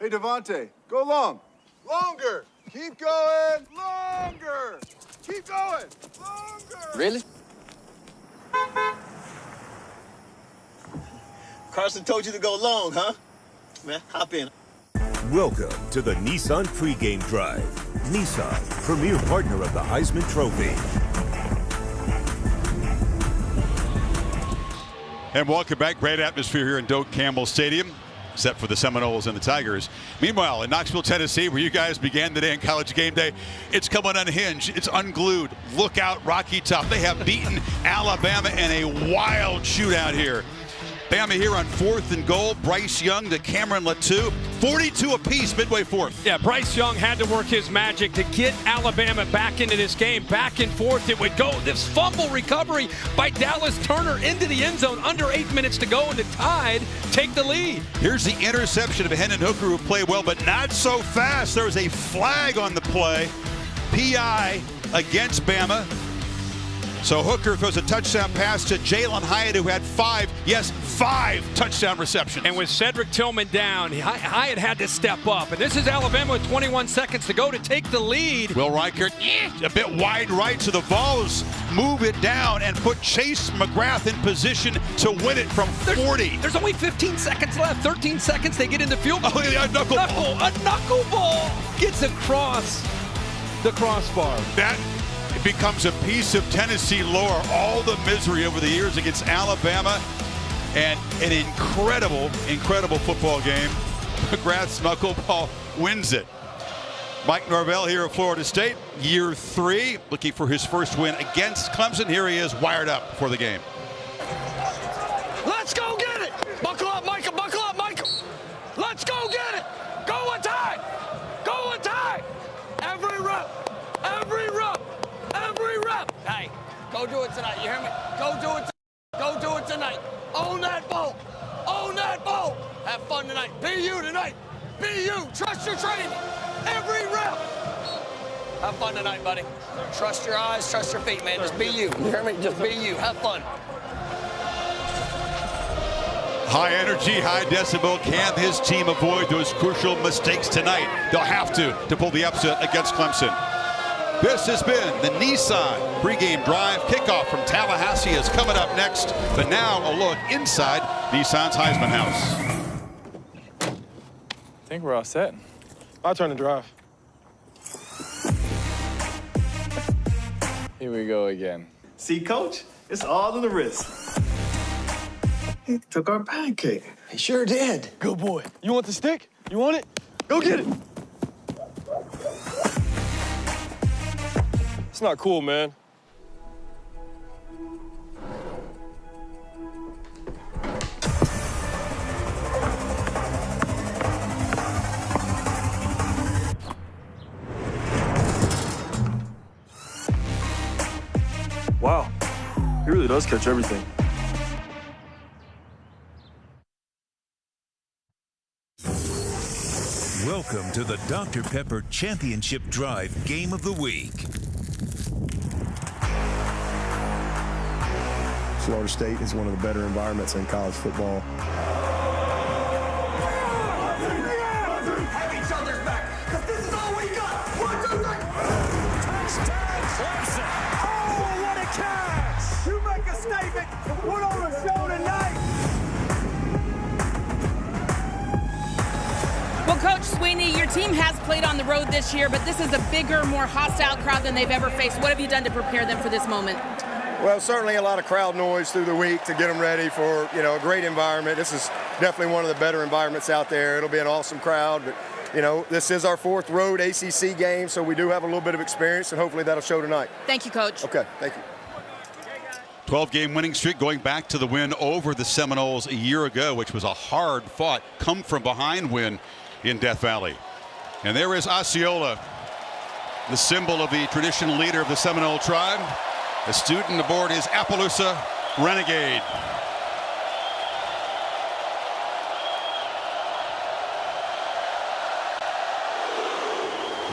Hey, Devontae, go long. Longer. Keep going. Longer. Keep going. Longer. Really? Carson told you to go long, huh? Man, hop in. Welcome to the Nissan pregame drive. Nissan, premier partner of the Heisman Trophy. And welcome back. Great atmosphere here in Doak Campbell Stadium, except for the Seminoles and the Tigers. Meanwhile, in Knoxville, Tennessee, where you guys began the day in College Game Day, it's coming unhinged. It's unglued. Look out, Rocky Top. They have beaten Alabama in a wild shootout here. Bama here on 4th and goal. Bryce Young to Cameron Latu. 42 apiece midway fourth. Yeah, Bryce Young had to work his magic to get Alabama back into this game. Back and forth it would go. This fumble recovery by Dallas Turner into the end zone. Under 8 minutes to go, and the Tide take the lead. Here's the interception of Hendon Hooker, who played well, but not so fast. There was a flag on the play. PI against Bama. So Hooker throws a touchdown pass to Jalen Hyatt, who had 5 touchdown receptions. And with Cedric Tillman down, Hyatt had to step up. And this is Alabama with 21 seconds to go to take the lead. Will Reichert, a bit wide right, so the Vols move it down and put Chase McGrath in position to win it from 40. There's only 15 seconds left. 13 seconds, they get into field goal. Oh, yeah, a knuckleball gets across the crossbar. That becomes a piece of Tennessee lore. All the misery over the years against Alabama, and an incredible football game. McGrath's knuckleball wins it. Mike Norvell here at Florida State, year 3, looking for his first win against Clemson. Here he is, wired up for the game. Let's go get it! Buckle up, Michael, buckle up, Michael! Let's go get it! Go attack! Go attack! Every rep! Every rep! Every rep! Hey, go do it tonight, you hear me? Go do it. Go do it tonight. Own that ball. Own that ball. Have fun tonight. Be you tonight. Be you. Trust your training. Every rep. Have fun tonight, buddy. Trust your eyes, trust your feet, man. Just be you. You hear me? Just be you. Have fun. High energy, high decibel. Can his team avoid those crucial mistakes tonight? They'll have to pull the upset against Clemson. This has been the Nissan pregame drive. Kickoff from Tallahassee is coming up next. But now a look inside Nissan's Heisman House. I think we're all set. My turn to drive. Here we go again. See, Coach? It's all in the wrist. He took our pancake. He sure did. Good boy. You want the stick? You want it? Go get it. It's not cool, man. Wow, he really does catch everything. Welcome to the Dr. Pepper Championship Drive Game of the Week. Florida State is one of the better environments in college football. Have each other's back, because this is all we got. 1, 2, 3. Touchdown, Clemson. Oh, what a catch. You make a statement and put on a show tonight. Well, Coach Sweeney, your team has played on the road this year, but this is a bigger, more hostile crowd than they've ever faced. What have you done to prepare them for this moment? Well, certainly a lot of crowd noise through the week to get them ready for, a great environment. This is definitely one of the better environments out there. It'll be an awesome crowd, but, this is our 4th road ACC game, so we do have a little bit of experience, and hopefully that'll show tonight. Thank you, Coach. Okay, thank you. 12-game winning streak going back to the win over the Seminoles a year ago, which was a hard-fought, come-from-behind win in Death Valley. And there is Osceola, the symbol of the traditional leader of the Seminole tribe. A student aboard his Appaloosa Renegade.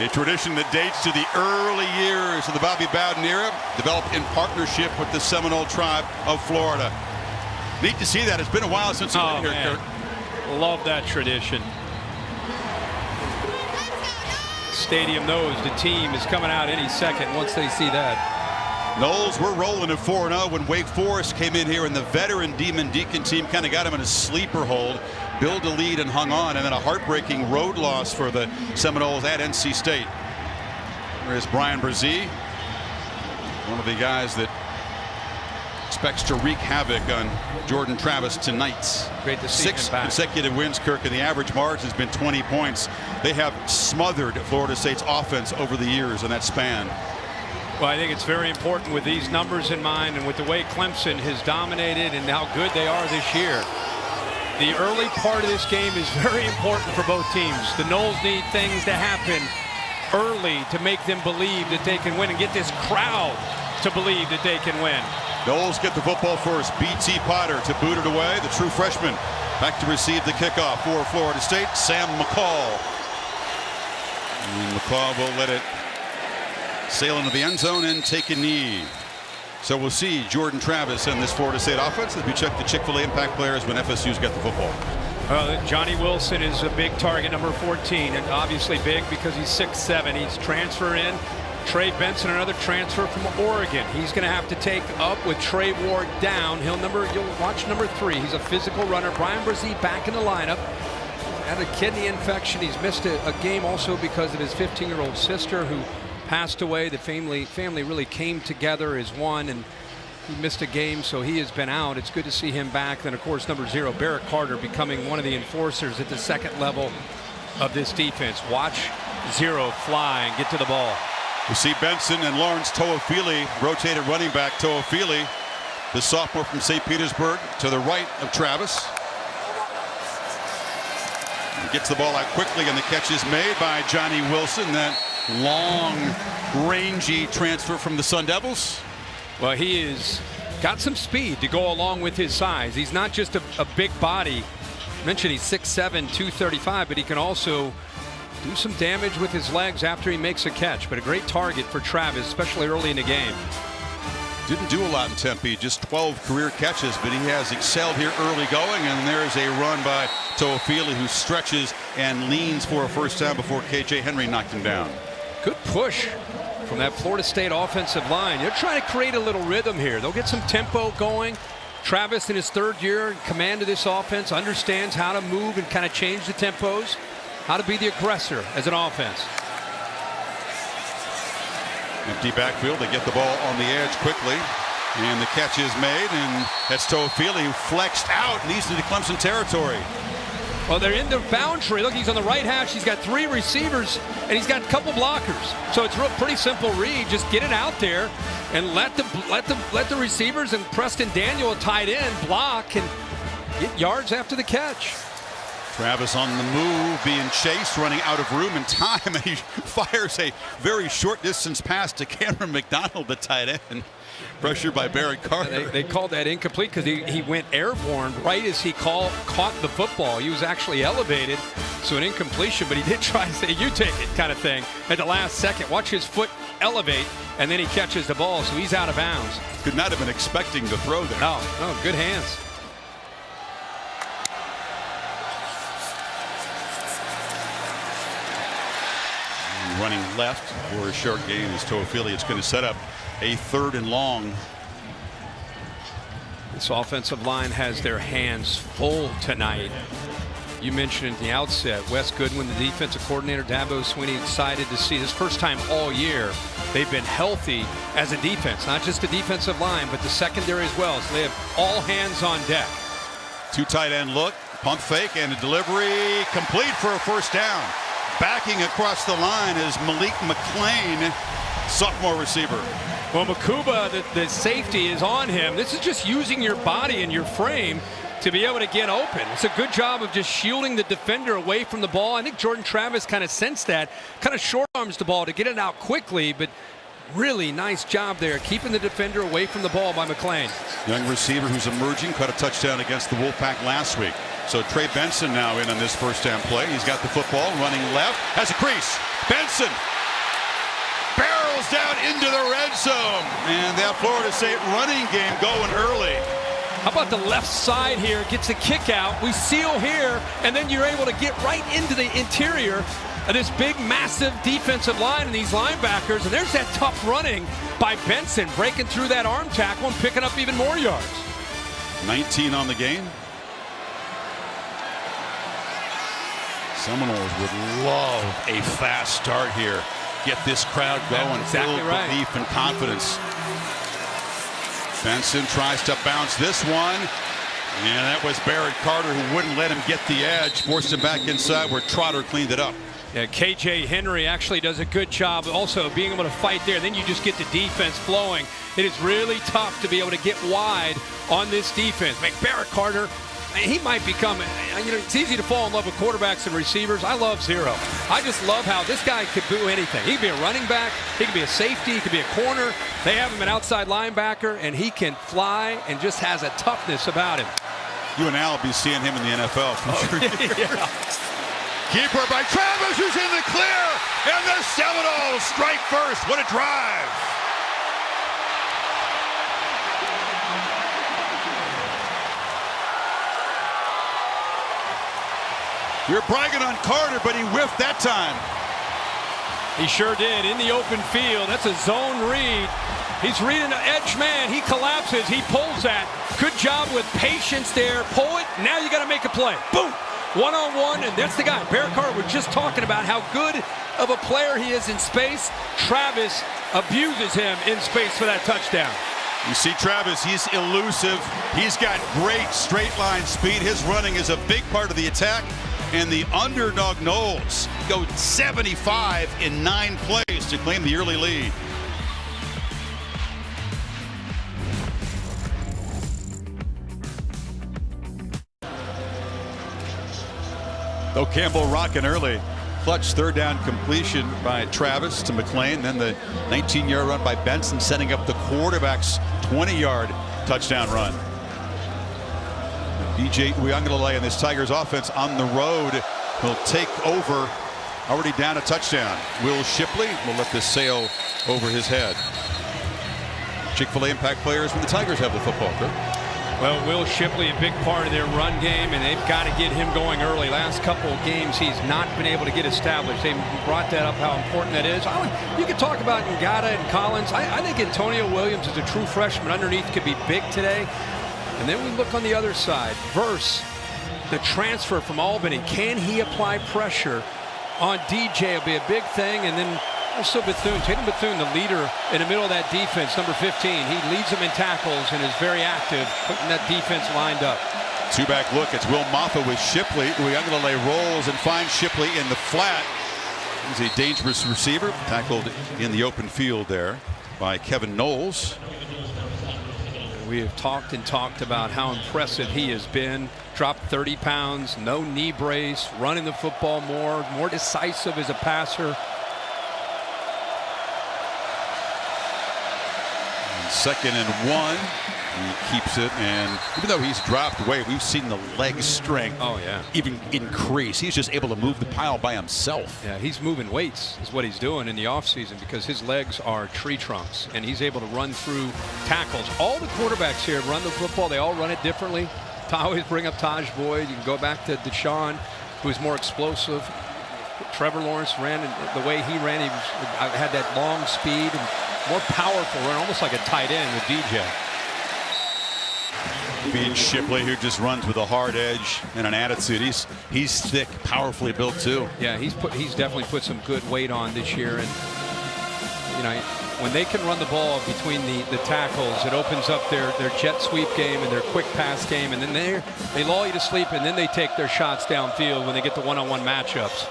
A tradition that dates to the early years of the Bobby Bowden era, developed in partnership with the Seminole tribe of Florida. Neat to see that. It's been a while since we've been here, Kurt. Love that tradition. stadium knows the team is coming out any second once they see that. Noles were rolling at 4-0 when Wake Forest came in here, and the veteran Demon Deacon team kind of got him in a sleeper hold, built a lead and hung on, and then a heartbreaking road loss for the Seminoles at NC State. There's Brian Brzee, one of the guys that expects to wreak havoc on Jordan Travis tonight. Great to see 6 him back. consecutive wins, Kirk, and the average margin has been 20 points. They have smothered Florida State's offense over the years in that span. Well, I think it's very important with these numbers in mind and with the way Clemson has dominated and how good they are this year. The early part of this game is very important for both teams. The Noles need things to happen early to make them believe that they can win and get this crowd to believe that they can win. Noles get the football first. B.T. Potter to boot it away. The true freshman back to receive the kickoff for Florida State. Sam McCall. And McCall will let it sail into the end zone and take a knee. So we'll see Jordan Travis and this Florida State offense as we check the Chick-fil-A impact players when FSU's got the football. Johnny Wilson is a big target, number 14, and obviously big because he's 6'7". He's transfer in. Trey Benson, another transfer from Oregon. He's going to have to take up with Trey Ward down. You'll watch number 3. He's a physical runner. Brian Brzee back in the lineup. Had a kidney infection. He's missed a game also because of his 15-year-old sister who passed away. The family really came together as one, and he missed a game, so he has been out. It's good to see him back. Then, of course, number 0, Barrett Carter, becoming one of the enforcers at the second level of this defense. Watch 0 fly and get to the ball. We see Benson and Lawrence Toafili, rotated running back Toafili, the sophomore from St. Petersburg, to the right of Travis. He gets the ball out quickly, and the catch is made by Johnny Wilson. That long, rangy transfer from the Sun Devils. Well, he has got some speed to go along with his size. He's not just a big body. I mentioned he's 6'7", 235, but he can also do some damage with his legs after he makes a catch. But a great target for Travis, especially early in the game. Didn't do a lot in Tempe, just 12 career catches, but he has excelled here early going, and there's a run by Toafili who stretches and leans for a first down before KJ Henry knocked him down. Good push from that Florida State offensive line. They're trying to create a little rhythm here. They'll get some tempo going. Travis, in his 3rd year, in command of this offense, understands how to move and kind of change the tempos, how to be the aggressor as an offense. Empty backfield. They get the ball on the edge quickly, and the catch is made, and that's Toafili who flexed out and east into Clemson territory. Well, they're in the boundary. Look, he's on the right hash. He's got 3 receivers, and he's got a couple blockers. So it's a pretty simple read. Just get it out there and let the receivers and Preston Daniel, a tight end, block and get yards after the catch. Travis on the move, being chased, running out of room and time, and he fires a very short distance pass to Cameron McDonald, the tight end. Pressure by Barrett Carter. They called that incomplete because he went airborne right as he caught the football. He was actually elevated, so an incompletion, but he did try to say, you take it kind of thing at the last second. Watch his foot elevate, and then he catches the ball, so he's out of bounds. Could not have been expecting the throw there. No, good hands. Running left for a short gain is Toafili. It's going to set up a 3rd and long. This offensive line has their hands full tonight. You mentioned at the outset, Wes Goodwin, the defensive coordinator, Dabo Swinney, excited to see this first time all year they've been healthy as a defense, not just the defensive line, but the secondary as well. So they have all hands on deck. 2 tight end look, pump fake, and a delivery complete for a first down. Backing across the line is Malik McClain, sophomore receiver. Well, Makuba, the safety is on him. This is just using your body and your frame to be able to get open. It's a good job of just shielding the defender away from the ball. I think Jordan Travis kind of sensed that, kind of short arms the ball to get it out quickly, but really nice job there, keeping the defender away from the ball by McClain. Young receiver who's emerging, caught a touchdown against the Wolfpack last week. So Trey Benson now in on this first down play. He's got the football, running left, has a crease. Benson barrels down into the red zone, and that Florida State running game going early. How about the left side here? Gets a kick out. We seal here, and then you're able to get right into the interior. this big, massive defensive line and these linebackers. And there's that tough running by Benson, breaking through that arm tackle and picking up even more yards. 19 on the game. Seminoles would love a fast start here. Get this crowd going, exactly build right. belief and confidence. Benson tries to bounce this one. And that was Barrett Carter who wouldn't let him get the edge, forced him back inside where Trotter cleaned it up. Yeah, KJ Henry actually does a good job also being able to fight there. Then you just get the defense flowing. It is really tough to be able to get wide on this defense. Barrett Carter, he might become, it's easy to fall in love with quarterbacks and receivers. I love Zero. I just love how this guy could do anything. He could be a running back, he could be a safety, he could be a corner. They have him an outside linebacker, and he can fly and just has a toughness about him. You and Al will be seeing him in the NFL for sure. Yeah. Keeper by Travis, who's in the clear, and the Seminoles strike first. What a drive! You're bragging on Carter, but he whiffed that time. He sure did in the open field. That's a zone read. He's reading the edge man. He collapses. He pulls that. Good job with patience there. Pull it. Now you got to make a play. Boom. One-on-one, and that's the guy. Barrett Carter was just talking about how good of a player he is in space. Travis abuses him in space for that touchdown. You see Travis, he's elusive. He's got great straight line speed. His running is a big part of the attack. And the underdog Noles go 75 in 9 plays to claim the early lead. Though Campbell rocking early. Clutch third down completion by Travis to McLean. Then the 19-yard run by Benson, setting up the quarterback's 20-yard touchdown run. DJ Uiagalelei in this Tigers offense on the road will take over. Already down a touchdown. Will Shipley will let this sail over his head. Chick-fil-A impact players when the Tigers have the football. Well, Will Shipley, a big part of their run game, and they've got to get him going early. Last couple of games, he's not been able to get established. They brought that up, how important that is. You could talk about Ngata and Collins. I think Antonio Williams is a true freshman underneath, could be big today. And then we look on the other side. Verse, the transfer from Albany. Can he apply pressure on DJ? It'll be a big thing. And then also Bethune. Tatum Bethune, the leader in the middle of that defense, number 15. He leads them in tackles and is very active, putting that defense lined up. Two-back look. It's Will Moffa with Shipley. Uiagalelei rolls and finds Shipley in the flat. He's a dangerous receiver. Tackled in the open field there by Kevin Knowles. We have talked and talked about how impressive he has been. Dropped 30 pounds, no knee brace, running the football more decisive as a passer. And 2nd and 1. He keeps it, and even though he's dropped away, we've seen the leg strength even increase. He's just able to move the pile by himself. Yeah, he's moving weights is what he's doing in the offseason because his legs are tree trunks, and he's able to run through tackles. All the quarterbacks here run the football. They all run it differently. I always bring up Taj Boyd. You can go back to Deshaun, who's more explosive. Trevor Lawrence ran the way he ran. He had that long speed and more powerful run, almost like a tight end with DJ. Being Shipley, who just runs with a hard edge and an attitude. He's thick, powerfully built too. Yeah, he's definitely put some good weight on this year, and when they can run the ball between the tackles, it opens up their jet sweep game and their quick pass game, and then they lull you to sleep, and then they take their shots downfield when they get the one-on-one matchups.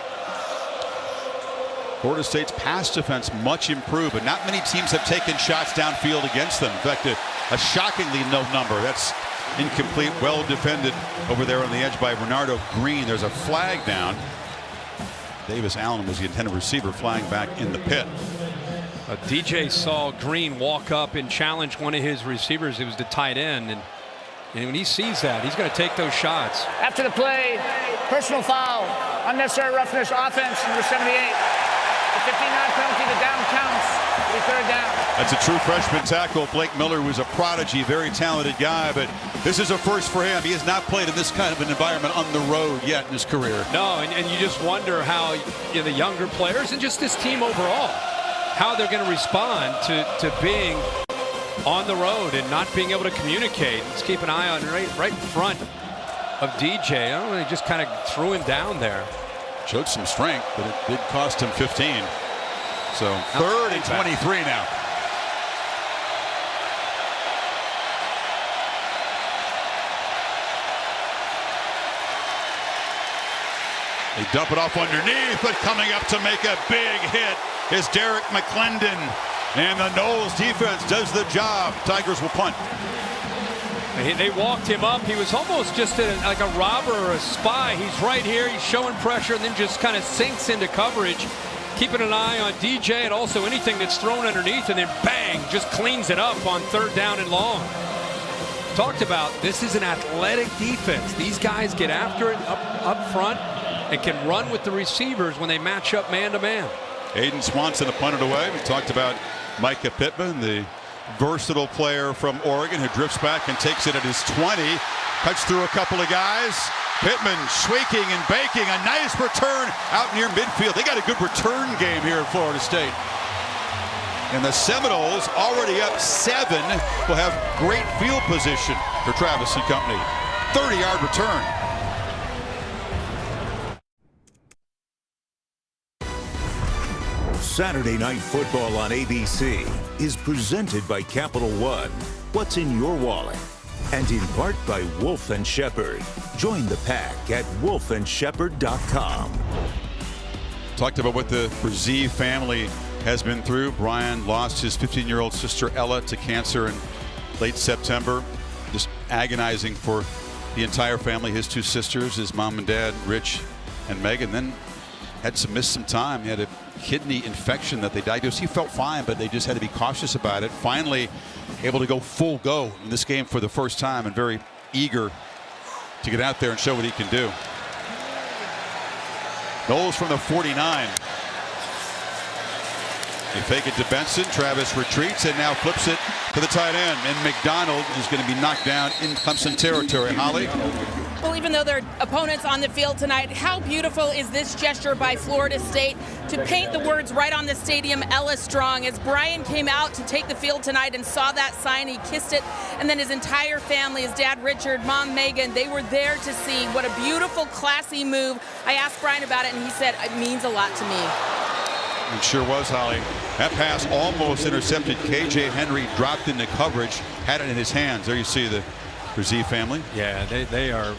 Florida State's pass defense much improved, but not many teams have taken shots downfield against them. In fact, a shockingly low number. That's incomplete, well defended over there on the edge by Renardo Green. There's a flag down. Davis Allen was the intended receiver, flying back in the pit. DJ saw Green walk up and challenge one of his receivers. It was the tight end, and when he sees that, he's going to take those shots. After the play, personal foul, unnecessary roughness, offense, number 78. The 59 penalty, the down counts. Be third down. That's a true freshman tackle. Blake Miller was a prodigy, very talented guy, but this is a first for him. He has not played in this kind of an environment on the road yet in his career. No, and you just wonder how the younger players and just this team overall, how they're going to respond to being on the road and not being able to communicate. Let's keep an eye on right in front of DJ. I don't know, he just kind of threw him down there. Showed some strength, but it did cost him 15. So 3rd and 23 now. They dump it off underneath, but coming up to make a big hit is Derek McClendon. And the Noles defense does the job. Tigers will punt. They walked him up. He was almost just like a robber or a spy. He's right here. He's showing pressure and then just kind of sinks into coverage. Keeping an eye on DJ and also anything that's thrown underneath, and then bang, just cleans it up on 3rd down and long. Talked about this is an athletic defense. These guys get after it up front and can run with the receivers when they match up man-to-man. Aiden Swanson to punt it away. We talked about Micah Pittman, the versatile player from Oregon who drifts back and takes it at his 20. Cuts through a couple of guys. Pittman squeaking and baking. A nice return out near midfield. They got a good return game here at Florida State. And the Seminoles, already up 7, will have great field position for Travis and company. 30-yard return. Saturday Night Football on ABC is presented by Capital One. What's in your wallet? And in part by Wolf & Shepherd. Join the pack at wolfandshepherd.com. Talked about what the Brzee family has been through. Brian lost his 15-year-old sister Ella to cancer in late September. Just agonizing for the entire family, his 2 sisters, his mom and dad, Rich and Megan. Then had to miss some time. He had a kidney infection that they diagnosed. He felt fine, but they just had to be cautious about it. Finally able to go full go in this game for the first time, and very eager to get out there and show what he can do. Knowles from the 49. They fake it to Benson. Travis retreats and now flips it to the tight end. And McDonald is going to be knocked down in Clemson territory. Holly? Well, even though they're opponents on the field tonight, how beautiful is this gesture by Florida State to paint the words right on the stadium, Ella Strong. As Brian came out to take the field tonight and saw that sign, he kissed it, and then his entire family, his dad Richard, mom Megan, they were there to see. What a beautiful, classy move. I asked Brian about it, and he said, it means a lot to me. It sure was, Holly. That pass almost intercepted. KJ Henry dropped into coverage, had it in his hands. There you see the Brzee family. Yeah, they are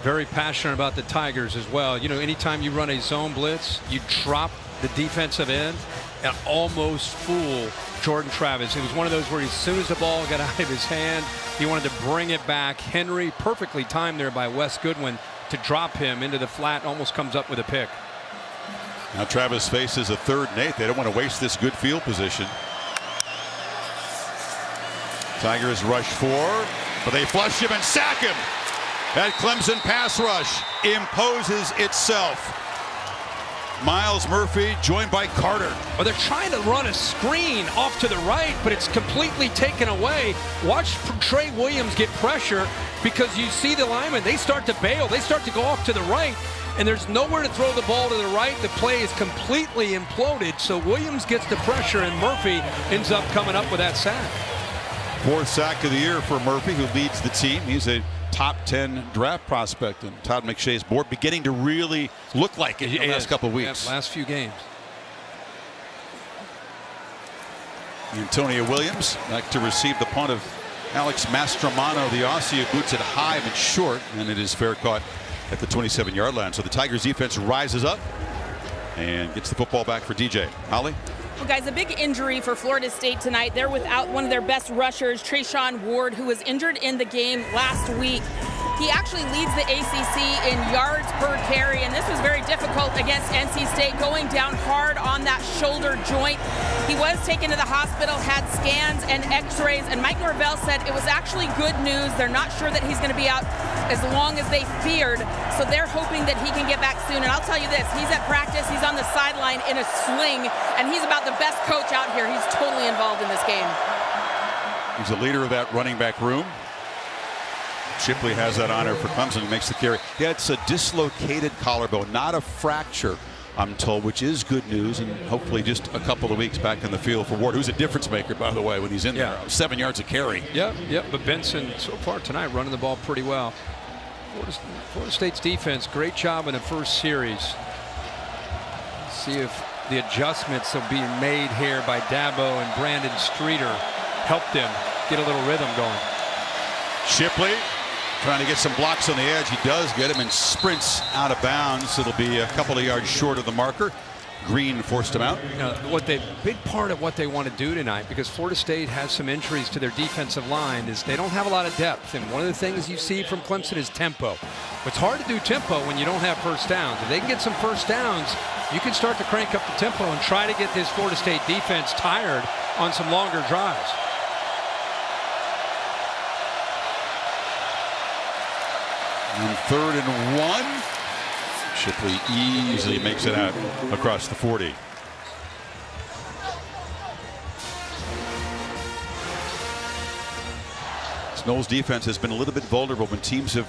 very passionate about the Tigers as well. You know, anytime you run a zone blitz, you drop the defensive end and almost fool Jordan Travis. It was one of those where as soon as the ball got out of his hand, he wanted to bring it back. Henry, perfectly timed there by Wes Goodwin to drop him into the flat, almost comes up with a pick. Now Travis faces a 3rd and 8. They don't want to waste this good field position. Tigers rush 4, but they flush him and sack him. That Clemson pass rush imposes itself. Miles Murphy joined by Carter. Well, they're trying to run a screen off to the right, but it's completely taken away. Watch Trey Williams get pressure because you see the linemen, they start to bail. They start to go off to the right, and there's nowhere to throw the ball to the right. The play is completely imploded, so Williams gets the pressure, and Murphy ends up coming up with that sack. 4th sack of the year for Murphy, who leads the team. He's a top 10 draft prospect on Todd McShay's board, beginning to really look like it in the last couple of weeks. Last few games. Antonio Williams like to receive the punt of Alex Mastromano, the Aussie, who boots it high but short, and it is fair caught at the 27-yard line. So the Tigers defense rises up and gets the football back for DJ. Holly? Well, guys, a big injury for Florida State tonight. They're without one of their best rushers, Trayshawn Ward, who was injured in the game last week. He actually leads the ACC in yards per carry, and this was very difficult against NC State, going down hard on that shoulder joint. He was taken to the hospital, had scans and x-rays, and Mike Norvell said it was actually good news. They're not sure that he's going to be out as long as they feared, so they're hoping that he can get back soon. And I'll tell you this, he's at practice, he's on the sideline. in a sling, and he's about the best coach out here. He's totally involved in this game. He's the leader of that running back room. Shipley has that honor for Clemson. He makes the carry. Yeah, it's a dislocated collarbone, not a fracture, I'm told, which is good news, and hopefully just a couple of weeks back in the field for Ward, who's a difference maker, by the way, when he's in there. 7 yards a carry. Yep. But Benson, so far tonight, running the ball pretty well. Florida State's defense, great job in the first series. See if the adjustments that are being made here by Dabo and Brandon Streeter help them get a little rhythm going. Shipley trying to get some blocks on the edge. He does get him and sprints out of bounds. It'll be a couple of yards short of the marker. Green forced him out. Big part of what they want to do tonight, because Florida State has some injuries to their defensive line, is they don't have a lot of depth. And one of the things you see from Clemson is tempo. It's hard to do tempo when you don't have first downs. If they can get some first downs, you can start to crank up the tempo and try to get this Florida State defense tired on some longer drives. On 3rd and 1. Shipley easily makes it out across the 40. Knowles' defense has been a little bit vulnerable when teams have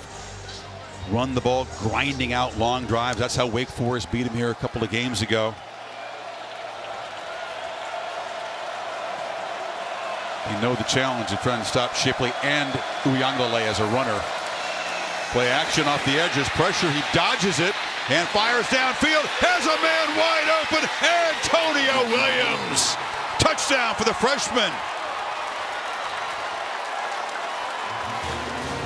run the ball, grinding out long drives. That's how Wake Forest beat him here a couple of games ago. You know the challenge of trying to stop Shipley and Uyunglele as a runner. Play action off the edges, pressure, he dodges it and fires downfield, has a man wide open, Antonio Williams. Touchdown for the freshman.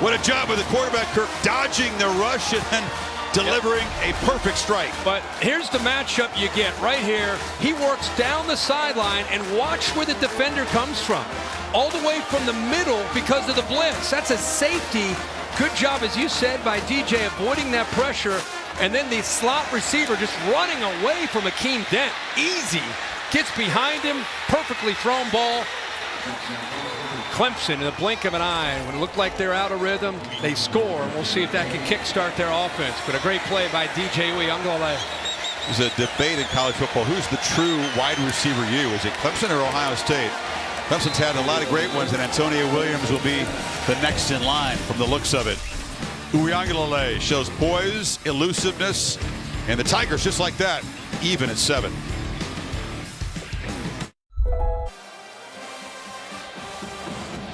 What a job with the quarterback, Kirk, dodging the rush and then delivering a perfect strike. But here's the matchup you get right here. He works down the sideline, and watch where the defender comes from. All the way from the middle because of the blitz. That's a safety. Good job, as you said, by DJ avoiding that pressure. And then the slot receiver just running away from Akeem Dent. Easy. Gets behind him. Perfectly thrown ball. Clemson, in the blink of an eye, when it looked like they're out of rhythm, they score. And we'll see if that can kickstart their offense. But a great play by DJ Uyunglele. There's a debate in college football. Who's the true wide receiver you? Is it Clemson or Ohio State? Clemson's had a lot of great ones, and Antonio Williams will be the next in line from the looks of it. Uyunglele shows poise, elusiveness, and the Tigers, just like that, even at 7.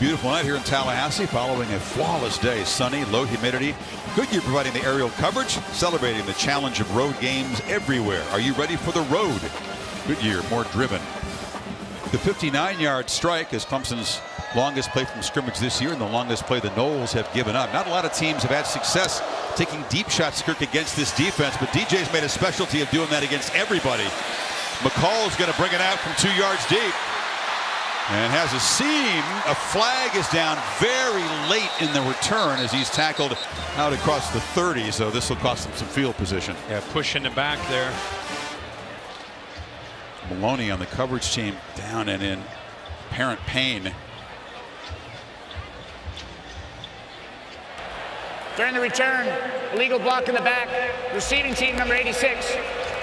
Beautiful night here in Tallahassee following a flawless day. Sunny, low humidity. Goodyear providing the aerial coverage, celebrating the challenge of road games everywhere. Are you ready for the road? Goodyear, more driven. The 59-yard strike is Clemson's longest play from scrimmage this year and the longest play the Noles have given up. Not a lot of teams have had success taking deep shots, Kirk, against this defense, but DJ's made a specialty of doing that against everybody. McCall's going to bring it out from 2 yards deep and has a seam. A flag is down very late in the return as he's tackled out across the 30, so this will cost him some field position. Yeah, pushing the back there. Maloney on the coverage team down and in apparent pain. During the return, illegal block in the back. Receiving team number 86.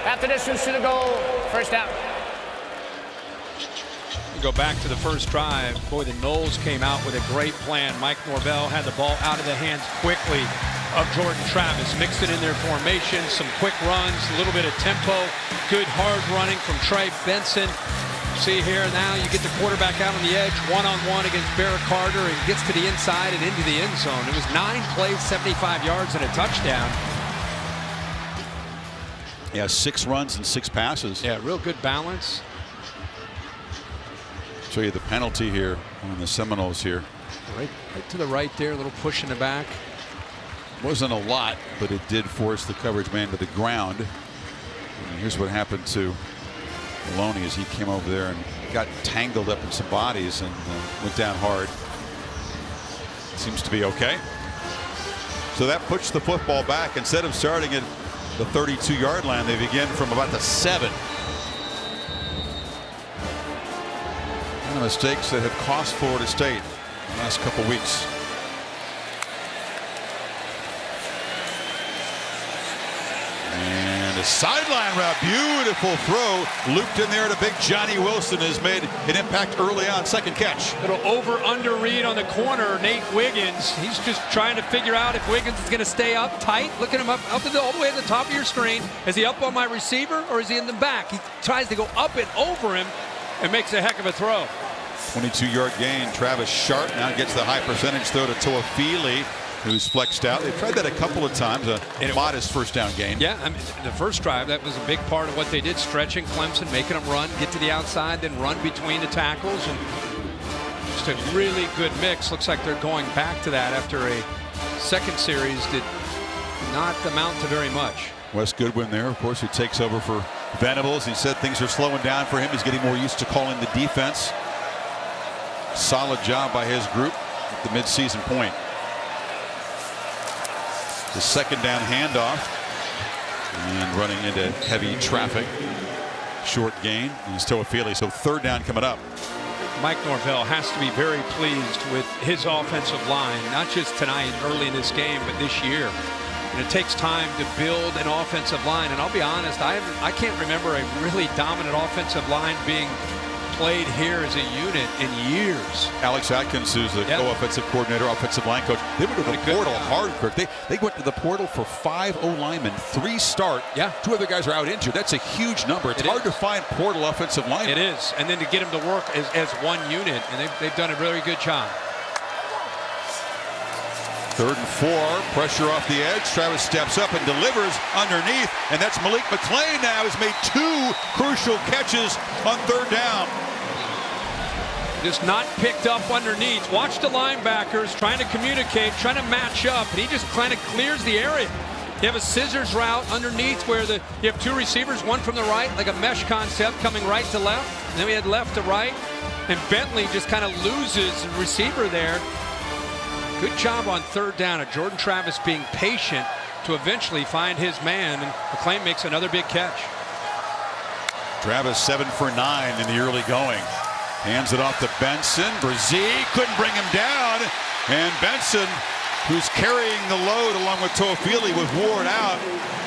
Half the distance to the goal. First down. Go back to the first drive. Boy, the Noles came out with a great plan. Mike Norvell had the ball out of the hands quickly of Jordan Travis. Mixed it in their formation. Some quick runs, a little bit of tempo. Good hard running from Trey Benson. See here now you get the quarterback out on the edge, one-on-one against Barrett Carter, and gets to the inside and into the end zone. It was 9 plays, 75 yards, and a touchdown. Yeah, 6 runs and 6 passes. Yeah, real good balance. Show you the penalty here on the Seminoles here. Right to the right there, a little push in the back. Wasn't a lot, but it did force the coverage man to the ground. And here's what happened to Maloney as he came over there and got tangled up in some bodies and went down hard. Seems to be okay. So that puts the football back. Instead of starting at the 32-yard line, they begin from about the 7. One of the mistakes that have cost Florida State the last couple weeks. And The sideline route, beautiful throw, looped in there to big Johnny Wilson, has made an impact early on, second catch. Little over-under read on the corner, Nate Wiggins. He's just trying to figure out if Wiggins is going to stay up tight. Look at him up all the way at the top of your screen. Is he up on my receiver or is he in the back? He tries to go up and over him and makes a heck of a throw. 22-yard gain. Travis Sharp now gets the high percentage throw to Toafili, who's flexed out. They've tried that a couple of times, a modest first down gain. Yeah, I mean, the first drive, that was a big part of what they did, stretching Clemson, making them run, get to the outside, then run between the tackles, and just a really good mix. Looks like they're going back to that after a second series did not amount to very much. Wes Goodwin there, of course, who takes over for Venables. He said things are slowing down for him. He's getting more used to calling the defense. Solid job by his group at the midseason point. The second down handoff and running into heavy traffic. Short gain. He's Toafili, so third down coming up. Mike Norvell has to be very pleased with his offensive line, not just tonight, early in this game, but this year. And it takes time to build an offensive line. And I'll be honest, I can't remember a really dominant offensive line being played here as a unit in years. Alex Atkins, who's the co-offensive coordinator, offensive line coach, they went to the portal hard, Kirk. They went to the portal for 5 O-linemen, 3 start. Yeah. 2 other guys are out injured. That's a huge number. It's hard to find portal offensive linemen. It is. And then to get them to work as one unit. And they've done a very good job. 3rd and 4, pressure off the edge. Travis steps up and delivers underneath, and that's Malik McClain now has made 2 crucial catches on 3rd down. Just not picked up underneath. Watch the linebackers trying to communicate, trying to match up, and he just kind of clears the area. You have a scissors route underneath where you have 2 receivers, one from the right, like a mesh concept coming right to left, and then we had left to right, and Bentley just kind of loses the receiver there. Good job on 3rd down of Jordan Travis being patient to eventually find his man, and McClain makes another big catch. Travis 7 for 9 in the early going. Hands it off to Benson. Brzee couldn't bring him down, and Benson, who's carrying the load along with Toafili, was worn out.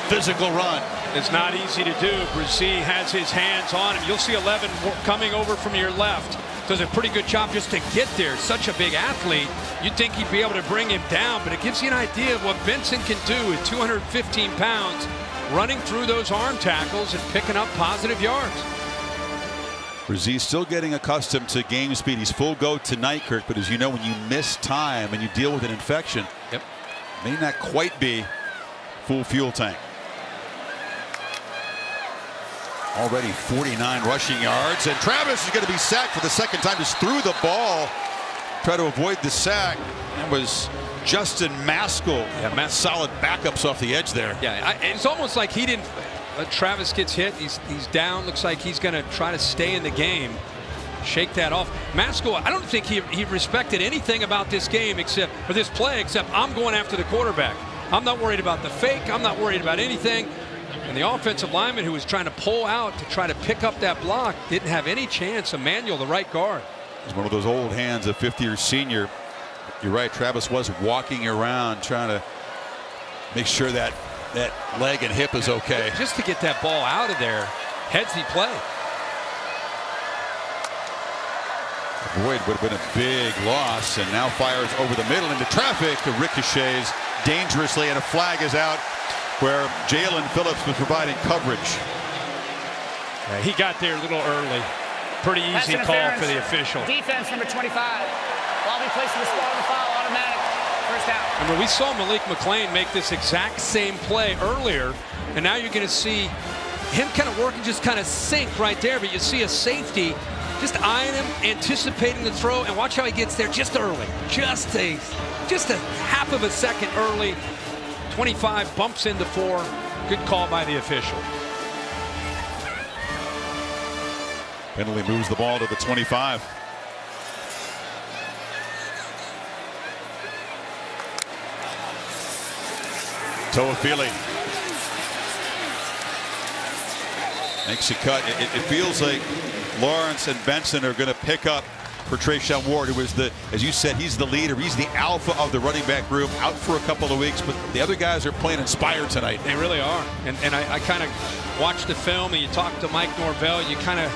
Physical run. It's not easy to do. Brzee has his hands on him. You'll see 11 coming over from your left. Does a pretty good job just to get there. Such a big athlete. You'd think he'd be able to bring him down, but it gives you an idea of what Benson can do at 215 pounds, running through those arm tackles and picking up positive yards. Brzee still getting accustomed to game speed. He's full go tonight, Kirk, but as you know, when you miss time and you deal with an infection, it may not quite be full fuel tank. Already 49 rushing yards, and Travis is going to be sacked for the second time. Just threw the ball, try to avoid the sack. That was Justin Maskell. Yeah, solid backups off the edge there. Yeah, it's almost like he didn't. Travis gets hit. He's down. Looks like he's going to try to stay in the game. Shake that off. Maskell, I don't think he respected anything about this game except for this play, except I'm going after the quarterback. I'm not worried about the fake. I'm not worried about anything. And the offensive lineman who was trying to pull out to try to pick up that block didn't have any chance. Emmanuel, the right guard. He's one of those old hands, a 5th-year senior. You're right, Travis was walking around trying to make sure that leg and hip is okay. Just to get that ball out of there, headsy play. Boyd would have been a big loss, and now fires over the middle into traffic. Ricochets dangerously, and a flag is out where Jalen Phillips was providing coverage. Yeah, he got there a little early. Pretty easy call for the official. Defense number 25. While we placing the spot on the foul, automatic. First down. I mean, we saw Malik McClain make this exact same play earlier, and now you're going to see him kind of working, just kind of sink right there, but you see a safety just eyeing him, anticipating the throw, and watch how he gets there just early. Just a half of a second early. 25 bumps into 4. Good call by the official. Penalty moves the ball to the 25. Toafili makes a cut. It feels like Lawrence and Benson are going to pick up for Trayshawn Ward, who was as you said, he's the leader. He's the alpha of the running back room, out for a couple of weeks, but the other guys are playing inspired tonight. They really are. And I kind of watched the film, and you talk to Mike Norvell, you kind of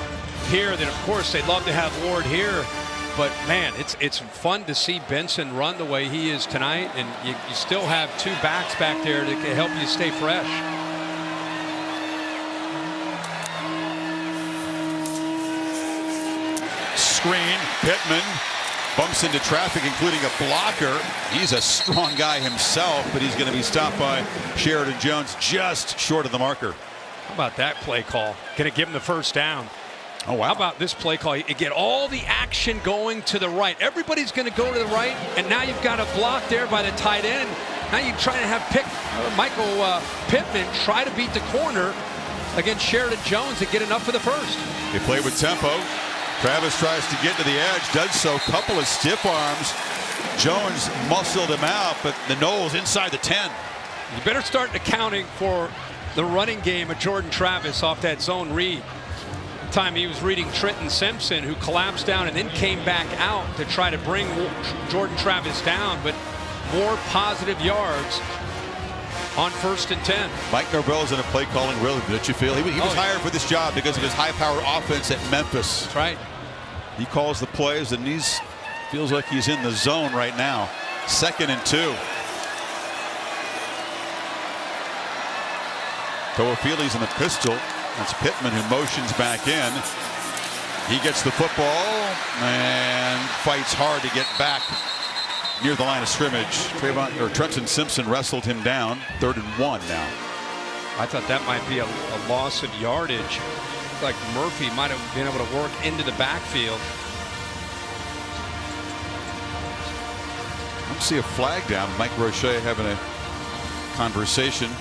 hear that, of course, they'd love to have Ward here. But, man, it's fun to see Benson run the way he is tonight, and you still have two backs back there that can help you stay fresh. Screen, Pittman bumps into traffic, including a blocker. He's a strong guy himself, but he's going to be stopped by Sheridan Jones just short of the marker. How about that play call? Going to give him the first down. Oh, wow. How about this play call? You get all the action going to the right. Everybody's going to go to the right, and now you've got a block there by the tight end. Now you're trying to have Michael Pittman try to beat the corner against Sheridan Jones and get enough for the first. They play with tempo. Travis tries to get to the edge, does so. Couple of stiff arms. Jones muscled him out, but the Noles inside the 10. You better start accounting for the running game of Jordan Travis off that zone read. Time he was reading Trenton Simpson, who collapsed down and then came back out to try to bring Jordan Travis down, but more positive yards on 1st and 10. Mike Norvell's in a play calling rhythm, did you feel? He was hired for this job because of his high-powered offense at Memphis. That's right. He calls the plays, and feels like he's in the zone right now. 2nd and 2. Toafili's in the pistol. That's Pittman who motions back in. He gets the football and fights hard to get back near the line of scrimmage. Trenton Simpson wrestled him down. 3rd and 1 now. I thought that might be a loss of yardage. Like Murphy might have been able to work into the backfield. I don't see a flag down. Mike Roche having a conversation.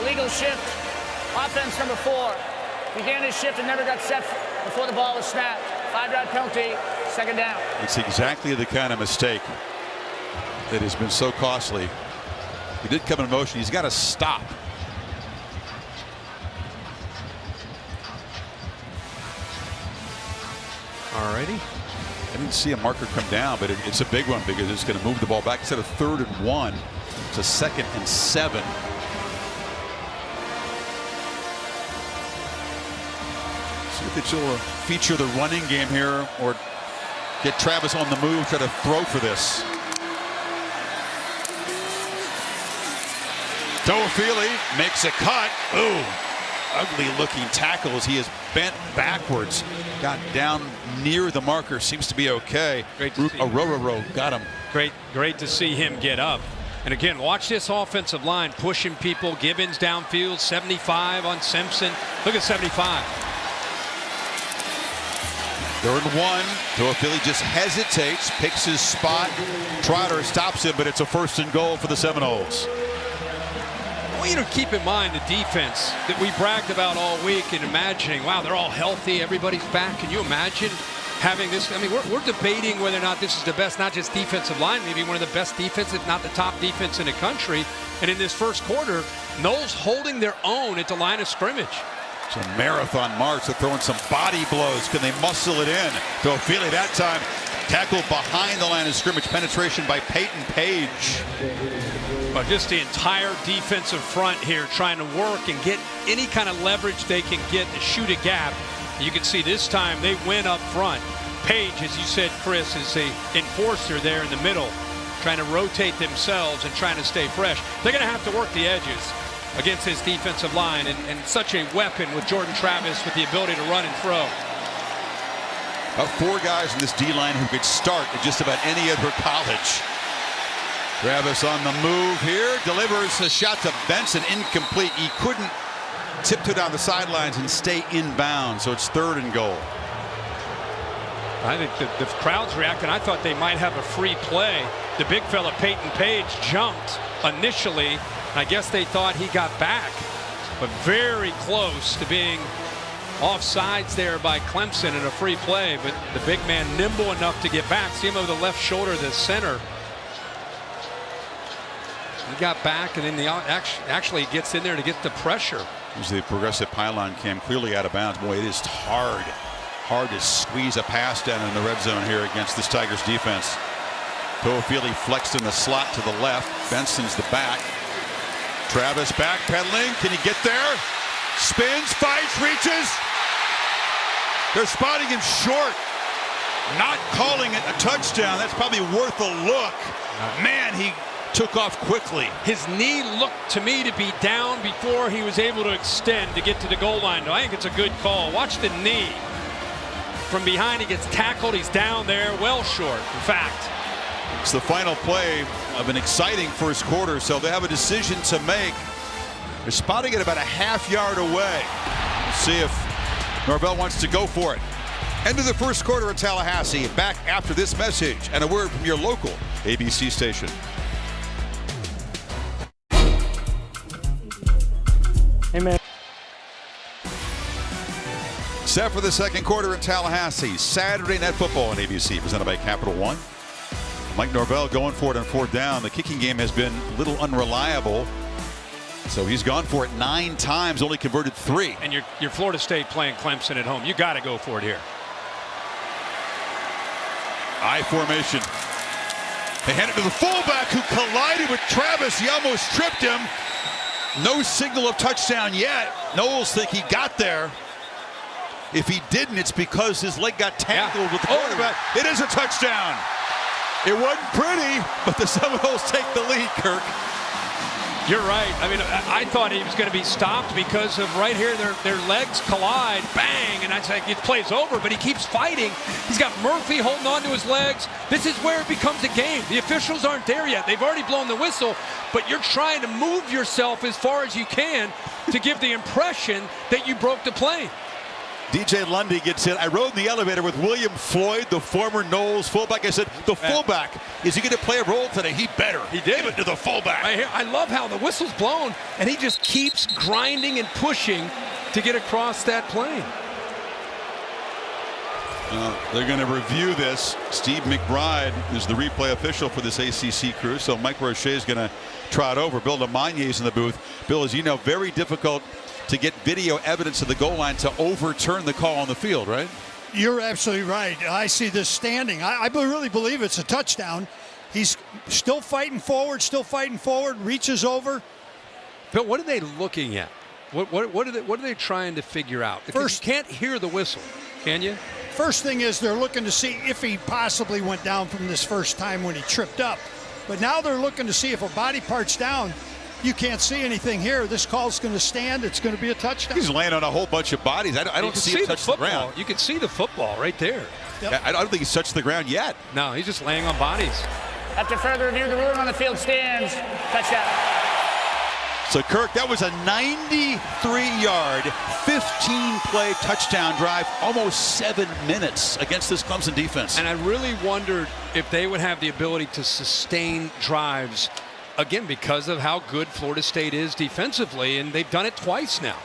Illegal shift. Offense number 4. Began his shift and never got set before the ball was snapped. 5-yard penalty. 2nd down. It's exactly the kind of mistake that has been so costly. He did come in motion. He's got to stop. Alrighty. I didn't see a marker come down, but it's a big one because it's going to move the ball back. Instead of 3rd and 1, it's a 2nd and 7. See if they'll feature the running game here or get Travis on the move, try to throw for this. Toafili makes a cut. Ooh, ugly looking tackle as he is bent backwards. Got down near the marker. Seems to be okay. Great to see. Arororo got him. Great to see him get up. And again, watch this offensive line pushing people. Gibbons downfield, 75 on Simpson. Look at 75. 3rd and 1. Toafili just hesitates, picks his spot. Trotter stops him, but it's a 1st and goal for the Seminoles. I want you to keep in mind the defense that we bragged about all week and imagining, wow, they're all healthy, everybody's back. Can you imagine having this? I mean, we're debating whether or not this is the best, not just defensive line, maybe one of the best defense, if not the top defense in the country. And in this first quarter, Noles holding their own at the line of scrimmage. It's a marathon march. They're throwing some body blows. Can they muscle it in? Toafili that time tackled behind the line of scrimmage. Penetration by Peyton Page. But just the entire defensive front here trying to work and get any kind of leverage they can get to shoot a gap. You can see this time they win up front. Page, as you said, Chris, is the enforcer there in the middle, trying to rotate themselves and trying to stay fresh. They're going to have to work the edges against his defensive line, and such a weapon with Jordan Travis with the ability to run and throw. About 4 guys in this D-line who could start at just about any other college. Travis on the move here, delivers a shot to Benson, incomplete. He couldn't tiptoe down the sidelines and stay inbound, so it's 3rd and goal. I think the crowd's reacting. I thought they might have a free play. The big fella, Peyton Page, jumped initially. I guess they thought he got back, but very close to being offsides there by Clemson in a free play. But the big man nimble enough to get back. See him over the left shoulder, the center. He got back, and then actually gets in there to get the pressure. There's the progressive pylon cam clearly out of bounds. Boy, it is hard to squeeze a pass down in the red zone here against this Tigers defense. Toafili flexed in the slot to the left. Benson's the back. Travis backpedaling. Can he get there? Spins, fights, reaches. They're spotting him short. Not calling it a touchdown. That's probably worth a look. Man, he took off quickly. His knee looked to me to be down before he was able to extend to get to the goal line. I think it's a good call. Watch the knee. From behind, he gets tackled. He's down there, well short, in fact. It's the final play of an exciting first quarter, so they have a decision to make. They're spotting it about a half-yard away. We'll see if Norvell wants to go for it. End of the first quarter in Tallahassee. Back after this message and a word from your local ABC station. Hey, man. Set for the second quarter in Tallahassee. Saturday Night Football on ABC, presented by Capital One. Mike Norvell going for it on fourth down. The kicking game has been a little unreliable, so he's gone for it 9 times, only converted 3. And you're Florida State playing Clemson at home. You got to go for it here. I formation. They hand it to the fullback who collided with Travis. He almost tripped him. No signal of touchdown yet. Knowles think he got there. If he didn't, it's because his leg got tangled with the quarterback. It is a touchdown. It wasn't pretty, but the Seminoles take the lead, Kirk. You're right. I mean, I thought he was going to be stopped because of right here, their legs collide, bang, and I was like, it plays over, but he keeps fighting. He's got Murphy holding on to his legs. This is where it becomes a game. The officials aren't there yet. They've already blown the whistle, but you're trying to move yourself as far as you can to give the impression that you broke the plane. DJ Lundy gets in. I rode in the elevator with William Floyd, the former Knowles fullback. I said, the fullback, is he going to play a role today? He better. He did. Give it to the fullback. I love how the whistle's blown, and he just keeps grinding and pushing to get across that plane. They're going to review this. Steve McBride is the replay official for this ACC crew, so Mike Roche is going to trot over. Bill DeMagny's in the booth. Bill, as you know, very difficult to get video evidence of the goal line to overturn the call on the field, right? You're absolutely right. I see this standing. I really believe it's a touchdown. He's still fighting forward, reaches over. But what are they looking at? What are they trying to figure out? First, you can't hear the whistle, can you? First thing is they're looking to see if he possibly went down from this first time when he tripped up. But now they're looking to see if a body part's down. You can't see anything here. This call's going to stand. It's going to be a touchdown. He's laying on a whole bunch of bodies. I don't see him touch the ground. You can see the football right there. Yep. I don't think he's touched the ground yet. No, he's just laying on bodies. After further review, the ruling on the field stands. Touchdown. So, Kirk, that was a 93-yard, 15-play touchdown drive, almost 7 minutes against this Clemson defense. And I really wondered if they would have the ability to sustain drives, again, because of how good Florida State is defensively, and they've done it twice now.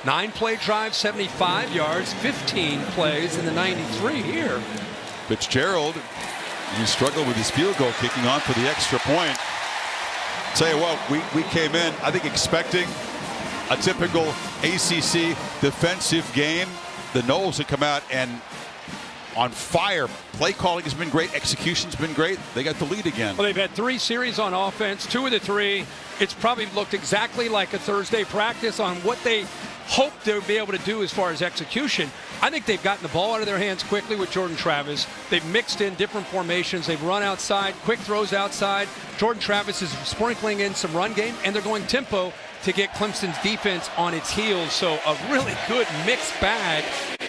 9-play drive, 75 yards, 15 plays in the 93 here. Fitzgerald, he struggled with his field goal kicking on for the extra point. Tell you what, we came in, I think, expecting a typical ACC defensive game. The Knowles have come out and on fire. Play calling has been great. Execution's been great. They got the lead again. Well, they've had 3 series on offense, 2 of the 3. It's probably looked exactly like a Thursday practice on what they hoped they would be able to do as far as execution. I think they've gotten the ball out of their hands quickly with Jordan Travis. They've mixed in different formations. They've run outside, quick throws outside. Jordan Travis is sprinkling in some run game, and they're going tempo to get Clemson's defense on its heels. So a really good mixed bag.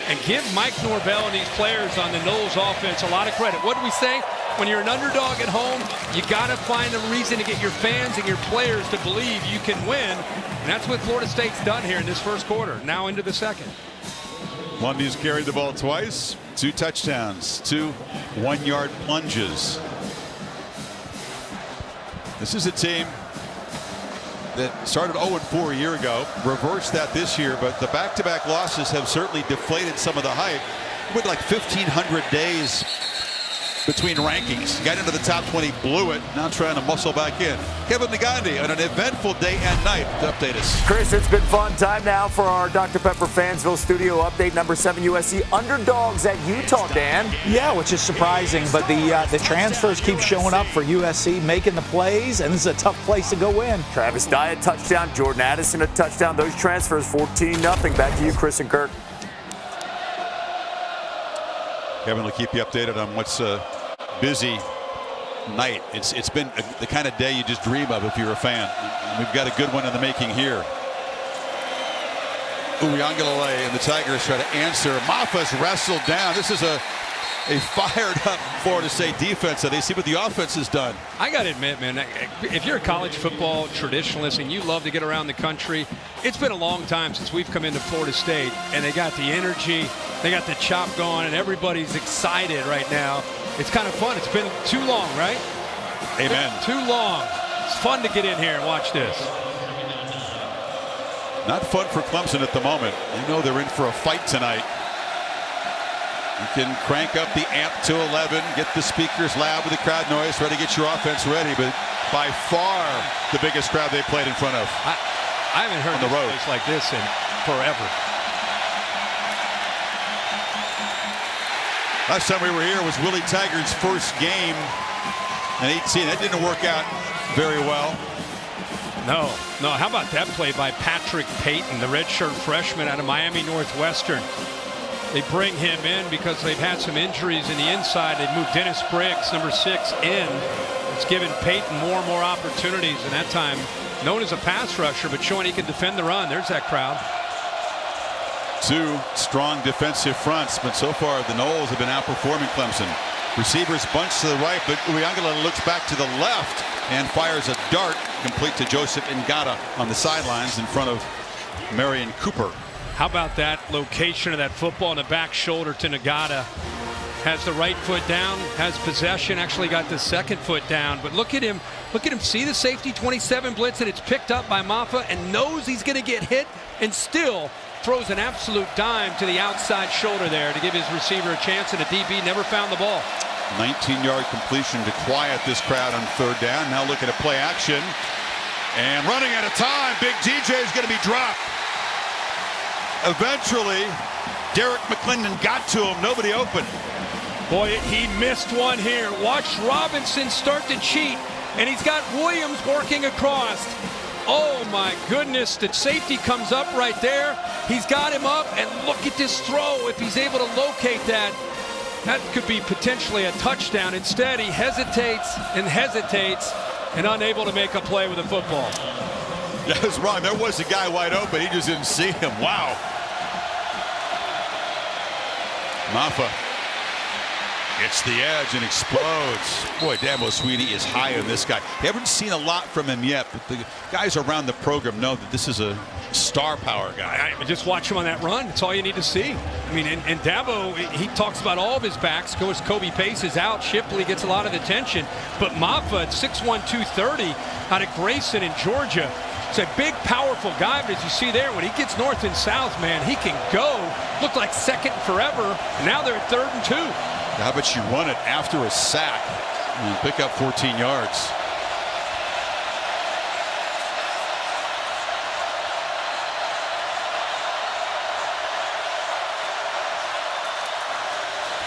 And give Mike Norvell and these players on the Knowles offense a lot of credit. What do we say? When you're an underdog at home, you got to find a reason to get your fans and your players to believe you can win. And that's what Florida State's done here in this first quarter. Now into the second. Lundy's carried the ball twice. 2 touchdowns, 2 one-yard plunges. This is a team that started 0-4 a year ago, reversed that this year, but the back-to-back losses have certainly deflated some of the hype. With like 1,500 days between rankings. Got into the top 20, blew it. Now trying to muscle back in. Kevin Negandhi on an eventful day and night to update us. Chris, it's been fun. Time now for our Dr. Pepper Fansville studio update. Number 7 USC underdogs at Utah, Dan. Yeah, which is surprising, but the transfers keep showing up for USC, making the plays, and this is a tough place to go in. Travis Dye a touchdown, Jordan Addison a touchdown. Those transfers 14-0. Back to you, Chris and Kirk. Kevin will keep you updated on what's a busy night. It's been the kind of day you just dream of if you're a fan. And we've got a good one in the making here. Uiagalelei and the Tigers try to answer. Maffa's wrestled down. This is a fired up Florida State defense. So they see what the offense has done. I got to admit, man, if you're a college football traditionalist and you love to get around the country, it's been a long time since we've come into Florida State, and they got the energy, they got the chop going, and everybody's excited right now. It's kind of fun. It's been too long, right? Amen. Too long. It's fun to get in here and watch this. Not fun for Clemson at the moment. You know they're in for a fight tonight. You can crank up the amp to 11, get the speakers loud with the crowd noise, try to get your offense ready, but by far the biggest crowd they played in front of. I haven't heard on the road like this in forever. Last time we were here was Willie Taggart's first game in 18. That didn't work out very well. No. How about that play by Patrick Payton, the redshirt freshman out of Miami Northwestern? They bring him in because they've had some injuries in the inside. They've moved Dennis Briggs, number 6, in. It's given Payton more and more opportunities, and that time known as a pass rusher, but showing he can defend the run. There's that crowd. 2 strong defensive fronts, but so far the Noles have been outperforming Clemson. Receivers bunch to the right, but Uiagalelei looks back to the left and fires a dart complete to Joseph Ngata on the sidelines in front of Marion Cooper. How about that location of that football in the back shoulder to Ngata? Has the right foot down, has possession, actually got the second foot down. But look at him, see the safety 27 blitz, and it's picked up by Maffa and knows he's going to get hit and still throws an absolute dime to the outside shoulder there to give his receiver a chance, and the DB never found the ball. 19-yard completion to quiet this crowd on 3rd down. Now looking at play action and running out of time. Big DJ is going to be dropped. Eventually, Derek McClendon got to him. Nobody open. Boy, he missed one here. Watch Robinson start to cheat, and he's got Williams working across. Oh, my goodness. The safety comes up right there. He's got him up, and look at this throw. If he's able to locate that, that could be potentially a touchdown. Instead, he hesitates and unable to make a play with the football. That was wrong. There was a guy wide open. He just didn't see him. Wow. Maffa gets the edge and explodes. Boy, Dabo Swinney is high on this guy. Haven't seen a lot from him yet, but the guys around the program know that this is a star power guy. Just watch him on that run. That's all you need to see. I mean, and Dabo, he talks about all of his backs. Of course, Kobe Pace is out. Shipley gets a lot of attention. But Maffa at 6'1", 230 out of Grayson in Georgia. It's a big, powerful guy, but as you see there, when he gets north and south, man, he can go. Looked like second forever. Now they're at 3rd and 2. How about you run it after a sack and pick up 14 yards?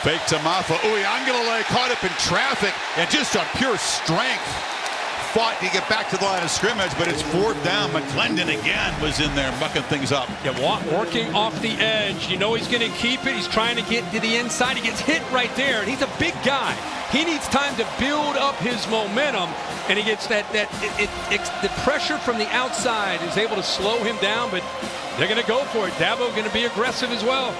Fake to Maffa. Uiagalelei caught up in traffic and just on pure strength fought to get back to the line of scrimmage, but it's 4th down. McClendon again was in there mucking things up. Yeah, working off the edge. You know he's going to keep it. He's trying to get to the inside. He gets hit right there, and he's a big guy. He needs time to build up his momentum, and he gets the pressure from the outside is able to slow him down, but they're going to go for it. Dabo going to be aggressive as well.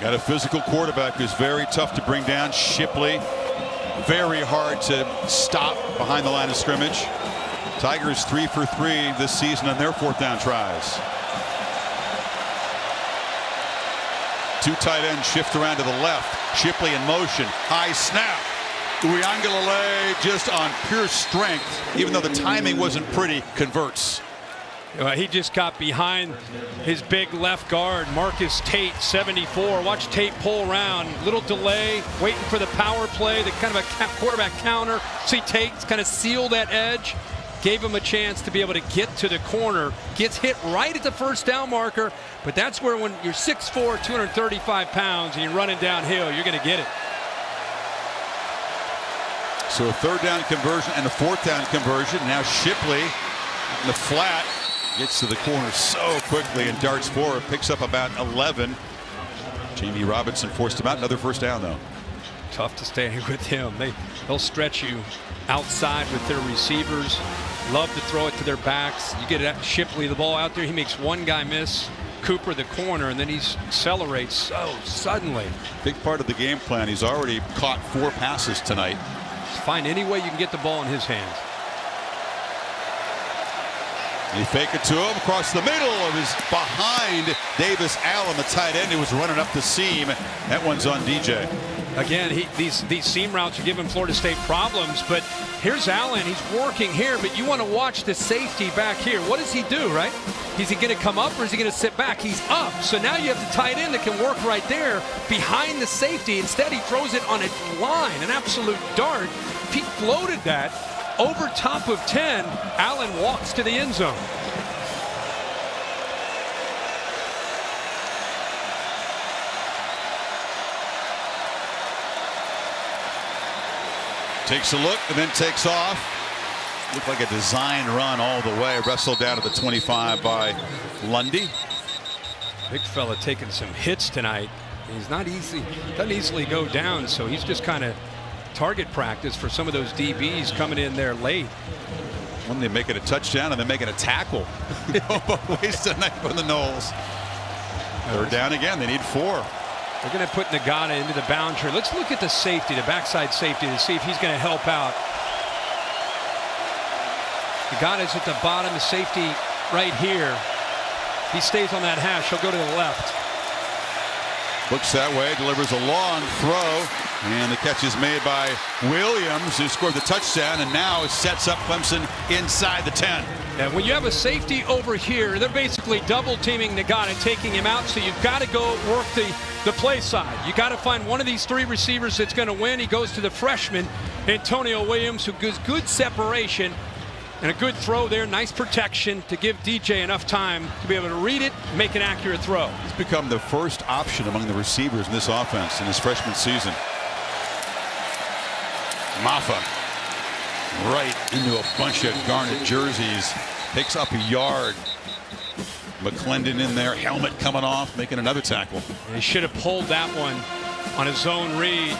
Got a physical quarterback who's very tough to bring down. Shipley, very hard to stop behind the line of scrimmage. Tigers 3 for 3 this season on their 4th down tries. 2 tight ends shift around to the left. Shipley in motion. High snap. Uiagalelei just on pure strength, even though the timing wasn't pretty, converts. He just got behind his big left guard, Marcus Tate, 74. Watch Tate pull around. Little delay, waiting for the power play, the kind of a quarterback counter. See Tate kind of seal that edge. Gave him a chance to be able to get to the corner. Gets hit right at the first down marker. But that's where when you're 6'4", 235 pounds, and you're running downhill, you're going to get it. So a third down conversion and a fourth down conversion. Now Shipley in the flat gets to the corner so quickly and darts forward. Picks up about 11. Jamie Robinson forced him out. Another first down, though. Tough to stay with him. They'll stretch you outside with their receivers. Love to throw it to their backs. You get Shipley the ball out there. He makes one guy miss. Cooper the corner, and then he accelerates so suddenly. Big part of the game plan. He's already caught 4 passes tonight. Just find any way you can get the ball in his hands. They fake it to him across the middle. It was behind Davis Allen, the tight end, who was running up the seam. That one's on DJ. Again, these seam routes are giving Florida State problems, but here's Allen. He's working here, but you want to watch the safety back here. What does he do, right? Is he going to come up or is he going to sit back? He's up. So now you have the tight end that can work right there behind the safety. Instead, he throws it on a line, an absolute dart. If he floated that over top of 10, Allen walks to the end zone. Takes a look and then takes off. Looked like a design run all the way. Wrestled down to the 25 by Lundy. Big fella taking some hits tonight. He's not easy, doesn't easily go down, so he's just kind of target practice for some of those DBs coming in there late. When they make it a touchdown and then making a tackle. Both ways tonight for the Noles. They're down again. They need 4. They're going to put Nagata into the boundary. Let's look at the safety, the backside safety, to see if he's going to help out. Nagata's at the bottom, the safety right here. He stays on that hash. He'll go to the left. Looks that way, delivers a long throw, and the catch is made by Williams, who scored the touchdown, and now sets up Clemson inside the 10. And when you have a safety over here, they're basically double teaming Nagata, taking him out, so you've got to go work the play side. You got to find one of these 3 receivers that's going to win. He goes to the freshman, Antonio Williams, who gives good separation and a good throw there. Nice protection to give DJ enough time to be able to read it, make an accurate throw. He's become the first option among the receivers in this offense in his freshman season. Maffa right into a bunch of garnet jerseys. Picks up a yard. McClendon in there, helmet coming off, making another tackle. He should have pulled that one on a zone read.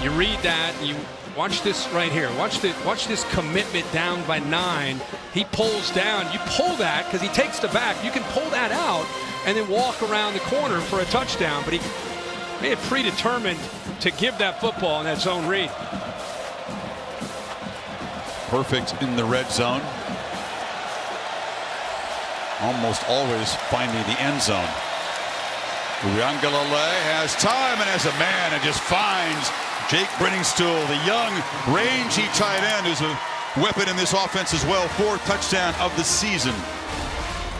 You read that, and you watch this right here. Watch this commitment down by 9. He pulls down. You pull that because he takes the back. You can pull that out and then walk around the corner for a touchdown. But he may have predetermined to give that football in that zone read. Perfect in the red zone. Almost always finding the end zone. Uyangalele has time and has a man and just finds Jake Brenningstool, the young, rangy tight end, who's a weapon in this offense as well. 4th touchdown of the season.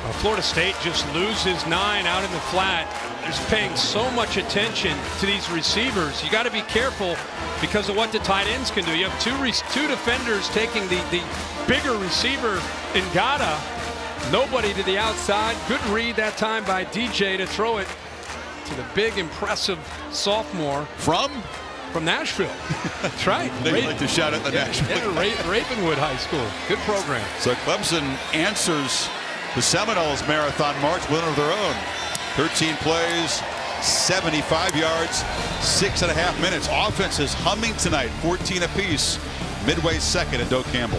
Well, Florida State just loses 9 out in the flat. They're just paying so much attention to these receivers. You got to be careful because of what the tight ends can do. You have two defenders taking the bigger receiver in Ngata. Nobody to the outside. Good read that time by DJ to throw it to the big, impressive sophomore. From Nashville. That's right. They like to shout at the Nashville. Yeah, Ravenwood High School. Good program. So Clemson answers the Seminoles marathon march with one of their own. 13 plays, 75 yards, 6.5 minutes. Offense is humming tonight, 14 apiece. Midway second and Doak Campbell.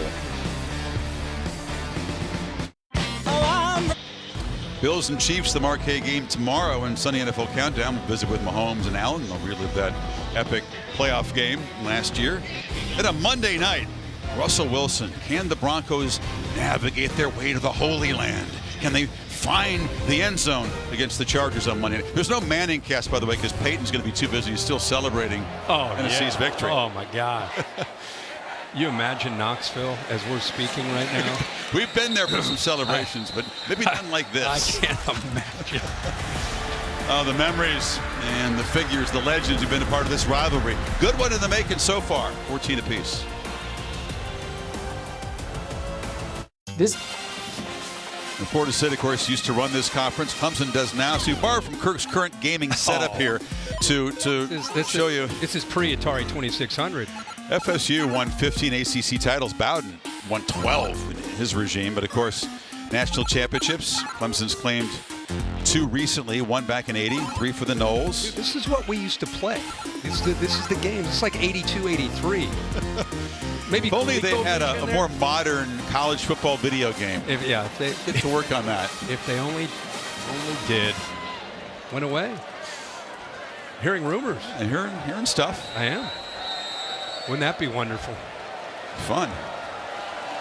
Bills and Chiefs, the marquee game tomorrow in Sunday NFL Countdown. We'll visit with Mahomes and Allen. They'll relive that epic playoff game last year. Then a Monday night, Russell Wilson. Can the Broncos navigate their way to the Holy Land? Can they find the end zone against the Chargers on Monday night? There's no Manning cast, by the way, because Peyton's going to be too busy. He's still celebrating Tennessee's victory. Oh, my God. You imagine Knoxville as we're speaking right now? We've been there for some celebrations, but maybe none like this. I can't imagine. Oh, the memories and the figures, the legends who've been a part of this rivalry. Good one in the making so far, 14 apiece. Florida State, of course, used to run this conference. Clemson does now. So you borrow from Kirk's current gaming setup here to show you. This is pre-Atari 2600. FSU won 15 ACC titles. Bowden won 12 in his regime. But, of course, national championships. Clemson's claimed 2 recently, 1 back in 80, 3 for the Noles. Dude, this is what we used to play. This is the game. It's like 82, 83. Maybe if only they had a more modern college football video game. If they get to work on that. If they only did. Went away. Hearing rumors. And hearing stuff. I am. Wouldn't that be wonderful? Fun.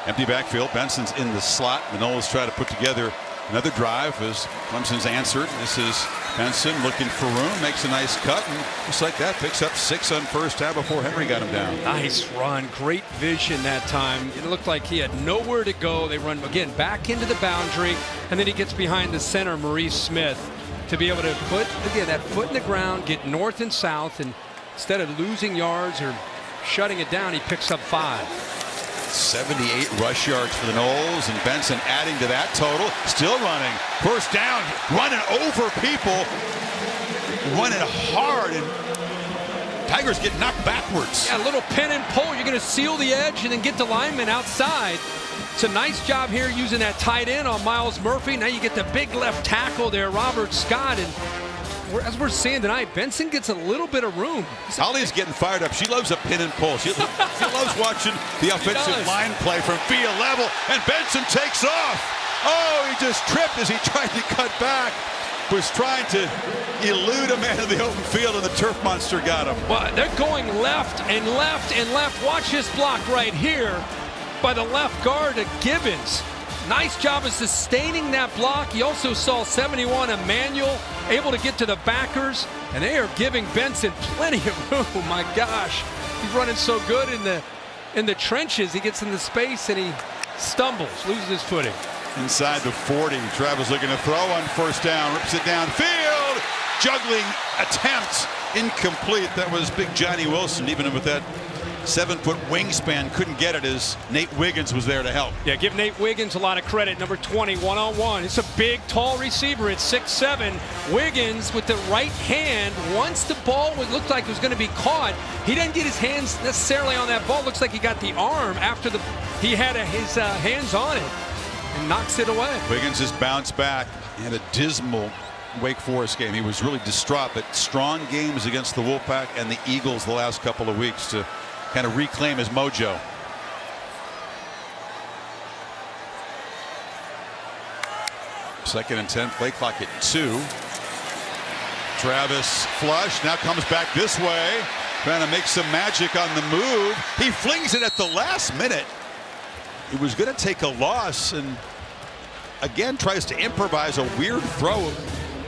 Empty backfield. Benson's in the slot. The Noles try to put together another drive as Clemson's answered. This is Benson looking for room, makes a nice cut, and just like that, picks up 6 on first down before Henry got him down. Nice run, great vision that time. It looked like he had nowhere to go. They run again back into the boundary, and then he gets behind the center, Maurice Smith, to be able to put again that foot in the ground, get north and south, and instead of losing yards or shutting it down, he picks up 5. 78 rush yards for the Noles, and Benson adding to that total. Still running. First down, running over people, running hard, and Tigers get knocked backwards. Yeah, a little pin and pull. You're going to seal the edge and then get the lineman outside. It's a nice job here using that tight end on Miles Murphy. Now you get the big left tackle there, Robert Scott, and as we're seeing tonight, Benson gets a little bit of room. Holly's getting fired up. She loves a pin and pull. She loves watching the offensive line play from field level, and Benson takes off. Oh, he just tripped as he tried to cut back. Was trying to elude a man in the open field, and the turf monster got him. Well, they're going left and left and left. Watch this block right here by the left guard of Gibbons. Nice job of sustaining that block. You also saw 71 Emmanuel able to get to the backers, and they are giving Benson plenty of room. My gosh, he's running so good in the trenches. He gets in the space and he stumbles, loses his footing. Inside the 40, Travis looking to throw on first down, rips it downfield, juggling attempt, incomplete. That was big Johnny Wilson, even with that 7-foot wingspan, couldn't get it as Nate Wiggins was there to help. Yeah, give Nate Wiggins a lot of credit. Number 20, one-on-one. It's a big, tall receiver at 6'7". Wiggins with the right hand. Once the ball looked like it was going to be caught, he didn't get his hands necessarily on that ball. Looks like he got the arm after he had his hands on it and knocks it away. Wiggins has bounced back in a dismal Wake Forest game. He was really distraught, but strong games against the Wolfpack and the Eagles the last couple of weeks to kind of reclaim his mojo. Second and 10, play clock at 2. Travis flush, now comes back this way, trying to make some magic on the move. He flings it at the last minute. He was going to take a loss and again tries to improvise a weird throw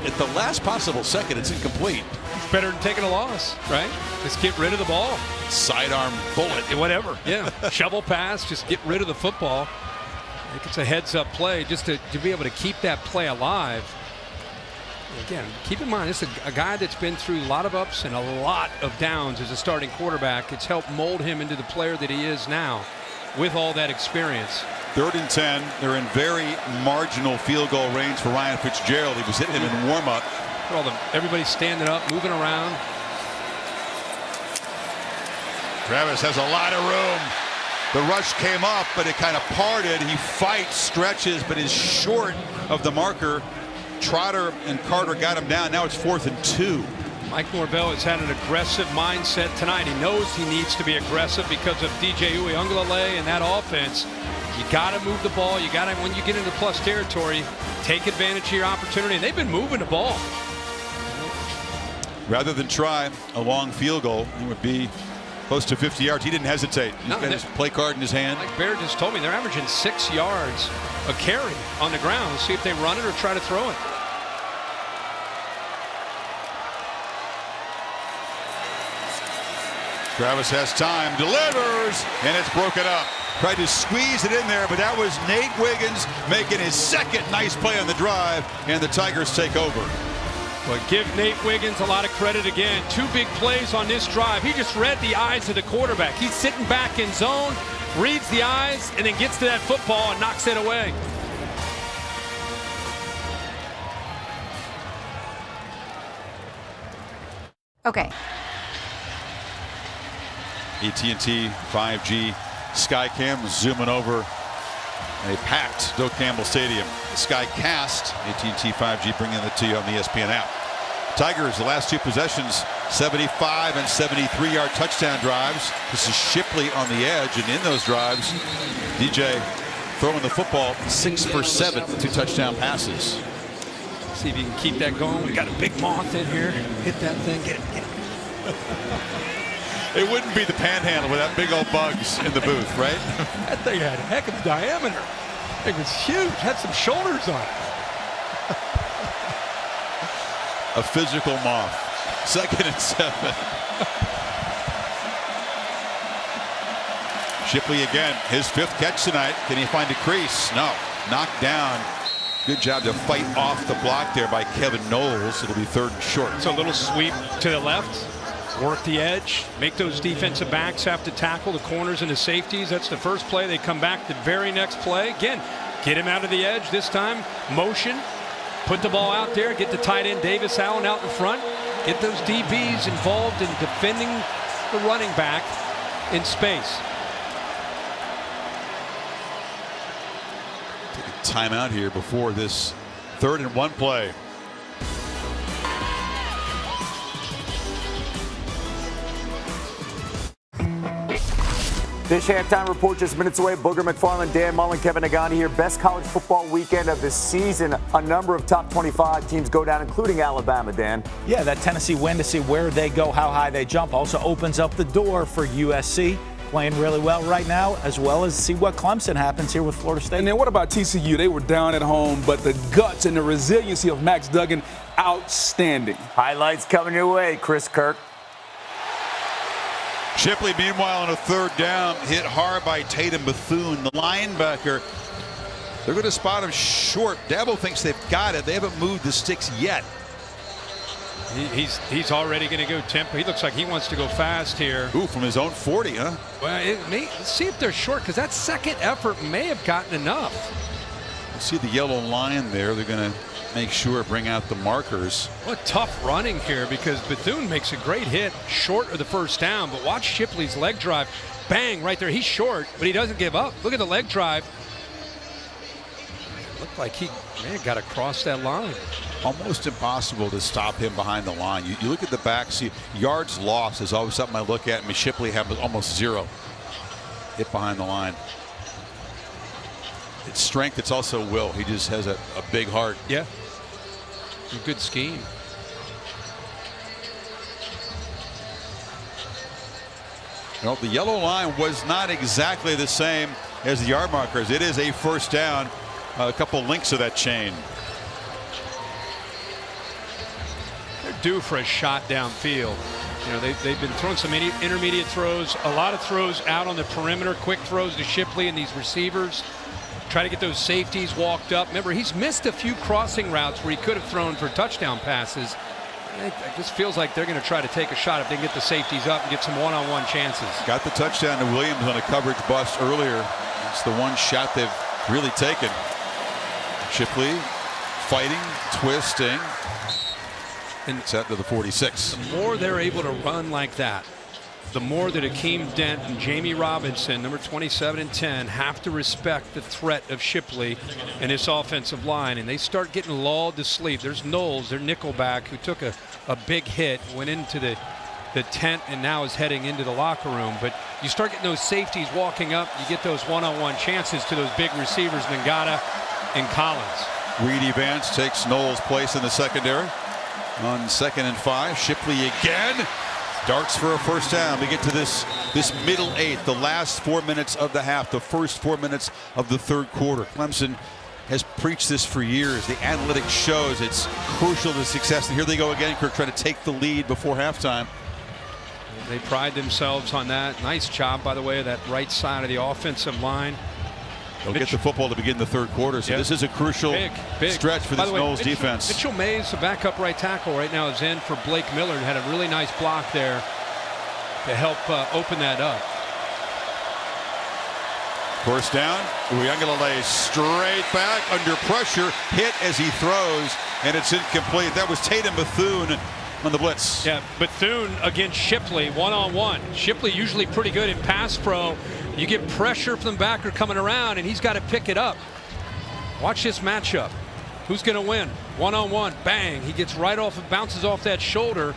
at the last possible second. It's incomplete. It's better than taking a loss, right? Just get rid of the ball. Sidearm bullet. Whatever. Yeah. Shovel pass. Just get rid of the football. I think it's a heads-up play just to be able to keep that play alive. Again, keep in mind, this is a guy that's been through a lot of ups and a lot of downs as a starting quarterback. It's helped mold him into the player that he is now with all that experience. 3rd and 10. They're in very marginal field goal range for Ryan Fitzgerald. He was hitting him in warm-up. Everybody standing up, moving around. Travis has a lot of room. The rush came up, but it kind of parted. He fights, stretches, but is short of the marker. Trotter and Carter got him down. Now it's 4th and 2. Mike Norvell has had an aggressive mindset tonight. He knows he needs to be aggressive because of DJ Uiagalelei and that offense. You got to move the ball. You got to, when you get into plus territory, take advantage of your opportunity. And they've been moving the ball. Rather than try a long field goal, it would be close to 50 yards. He didn't hesitate. He's got his play card in his hand. Like Bear just told me, they're averaging 6 yards a carry on the ground. Let's see if they run it or try to throw it. Travis has time, delivers, and it's broken up. Tried to squeeze it in there, but that was Nate Wiggins making his second nice play on the drive, and the Tigers take over. But give Nate Wiggins a lot of credit again. 2 big plays on this drive. He just read the eyes of the quarterback. He's sitting back in zone, reads the eyes, and then gets to that football and knocks it away. Okay. AT&T 5G Skycam zooming over a packed Doak Campbell Stadium. Skycast, AT&T 5G bringing it to you on the ESPN app. Tigers, the last 2 possessions, 75 and 73-yard touchdown drives. This is Shipley on the edge, and in those drives, DJ throwing the football 6 for 7, 2 touchdown passes. See if you can keep that going. We got a big moth in here. Hit that thing. Get it. Get it. It wouldn't be the panhandle without big old bugs in the booth, right? That thing had a heck of a diameter. It was huge. Had some shoulders on it. A physical moth. 2nd and 7. Shipley again, his 5th catch tonight. Can he find a crease? No. Knocked down. Good job to fight off the block there by Kevin Knowles. It'll be 3rd and short. So a little sweep to the left. Work the edge. Make those defensive backs have to tackle the corners and the safeties. That's the first play. They come back the very next play. Again, get him out of the edge this time. Motion. Put the ball out there. Get the tight end Davis Allen out in front. Get those DBs involved in defending the running back in space. Take a timeout here before this 3rd and 1 play. This halftime report just minutes away. Booger McFarland, Dan Mullen, Kevin Nagani here. Best college football weekend of the season. A number of top 25 teams go down, including Alabama, Dan. Yeah, that Tennessee win to see where they go, how high they jump, also opens up the door for USC. Playing really well right now, as well as see what Clemson happens here with Florida State. And then what about TCU? They were down at home, but the guts and the resiliency of Max Duggan, outstanding. Highlights coming your way, Chris Kirk. Shipley, meanwhile, on a 3rd down, hit hard by Tatum Bethune, the linebacker. They're going to spot him short. Dabo thinks they've got it. They haven't moved the sticks yet. He's already going to go tempo. He looks like he wants to go fast here. Ooh, from his own 40, huh? Well, let's see if they're short, because that second effort may have gotten enough. You see the yellow line there. They're going to make sure bring out the markers. What tough running here, because Bethune makes a great hit short of the 1st down, but watch Shipley's leg drive. Bang, right there. He's short, but he doesn't give up. Look at the leg drive. It looked like he may have got across that line. Almost impossible to stop him behind the line. You look at the back, see yards lost is always something I look at. I mean, Shipley had almost 0 hit behind the line. It's strength, it's also will. He just has a big heart. Yeah. A good scheme. You know, the yellow line was not exactly the same as the yard markers. It is a 1st down. A couple links of that chain. They're due for a shot downfield. You know, they've been throwing some intermediate throws, a lot of throws out on the perimeter, quick throws to Shipley and these receivers. Try to get those safeties walked up. Remember, he's missed a few crossing routes where he could have thrown for touchdown passes. It just feels like they're going to try to take a shot if they can get the safeties up and get some one-on-one chances. Got the touchdown to Williams on a coverage bust earlier. It's the one shot they've really taken. Shipley fighting, twisting, and it's out to the 46. The more they're able to run like that, the more that Akeem Dent and Jamie Robinson, number 27 and 10, have to respect the threat of Shipley and this offensive line, and they start getting lulled to sleep. There's Knowles, their nickelback, who took a big hit, went into the tent, and now is heading into the locker room. But you start getting those safeties walking up, you get those one-on-one chances to those big receivers, Ngata and Collins. Reedy Vance takes Knowles' place in the secondary. On 2nd and 5, Shipley again. Darts for a 1st down. We get to this middle 8th, the last 4 minutes of the half, the first 4 minutes of the 3rd quarter. Clemson has preached this for years. The analytics shows it's crucial to success. And here they go again. Kirk trying to take the lead before halftime. They pride themselves on that. Nice job, by the way, of that right side of the offensive line. They'll get the football to begin the third quarter, so this is a crucial stretch for this Knowles defense. Mitchell Mays, the backup right tackle right now, is in for Blake Miller. Had a really nice block there to help open that up. First down, Uiagalelei straight back under pressure, hit as he throws, and it's incomplete. That was Tatum Bethune on the blitz. Yeah, Bethune against Shipley, one-on-one. Shipley usually pretty good in pass pro. You get pressure from the backer coming around, and he's got to pick it up. Watch this matchup. Who's going to win? One-on-one, bang. He gets right off, bounces off that shoulder,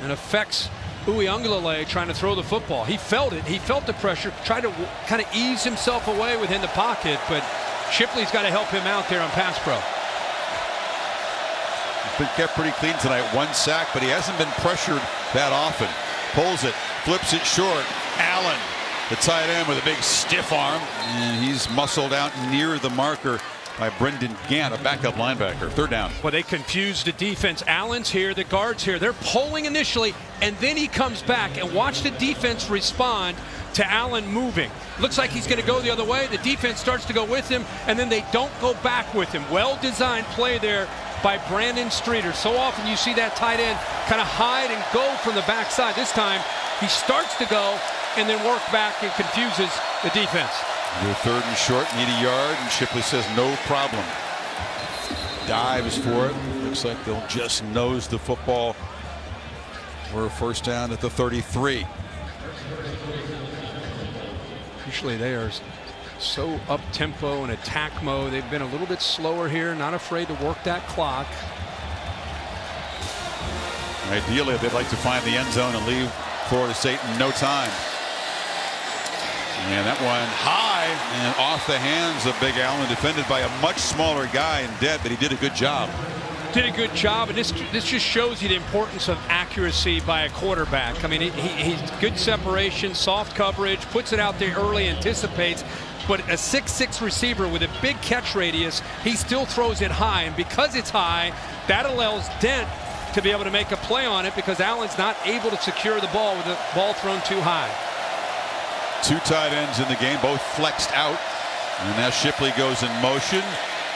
and affects Uiagalelei trying to throw the football. He felt it. He felt the pressure, tried to kind of ease himself away within the pocket, but Shipley's got to help him out there on pass pro. He's been kept pretty clean tonight. 1 sack, but he hasn't been pressured that often. Pulls it, flips it short. Allen, the tight end, with a big stiff arm, and he's muscled out near the marker by Brendan Gant, a backup linebacker. Third down. Well, they confused the defense. Allen's here, the guard's here. They're pulling initially, and then he comes back, and watch the defense respond to Allen moving. Looks like he's going to go the other way. The defense starts to go with him, and then they don't go back with him. Well-designed play there by Brandon Streeter. So often you see that tight end kind of hide and go from the backside. This time he starts to go and then work back and confuses the defense. Your third and short, need a yard, and Shipley says no problem. Dives for it. Looks like they'll just nose the football. We're first down at the 33. Usually they are so up-tempo and attack mode. They've been a little bit slower here, not afraid to work that clock. Ideally, they'd like to find the end zone and leave Florida State in no time. And that one high and off the hands of Big Allen, defended by a much smaller guy and dead, but he did a good job. Did a good job, and this just shows you the importance of accuracy by a quarterback. I mean, he's good separation, soft coverage, puts it out there early, anticipates, but a 6'6" receiver with a big catch radius, he still throws it high, and because it's high, that allows Dent to be able to make a play on it because Allen's not able to secure the ball with the ball thrown too high. Two tight ends in the game, both flexed out, and now Shipley goes in motion.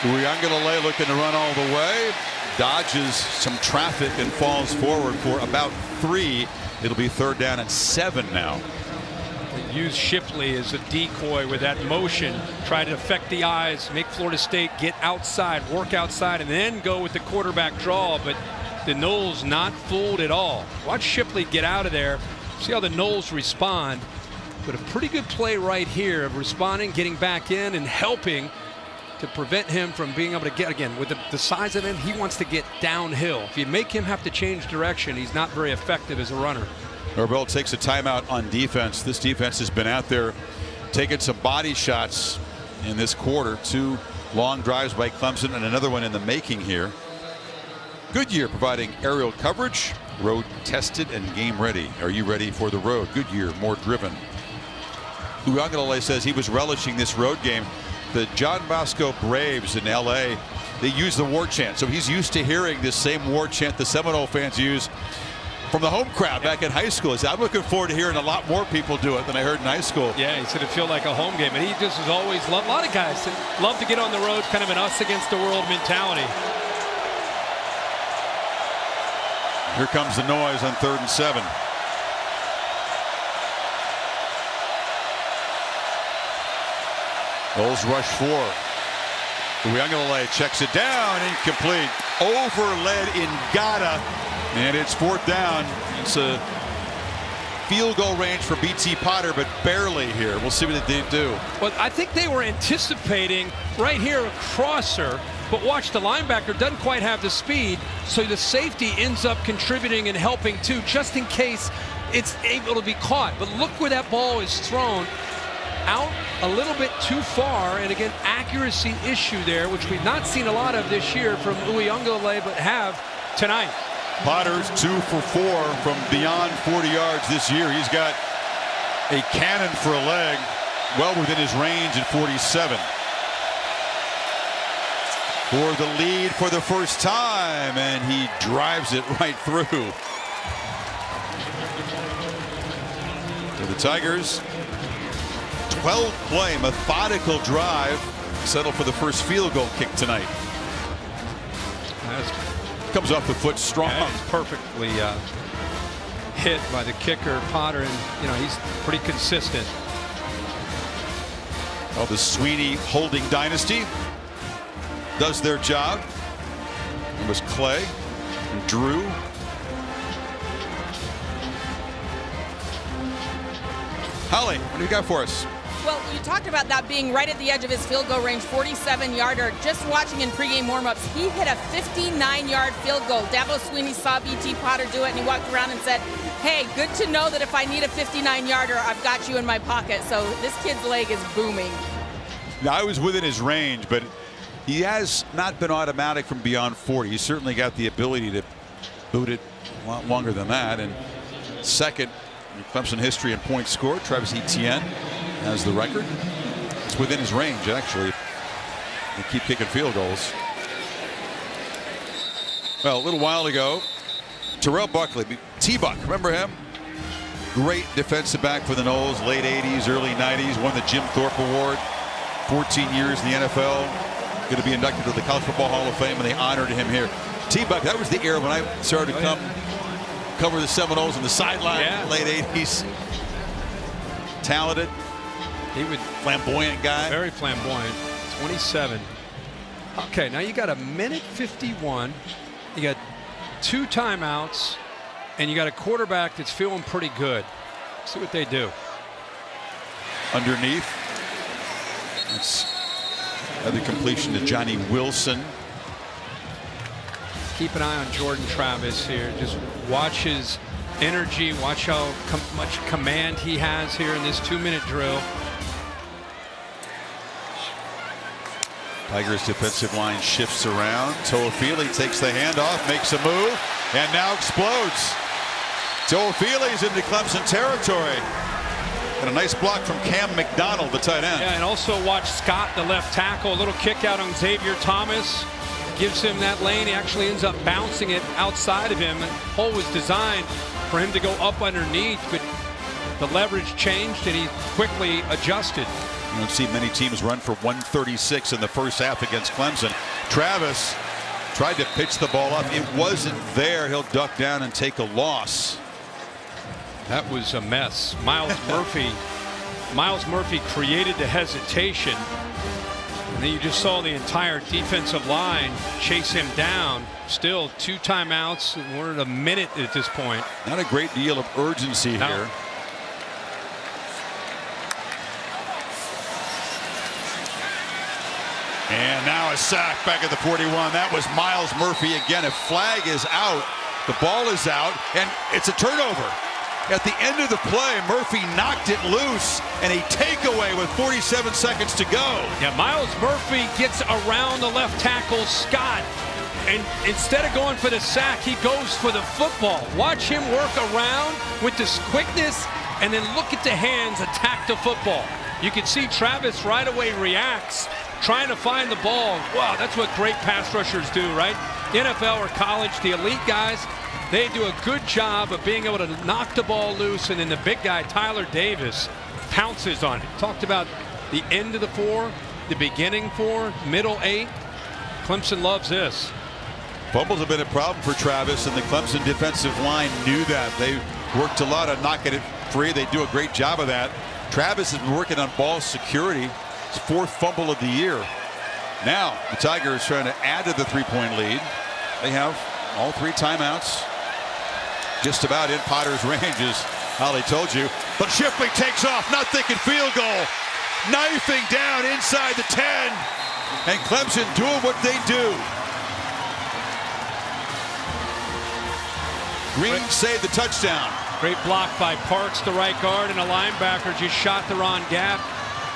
Uiagalelei looking to run all the way, dodges some traffic and falls forward for about 3. It'll be third down and 7 now. They use Shipley as a decoy with that motion, try to affect the eyes, make Florida State get outside, work outside, and then go with the quarterback draw. But the Noles not fooled at all. Watch Shipley get out of there. See how the Noles respond. But a pretty good play right here of responding, getting back in, and helping to prevent him from being able to get, again, with the size of him, he wants to get downhill. If you make him have to change direction, he's not very effective as a runner. Norvell takes a timeout on defense. This defense has been out there taking some body shots in this quarter. 2 long drives by Clemson and another one in the making here. Goodyear providing aerial coverage, road tested and game ready. Are you ready for the road? Goodyear, more driven. Uiagalelei says he was relishing this road game. The John Bosco Braves in LA, they use the war chant. So he's used to hearing this same war chant the Seminole fans use from the home crowd back in high school. He said, I'm looking forward to hearing a lot more people do it than I heard in high school. Yeah, he said it felt like a home game. And he just has always loved, a lot of guys love to get on the road, kind of an us against the world mentality. Here comes the noise on 3rd and 7. Noles rush 4. Uiagalelei checks it down, incomplete. Overled Ngata, and it's 4th down. It's a field goal range for BT Potter, but barely here. We'll see what they do. Well, I think they were anticipating right here a crosser, but watch, the linebacker doesn't quite have the speed, so the safety ends up contributing and helping too, just in case it's able to be caught. But look where that ball is thrown. Out a little bit too far, and again, accuracy issue there, which we've not seen a lot of this year from Uiagalelei, but have tonight. Potter's 2 for 4 from beyond 40 yards this year. He's got a cannon for a leg, well within his range at 47. For the lead for the first time, and he drives it right through. So the Tigers, 12-play methodical drive, settle for the first field goal kick tonight. Comes off the foot strong. It's perfectly hit by the kicker, Potter, and he's pretty consistent. Well, the Sweeney holding dynasty does their job. It was Clay and Drew. Holly, what do you got for us? Well, you talked about that being right at the edge of his field goal range, 47-yarder. Just watching in pregame warmups, he hit a 59-yard field goal. Dabo Sweeney saw B.T. Potter do it, and he walked around and said, hey, good to know that if I need a 59-yarder, I've got you in my pocket. So this kid's leg is booming. Now, I was within his range, but he has not been automatic from beyond 40. He's certainly got the ability to boot it a lot longer than that. And second in Clemson history in points scored, Travis Etienne has the record. It's within his range, actually. They keep kicking field goals. Well, a little while ago, Terrell Buckley, T-Buck, remember him? Great defensive back for the Noles, late 80s, early 90s, won the Jim Thorpe Award, 14 years in the NFL, going to be inducted to the College Football Hall of Fame, and they honored him here. T-Buck, that was the era when I started to cover the Seminoles on the sideline, late 80s. Talented. He would flamboyant guy. Very flamboyant. 27. Okay, now you got a minute 51. You got 2 timeouts, and you got a quarterback that's feeling pretty good. Let's see what they do. Underneath. That's another completion to Johnny Wilson. Keep an eye on Jordan Travis here. Just watch his energy. Watch how much command he has here in this 2-minute drill. Tigers defensive line shifts around. Toafili takes the handoff, makes a move, and now explodes. Toafili's into Clemson territory. And a nice block from Cam McDonald, the tight end. Yeah, and also watch Scott, the left tackle. A little kick out on Xavier Thomas. Gives him that lane. He actually ends up bouncing it outside of him. And the hole was designed for him to go up underneath, but the leverage changed and he quickly adjusted. You don't see many teams run for 136 in the first half against Clemson. Travis tried to pitch the ball up. It wasn't there. He'll duck down and take a loss. That was a mess. Miles Murphy created the hesitation. And then you just saw the entire defensive line chase him down. Still 2 timeouts. We're at a minute at this point. Not a great deal of urgency here. And now a sack back at the 41. That was Miles Murphy again. A flag is out. The ball is out, and it's a turnover. At the end of the play, Murphy knocked it loose, and a takeaway with 47 seconds to go. Yeah, Miles Murphy gets around the left tackle, Scott, and instead of going for the sack, he goes for the football. Watch him work around with this quickness, and then look at the hands attack the football. You can see Travis right away reacts, trying to find the ball. Wow, that's what great pass rushers do, right? NFL or college, the elite guys, they do a good job of being able to knock the ball loose, and then the big guy, Tyler Davis, pounces on it. Talked about the end of the 4, the beginning 4, middle 8. Clemson loves this. Fumbles have been a problem for Travis, and the Clemson defensive line knew that. They worked a lot on knocking it free. They do a great job of that. Travis has been working on ball security. His 4th fumble of the year. Now the Tigers trying to add to the 3-point lead. They have all 3 timeouts. Just about in Potter's range, as Holly told you. But Shipley takes off, not thinking field goal. Knifing down inside the 10. And Clemson doing what they do. Green saved the touchdown. Great block by Parks, the right guard, and a linebacker just shot the wrong gap.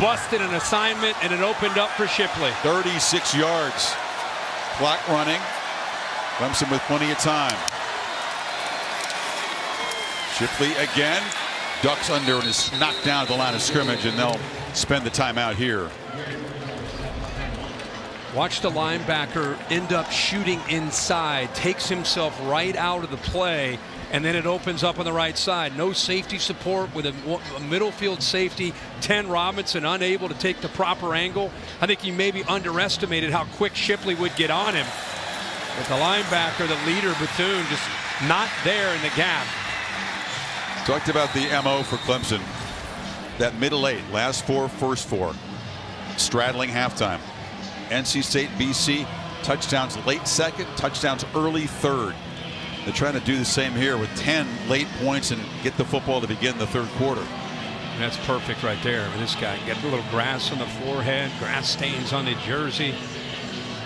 Busted an assignment, and it opened up for Shipley. 36 yards. Clock running. Clemson with plenty of time. Shipley again. Ducks under and is knocked down at the line of scrimmage, and they'll spend the timeout here. Watch the linebacker end up shooting inside. Takes himself right out of the play. and then it opens up on the right side. No safety support with a middle field safety. 10 Robinson unable to take the proper angle. I think he maybe underestimated how quick Shipley would get on him. But the linebacker, the leader, Bethune, just not there in the gap. Talked about the MO for Clemson. That middle 8, last 4, first 4. Straddling halftime. NC State, BC, touchdowns late second, touchdowns early third. They're trying to do the same here with 10 late points and get the football to begin the third quarter. And that's perfect right there. This guy got a little grass on the forehead, grass stains on the jersey.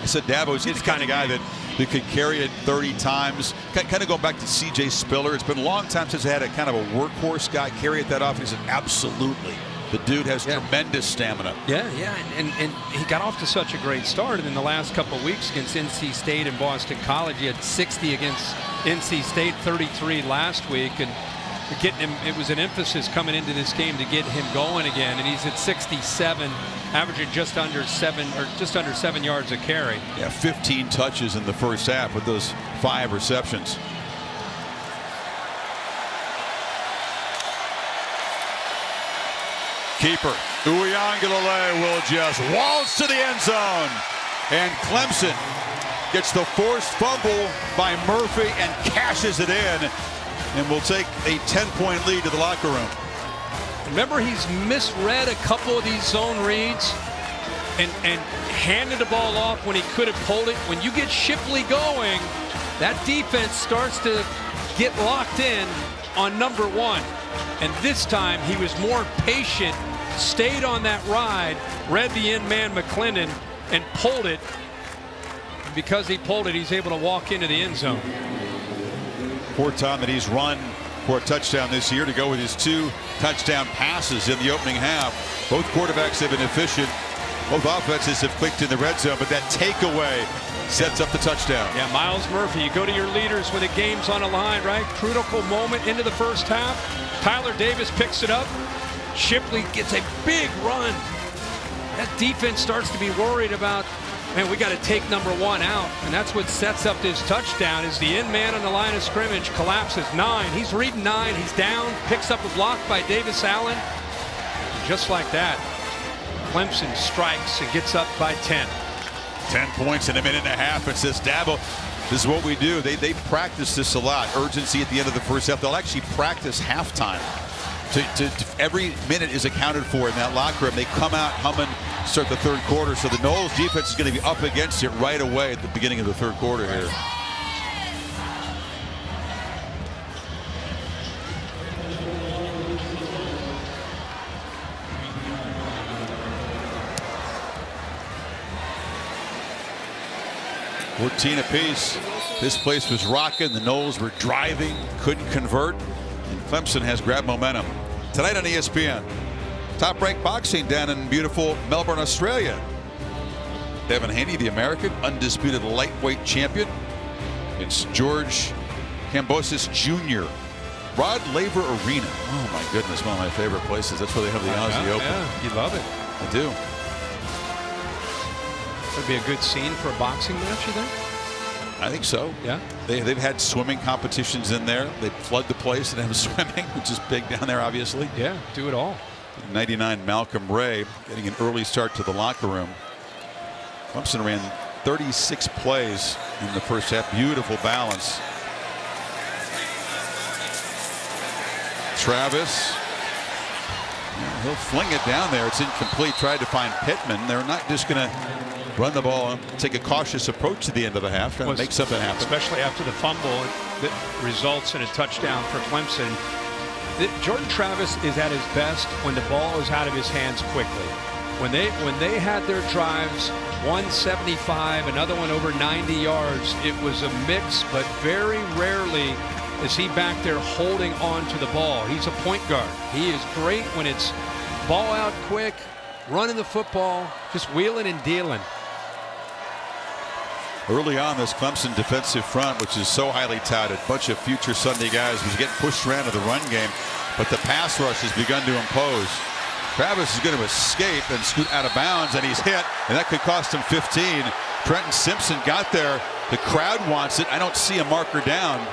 I said Dabo's the kind of guy that could carry it 30 times. Kind of go back to C.J. Spiller. It's been a long time since I had a kind of a workhorse guy carry it that often. He said, absolutely. The dude has tremendous stamina. Yeah, and he got off to such a great start. And in the last couple of weeks against NC State and Boston College, he had 60 against NC State, 33 last week. And getting him, it was an emphasis coming into this game to get him going again. And he's at 67, averaging just under 7 yards a carry. Yeah, 15 touches in the first half with those 5 receptions. Keeper Uiagalelei will just waltz to the end zone, and Clemson gets the forced fumble by Murphy and cashes it in, and will take a 10-point lead to the locker room. Remember, he's misread a couple of these zone reads and handed the ball off when he could have pulled it. When you get Shipley going, that defense starts to get locked in on number 1. And this time he was more patient, stayed on that ride, read the end man McClendon, and pulled it. Because he pulled it, he's able to walk into the end zone. Fourth time that he's run for a touchdown this year, to go with his 2 touchdown passes in the opening half. Both quarterbacks have been efficient. Both offenses have clicked in the red zone, but that takeaway sets up the touchdown. Yeah, Miles Murphy, you go to your leaders when the game's on the line, right? Critical moment into the first half. Tyler Davis picks it up. Shipley gets a big run. That defense starts to be worried about, man, we got to take number 1 out. And that's what sets up this touchdown, is the end man on the line of scrimmage collapses. 9, he's reading 9, he's down, picks up a block by Davis Allen. And just like that, Clemson strikes and gets up by 10. 10 points in a minute and a half. It says Dabo, this is what we do. They practice this a lot. Urgency at the end of the first half. They'll actually practice halftime. Every minute is accounted for in that locker room. They come out humming, start the third quarter. So the Noles defense is going to be up against it right away at the beginning of the third quarter here. $14 apiece. This place was rocking. The Noles were driving, couldn't convert. And Clemson has grabbed momentum. Tonight on ESPN, top-ranked boxing down in beautiful Melbourne, Australia. Devin Haney, the American, undisputed lightweight champion. It's George Kambosos Jr. Rod Laver Arena. Oh my goodness, one of my favorite places. That's where they have the Aussie Open. Yeah, you love it. I do. Would be a good scene for a boxing match, you think? I think so. Yeah. They've had swimming competitions in there. They flood the place and have swimming, which is big down there, obviously. Yeah, do it all. 99 Malcolm Ray getting an early start to the locker room. Clemson ran 36 plays in the first half. Beautiful balance. Travis. Yeah, he'll fling it down there. It's incomplete. Tried to find Pittman. They're not just going to run the ball and take a cautious approach to the end of the half, trying to make something happen. Especially after the fumble that results in a touchdown for Clemson. Jordan Travis is at his best when the ball is out of his hands quickly. When they had their drives, 175, another one over 90 yards, it was a mix, but very rarely is he back there holding on to the ball. He's a point guard. He is great when it's ball out quick, running the football, just wheeling and dealing. Early on, this Clemson defensive front, which is so highly touted, bunch of future Sunday guys, was getting pushed around in the run game, but the pass rush has begun to impose. Travis is going to escape and scoot out of bounds, and he's hit, and that could cost him 15. Trenton Simpson got there. The crowd wants it. I don't see a marker down.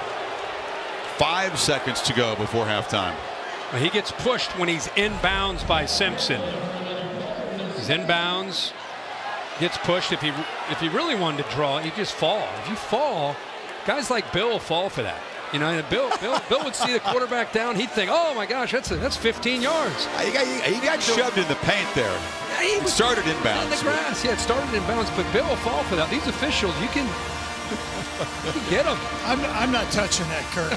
5 seconds to go before halftime. He gets pushed when he's inbounds by Simpson. He's inbounds, gets pushed. If he really wanted to draw, he just fall. If you fall, guys like Bill will fall for that. You know, and Bill would see the quarterback down. He'd think, "Oh my gosh, that's 15 yards." He got shoved in the paint there. He started inbounds. In the grass, yeah, it started inbounds, but Bill will fall for that. These officials, you can get them. I'm not touching that, Kurt.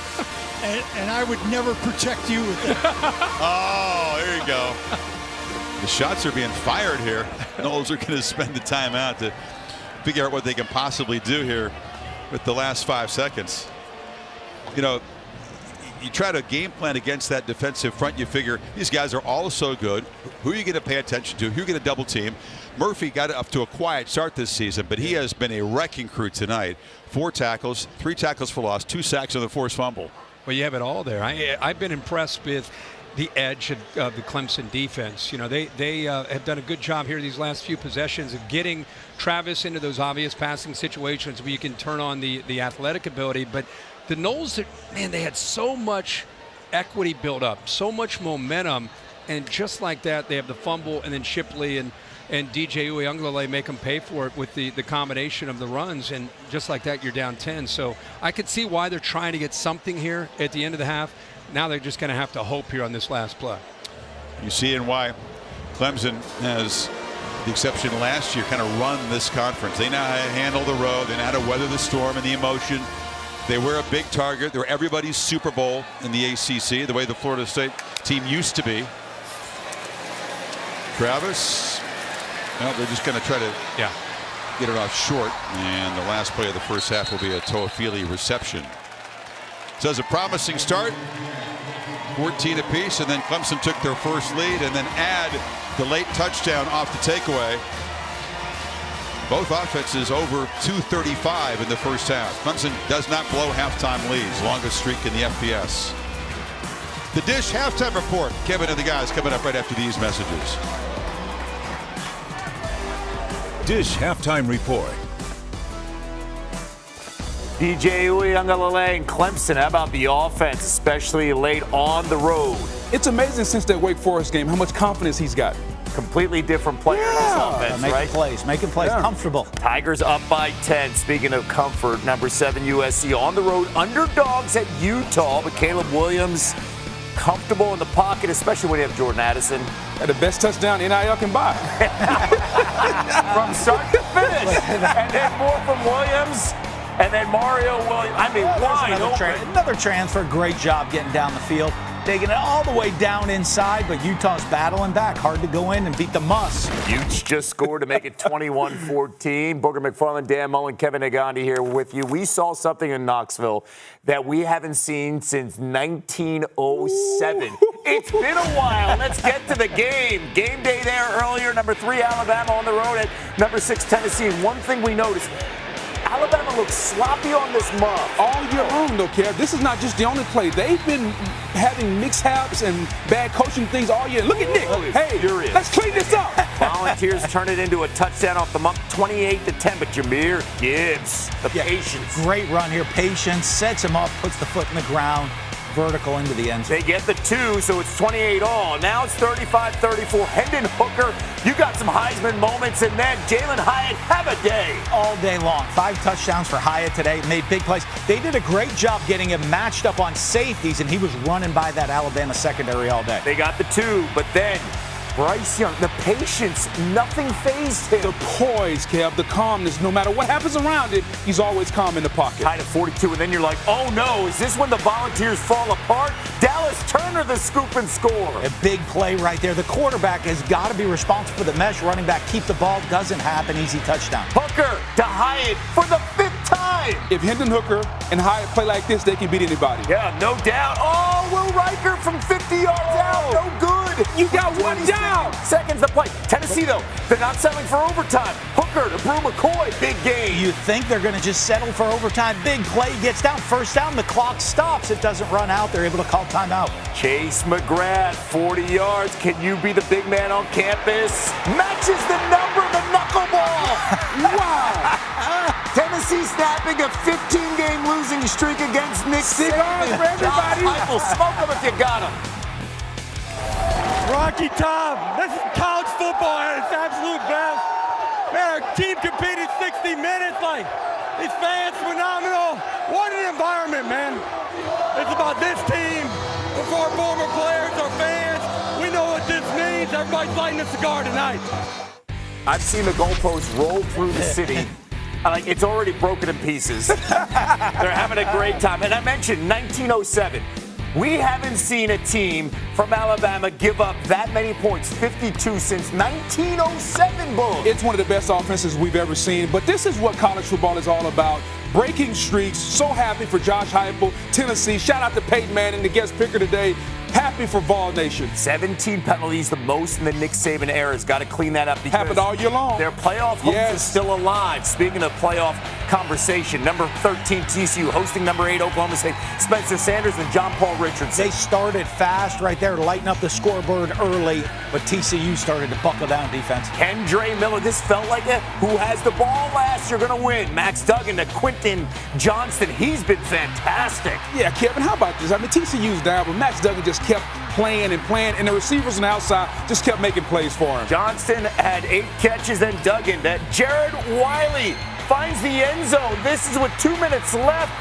and I would never protect you with that. Oh, there you go. The shots are being fired here. Knowles are going to spend the timeout to figure out what they can possibly do here with the last 5 seconds. You know, you try to game plan against that defensive front. You figure these guys are all so good. Who are you going to pay attention to? Who are you going to double team? Murphy got up to a quiet start this season, but he has been a wrecking crew tonight. 4 tackles, 3 tackles for loss, 2 sacks on the forced fumble. Well, you have it all there. I've been impressed with the edge of the Clemson defense. You know, they have done a good job here these last few possessions of getting Travis into those obvious passing situations where you can turn on the athletic ability. But the Noles, man, they had so much equity built up, so much momentum, and just like that, they have the fumble, and then Shipley and DJ Uiagalelei make them pay for it with the combination of the runs, and just like that, you're down 10. So I could see why they're trying to get something here at the end of the half. Now they're just going to have to hope here on this last play. You see and why Clemson has, the exception last year, kind of run this conference. They know how to handle the road. They know how to weather the storm and the emotion. They were a big target. They were everybody's Super Bowl in the ACC, the way the Florida State team used to be. Travis, well, they're just going to try to get it off short. And the last play of the first half will be a Toafili reception. So it's a promising start, 14 apiece, and then Clemson took their first lead and then add the late touchdown off the takeaway. Both offenses over 235 in the first half. Clemson does not blow halftime leads, longest streak in the FBS. The Dish halftime report. Kevin and the guys coming up right after these messages. Dish halftime report. DJ Uiagalelei and Clemson, how about the offense, especially late on the road? It's amazing since that Wake Forest game how much confidence he's got. Completely different player in this offense, making plays, comfortable. Tigers up by 10. Speaking of comfort, number 7 USC on the road, underdogs at Utah, but Caleb Williams comfortable in the pocket, especially when you have Jordan Addison. At the best touchdown NIL can buy. From start to finish. And then more from Williams. And then Mario Williams. I mean, wide open. Another transfer. Great job getting down the field. Taking it all the way down inside, but Utah's battling back. Hard to go in and beat the Muss. Utes just scored to make it 21-14. Booger McFarland, Dan Mullen, Kevin Negandhi here with you. We saw something in Knoxville that we haven't seen since 1907. It's been a while. Let's get to the game. Game day there earlier. Number 3 Alabama on the road at number 6 Tennessee. And one thing we noticed, Alabama looks sloppy on this muff. All year long, though, Kev. This is not just the only play. They've been having mishaps and bad coaching things all year. Look at Nick. Hey, let's clean this up. Volunteers turn it into a touchdown off the muff, 28-10. But Jahmyr Gibbs, the patience. Great run here. Patience. Sets him up, puts the foot in the ground. Vertical into the end zone. They get the 2, so it's 28 all. Now it's 35-34. Hendon Hooker, you got some Heisman moments, and then Jalen Hyatt, have a day. All day long. 5 touchdowns for Hyatt today. Made big plays. They did a great job getting him matched up on safeties, and he was running by that Alabama secondary all day. They got the 2, but then Bryce Young, the patience, nothing fazed him. The poise, Kev, the calmness. No matter what happens around it, he's always calm in the pocket. Tied at 42, and then you're like, oh no, is this when the Volunteers fall apart? Dallas Turner, the scoop and score. A big play right there. The quarterback has got to be responsible for the mesh. Running back, keep the ball. Doesn't happen. Easy touchdown. Hooker to Hyatt for the 5th time. If Hendon Hooker and Hyatt play like this, they can beat anybody. Yeah, no doubt. Oh, Will Riker from 50 yards out. No good. You got 1 down. Seconds to play. Tennessee, though, they're not settling for overtime. Hooker to Brew McCoy. Big game. You think they're going to just settle for overtime. Big play. Gets down. First down. The clock stops. It doesn't run out. They're able to call timeout. Chase McGrath, 40 yards. Can you be the big man on campus? Matches the number, the knuckleball. Wow. Tennessee snapping a 15-game losing streak against Nick Cigars Saban. for everybody. Josh Heupel, smoke them if you got them. Rocky Top, this is college football at its absolute best. Man, our team competed 60 minutes. Like, these fans, phenomenal. What an environment, man. It's about this team. Before our former players, our fans, we know what this means. Everybody's lighting a cigar tonight. I've seen the goalposts roll through the city. Like, it's already broken in pieces. They're having a great time. And I mentioned 1907. We haven't seen a team from Alabama give up that many points, 52, since 1907, Bull. It's one of the best offenses we've ever seen, but this is what college football is all about. Breaking streaks. So happy for Josh Heupel, Tennessee. Shout out to Peyton Manning, the guest picker today. Happy for Vol Nation. 17 penalties, the most in the Nick Saban era. Has got to clean that up because happened all year long. Their playoff hopes is still alive. Speaking of playoff conversation, number 13 TCU hosting number 8 Oklahoma State. Spencer Sanders and John Paul Richardson. They started fast right there, lighting up the scoreboard early, but TCU started to buckle down defense. Kendre Miller, this felt like it. Who has the ball last? You're going to win. Max Duggan to Quentin Johnston. He's been fantastic. Yeah, Kevin, how about this? I mean, TCU's down, but Max Duggan just kept playing, and the receivers on the outside just kept making plays for him. Johnston had 8 catches, then Duggan. That Jared Wiley finds the end zone. This is with 2 minutes left,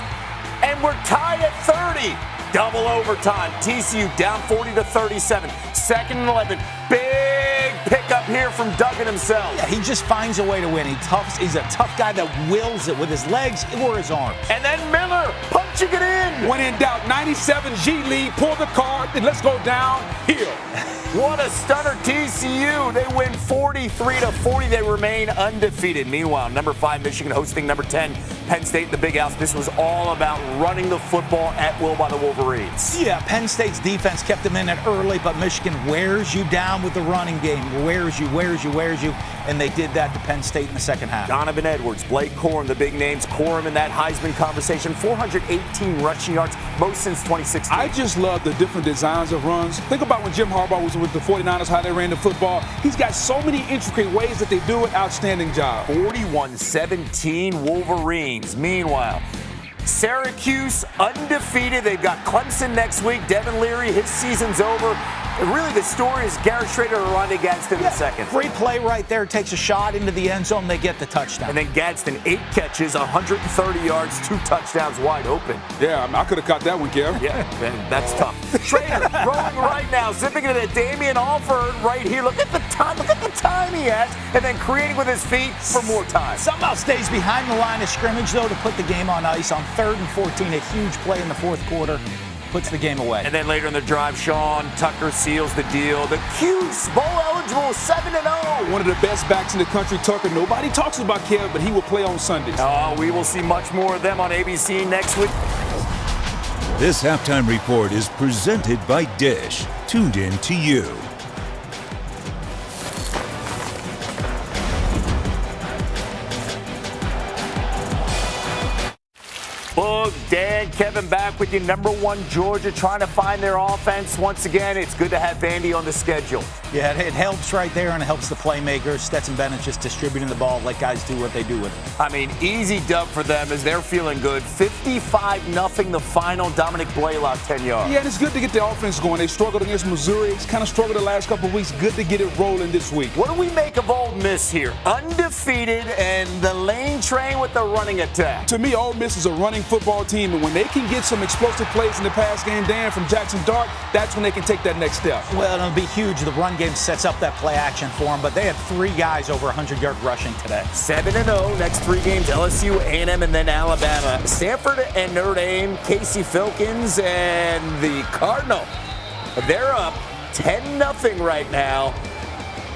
and we're tied at 30. Double overtime. TCU down 40-37. 2nd and 11. Big pickup here from Duggan himself. Yeah, he just finds a way to win. He's a tough guy that wills it with his legs or his arms. And then Miller punching it in. When in doubt, 97 G lead, pull the card, and let's go downhill. What a stunner, TCU. They win 43-40. They remain undefeated. Meanwhile, number 5 Michigan hosting number 10 Penn State in the Big House. This was all about running the football at will by the Wolverines. Yeah, Penn State's defense kept them in it early, but Michigan wears you down with the running game. Wears you. And they did that to Penn State in the second half. Donovan Edwards, Blake Corum, the big names. Corum in that Heisman conversation. 418 rushing yards, most since 2016. I just love the different designs of runs. Think about when Jim Harbaugh was with the 49ers, how they ran the football. He's got so many intricate ways that they do it. Outstanding job. 41-17 Wolverines. Meanwhile, Syracuse undefeated. They've got Clemson next week. Devin Leary, his season's over. Really, the story is Garrett Schrader or Rondé Gadsden in the second. Great play right there. Takes a shot into the end zone. They get the touchdown. And then Gadsden, 8 catches, 130 yards, 2 touchdowns wide open. Yeah, I could have caught that one, Kev. Yeah, man, that's tough. Schrader throwing right now, zipping it at Damian Alford right here. Look at the time he has, and then creating with his feet for more time. Somehow stays behind the line of scrimmage, though, to put the game on ice on 3rd and 14. A huge play in the 4th quarter. Puts the game away. And then later in the drive, Sean Tucker seals the deal. The Q's bowl eligible 7-0. One of the best backs in the country, Tucker. Nobody talks about Kev, but he will play on Sundays. Oh, we will see much more of them on ABC next week. This halftime report is presented by Dish. Tuned in to you. Boog, Dan, Kevin back with you. Number 1 Georgia trying to find their offense. Once again, it's good to have Vandy on the schedule. Yeah, it helps right there, and it helps the playmakers. Stetson Bennett just distributing the ball, let guys do what they do with it. I mean, easy dub for them as they're feeling good. 55-0 the final. Dominic Blaylock, 10 yards. Yeah, and it's good to get the offense going. They struggled against Missouri. It's kind of struggled the last couple of weeks. Good to get it rolling this week. What do we make of Ole Miss here? Undefeated and the lane train with the running attack. To me, Ole Miss is a running football team, and when they can get some explosive plays in the pass game, Dan, from Jackson Dart, that's when they can take that next step. Well, it'll be huge. The run game sets up that play action for them, but they had 3 guys over 100-yard rushing today. 7-0, next 3 games, LSU, A&M, and then Alabama. Stanford and Notre Dame, Casey Filkins, and the Cardinal. They're up 10-0 right now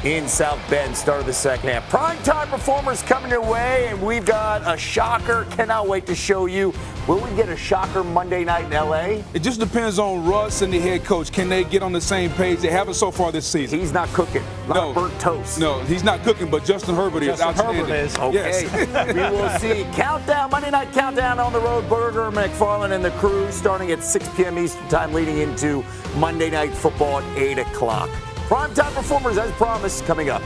in South Bend, start of the second half. Primetime performers coming your way, and we've got a shocker. Cannot wait to show you. Will we get a shocker Monday night in L.A.? It just depends on Russ and the head coach. Can they get on the same page? They haven't so far this season. He's not cooking. Not burnt toast. No, he's not cooking, but Justin Herbert is outstanding. Okay. Yes. We will see. Countdown, Monday Night Countdown on the road. Burger, McFarland, and the crew starting at 6 p.m. Eastern Time, leading into Monday Night Football at 8 o'clock. Primetime performers, as promised, coming up.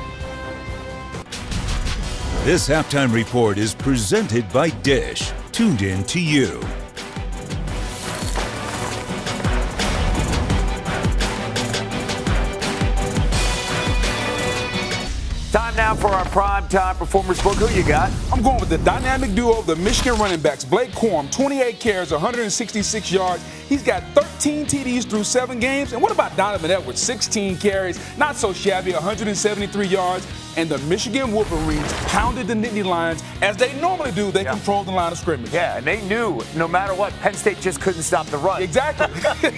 This halftime report is presented by Dish. Tuned in to you. Time now for our primetime performers book. Who you got? I'm going with the dynamic duo of the Michigan running backs. Blake Corum, 28 carries, 166 yards. He's got 13 TDs through 7 games. And what about Donovan Edwards? 16 carries, not so shabby, 173 yards. And the Michigan Wolverines pounded the Nittany Lions as they normally do. They controlled the line of scrimmage. Yeah, and they knew no matter what, Penn State just couldn't stop the run. Exactly.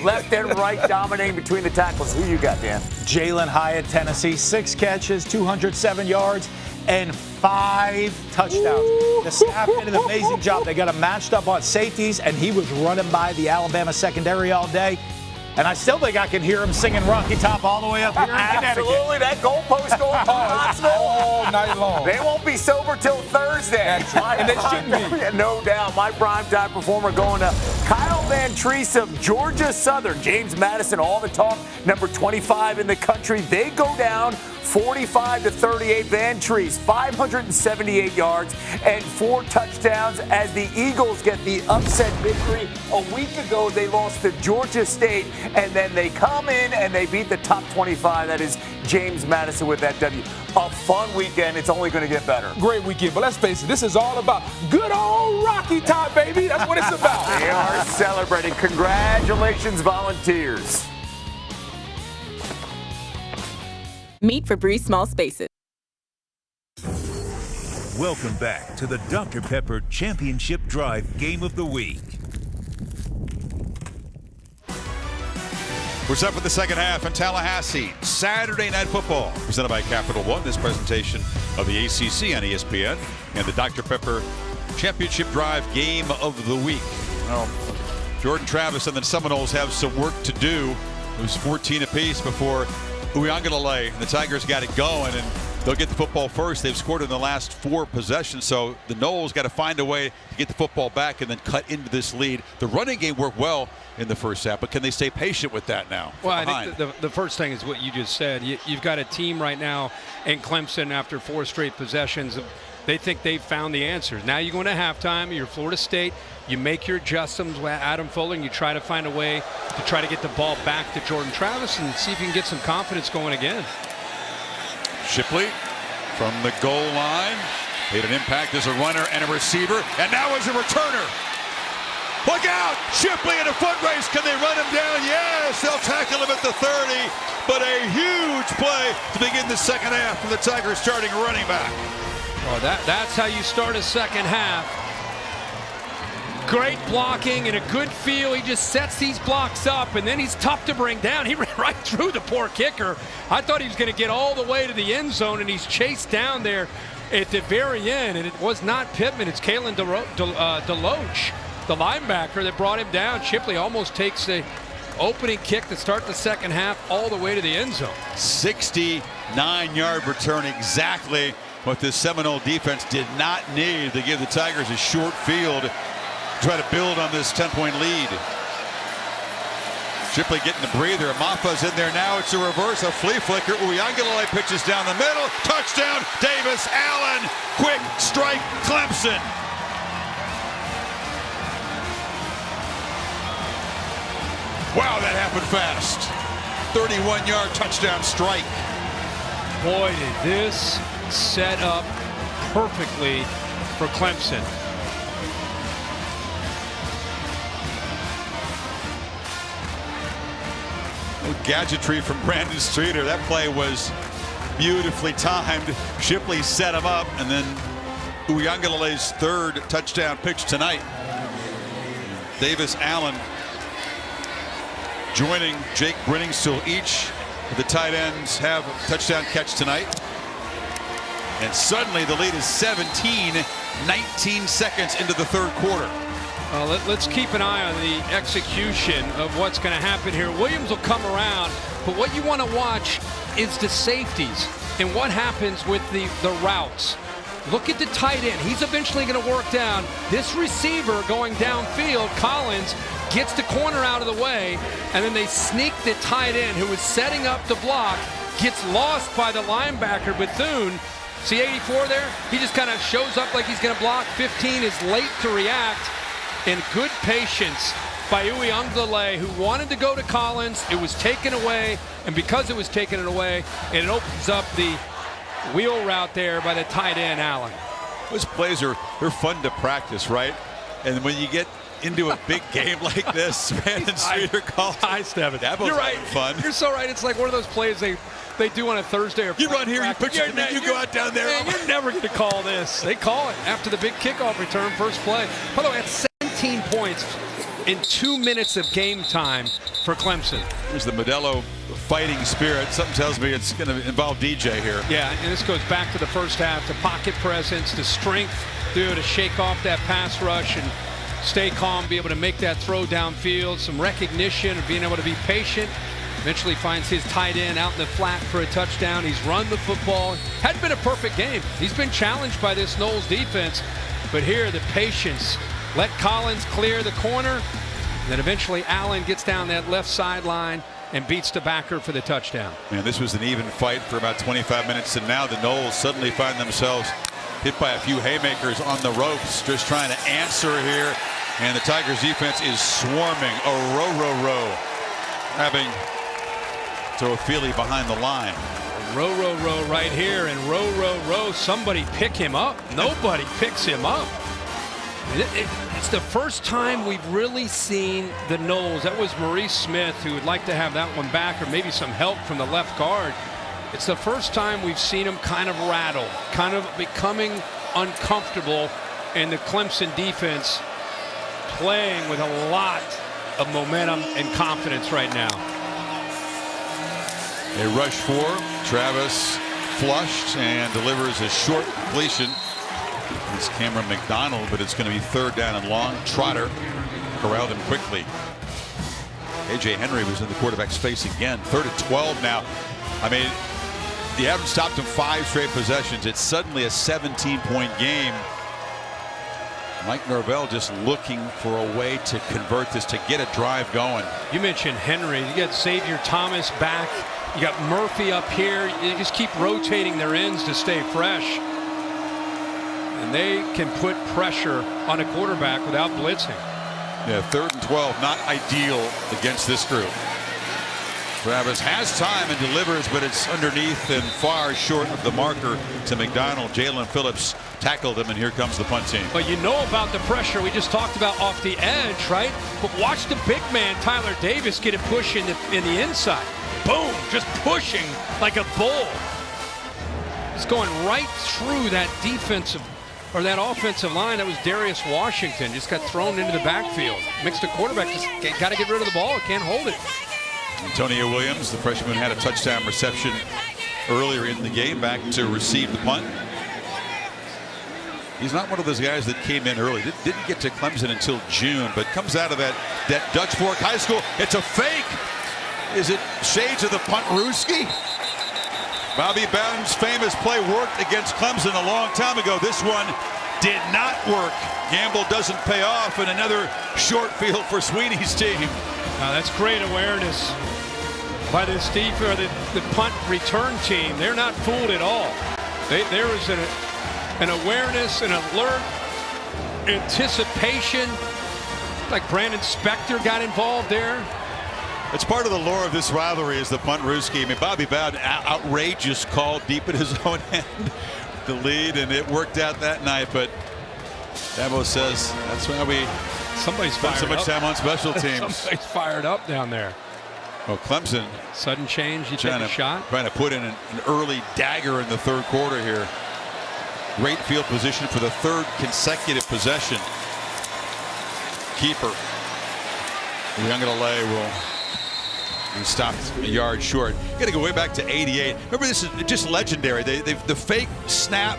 Left and right dominating between the tackles. Who you got, Dan? Jalen Hyatt, Tennessee, 6 catches, 207 yards, and 5 touchdowns. The staff did an amazing job. They got him matched up on safeties, and he was running by the Alabama secondary all day. And I still think I can hear him singing Rocky Top all the way up here in Connecticut. Absolutely, that goalpost going from Knoxville all night long. They won't be sober till Thursday. That's right, and they shouldn't be. No doubt. My primetime performer going to Kyle Van Treese of Georgia Southern. James Madison, all the talk, number 25 in the country. They go down 45-38. Van Treese, 578 yards and 4 touchdowns as the Eagles get the upset victory. A week ago, they lost to Georgia State, and then they come in and they beat the top 25. That is James Madison with that W. A fun weekend. It's only going to get better. Great weekend, but let's face it, this is all about good old Rocky Top, baby. That's what it's about. They are celebrating. Congratulations, Volunteers. Meet Febreze Small Spaces. Welcome back to the Dr. Pepper Championship Drive Game of the Week. We're set for the second half in Tallahassee. Saturday Night Football, presented by Capital One. This presentation of the ACC on ESPN and the Dr. Pepper Championship Drive Game of the Week. Well, Jordan Travis and the Seminoles have some work to do. It was 14 apiece before Uiagalelei and the Tigers got it going, and they'll get the football first. They've scored in the last 4 possessions, so the Noles got to find a way to get the football back and then cut into this lead. The running game worked well in the first half, but can they stay patient with that now? Well, I think the first thing is what you just said. You've got a team right now in Clemson after 4 straight possessions. They think they've found the answers. Now you go into halftime, you're Florida State, you make your adjustments with Adam Fuller, and you try to find a way to try to get the ball back to Jordan Travis and see if you can get some confidence going again. Shipley from the goal line made an impact as a runner and a receiver, and now as a returner. Look out! Shipley in a foot race. Can they run him down? Yes, they'll tackle him at the 30. But a huge play to begin the second half from the Tigers starting running back. Well, that's how you start a second half. Great blocking and a good feel. He just sets these blocks up, and then he's tough to bring down. He ran right through the poor kicker. I thought he was going to get all the way to the end zone, and he's chased down there at the very end. And it was not Pittman. It's Kalen DeLoach, the linebacker, that brought him down. Shipley almost takes the opening kick to start the second half all the way to the end zone. 69-yard return, exactly what this Seminole defense did not need to give the Tigers a short field. Try to build on this 10-point lead. Shipley getting the breather. Amafa's in there now. It's a reverse, a flea flicker. Uiagalelei pitches down the middle. Touchdown, Davis Allen. Quick strike, Clemson. Wow, that happened fast. 31-yard touchdown strike. Boy, did this set up perfectly for Clemson. Gadgetry from Brandon Streeter. That play was beautifully timed. Shipley set him up, and then Uiagalelei's third touchdown pitch tonight. Davis Allen joining Jake Brenningstool. Each of the tight ends have a touchdown catch tonight. And suddenly the lead is 17, 19 seconds into the third quarter. Let's keep an eye on the execution of what's going to happen here. Williams will come around, but what you want to watch is the safeties and what happens with the routes. Look at the tight end. He's eventually going to work down. This receiver going downfield, Collins, gets the corner out of the way, and then they sneak the tight end who is setting up the block, gets lost by the linebacker, Bethune, See 84 there? He just kind of shows up like he's going to block. 15 is late to react. And good patience by Uiagalelei, who wanted to go to Collins. It was taken away. And because it was taken away, it opens up the wheel route there by the tight end, Allen. Those plays they're fun to practice, right? And when you get into a big game like this, Brandon Streeter calls. Hi, Stephen. You're right. Fun. You're so right. It's like one of those plays they do on a Thursday or Friday. You run here, you put you go out down there. Man, you're never going to call this. They call it after the big kickoff return, first play. By the way, that's 17 points in 2 minutes of game time for Clemson. There's the Modelo fighting spirit. Something tells me it's going to involve DJ here. Yeah, and this goes back to the first half, to pocket presence, to strength, to shake off that pass rush and stay calm, be able to make that throw downfield, some recognition of being able to be patient. Eventually finds his tight end out in the flat for a touchdown. He's run the football. Hadn't been a perfect game. He's been challenged by this Noles defense. But here, the patience. Let Collins clear the corner. Then eventually Allen gets down that left sideline and beats the backer for the touchdown. Man, this was an even fight for about 25 minutes. And now the Noles suddenly find themselves hit by a few haymakers on the ropes, just trying to answer here. And the Tigers defense is swarming. A row. Having Toafili behind the line. Row right here, and row. Somebody pick him up. Nobody picks him up. It's the first time we've really seen the Noles. That was Maurice Smith, who would like to have that one back, or maybe some help from the left guard. It's the first time we've seen him kind of rattle, kind of becoming uncomfortable, and the Clemson defense playing with a lot of momentum and confidence right now. A rush for Travis, flushed and delivers a short completion. It's Cameron McDonald, but it's going to be third down and long. Trotter corralled him quickly. A.J. Henry was in the quarterback's face again. 3rd and 12 now. I mean, you haven't stopped him 5 straight possessions. It's suddenly a 17-point game. Mike Norvell just looking for a way to convert this, to get a drive going. You mentioned Henry. You got Xavier Thomas back. You got Murphy up here. You just keep rotating their ends to stay fresh. And they can put pressure on a quarterback without blitzing. Yeah, 3rd and 12, not ideal against this group. Travis has time and delivers, but it's underneath and far short of the marker to McDonald. Jalen Phillips tackled him, and here comes the punt team. But you know about the pressure we just talked about off the edge, right? But watch the big man, Tyler Davis, get a push in the inside. Boom, just pushing like a bull. It's going right through that defensive, or that offensive line. That was Darius Washington. Just got thrown into the backfield. Makes the quarterback just got to get rid of the ball. Can't hold it. Antonio Williams, the freshman, had a touchdown reception earlier in the game, back to receive the punt. He's not one of those guys that came in early. Didn't get to Clemson until June, but comes out of that Dutch Fork High School. It's a fake. Is it shades of the punt Ruski? Bobby Bowden's famous play worked against Clemson a long time ago. This one did not work. Gamble doesn't pay off, and another short field for Sweeney's team. That's great awareness by this defense, or the punt return team. They're not fooled at all. There is an awareness, an alert, anticipation. Like Brandon Spector got involved there. It's part of the lore of this rivalry is the punt Ruski. I mean, Bobby Bowden, outrageous call deep at his own end, the lead, and it worked out that night. But Dabo says that's why we spend so much time on special teams. Somebody's fired up down there. Well, Clemson. Sudden change. You take a shot. Trying to put in an early dagger in the 3rd quarter here. Great field position for the 3rd consecutive possession. Keeper. Uiagalelei will be stopped a yard short. You got to go way back to '88. Remember, this is just legendary. The fake snap,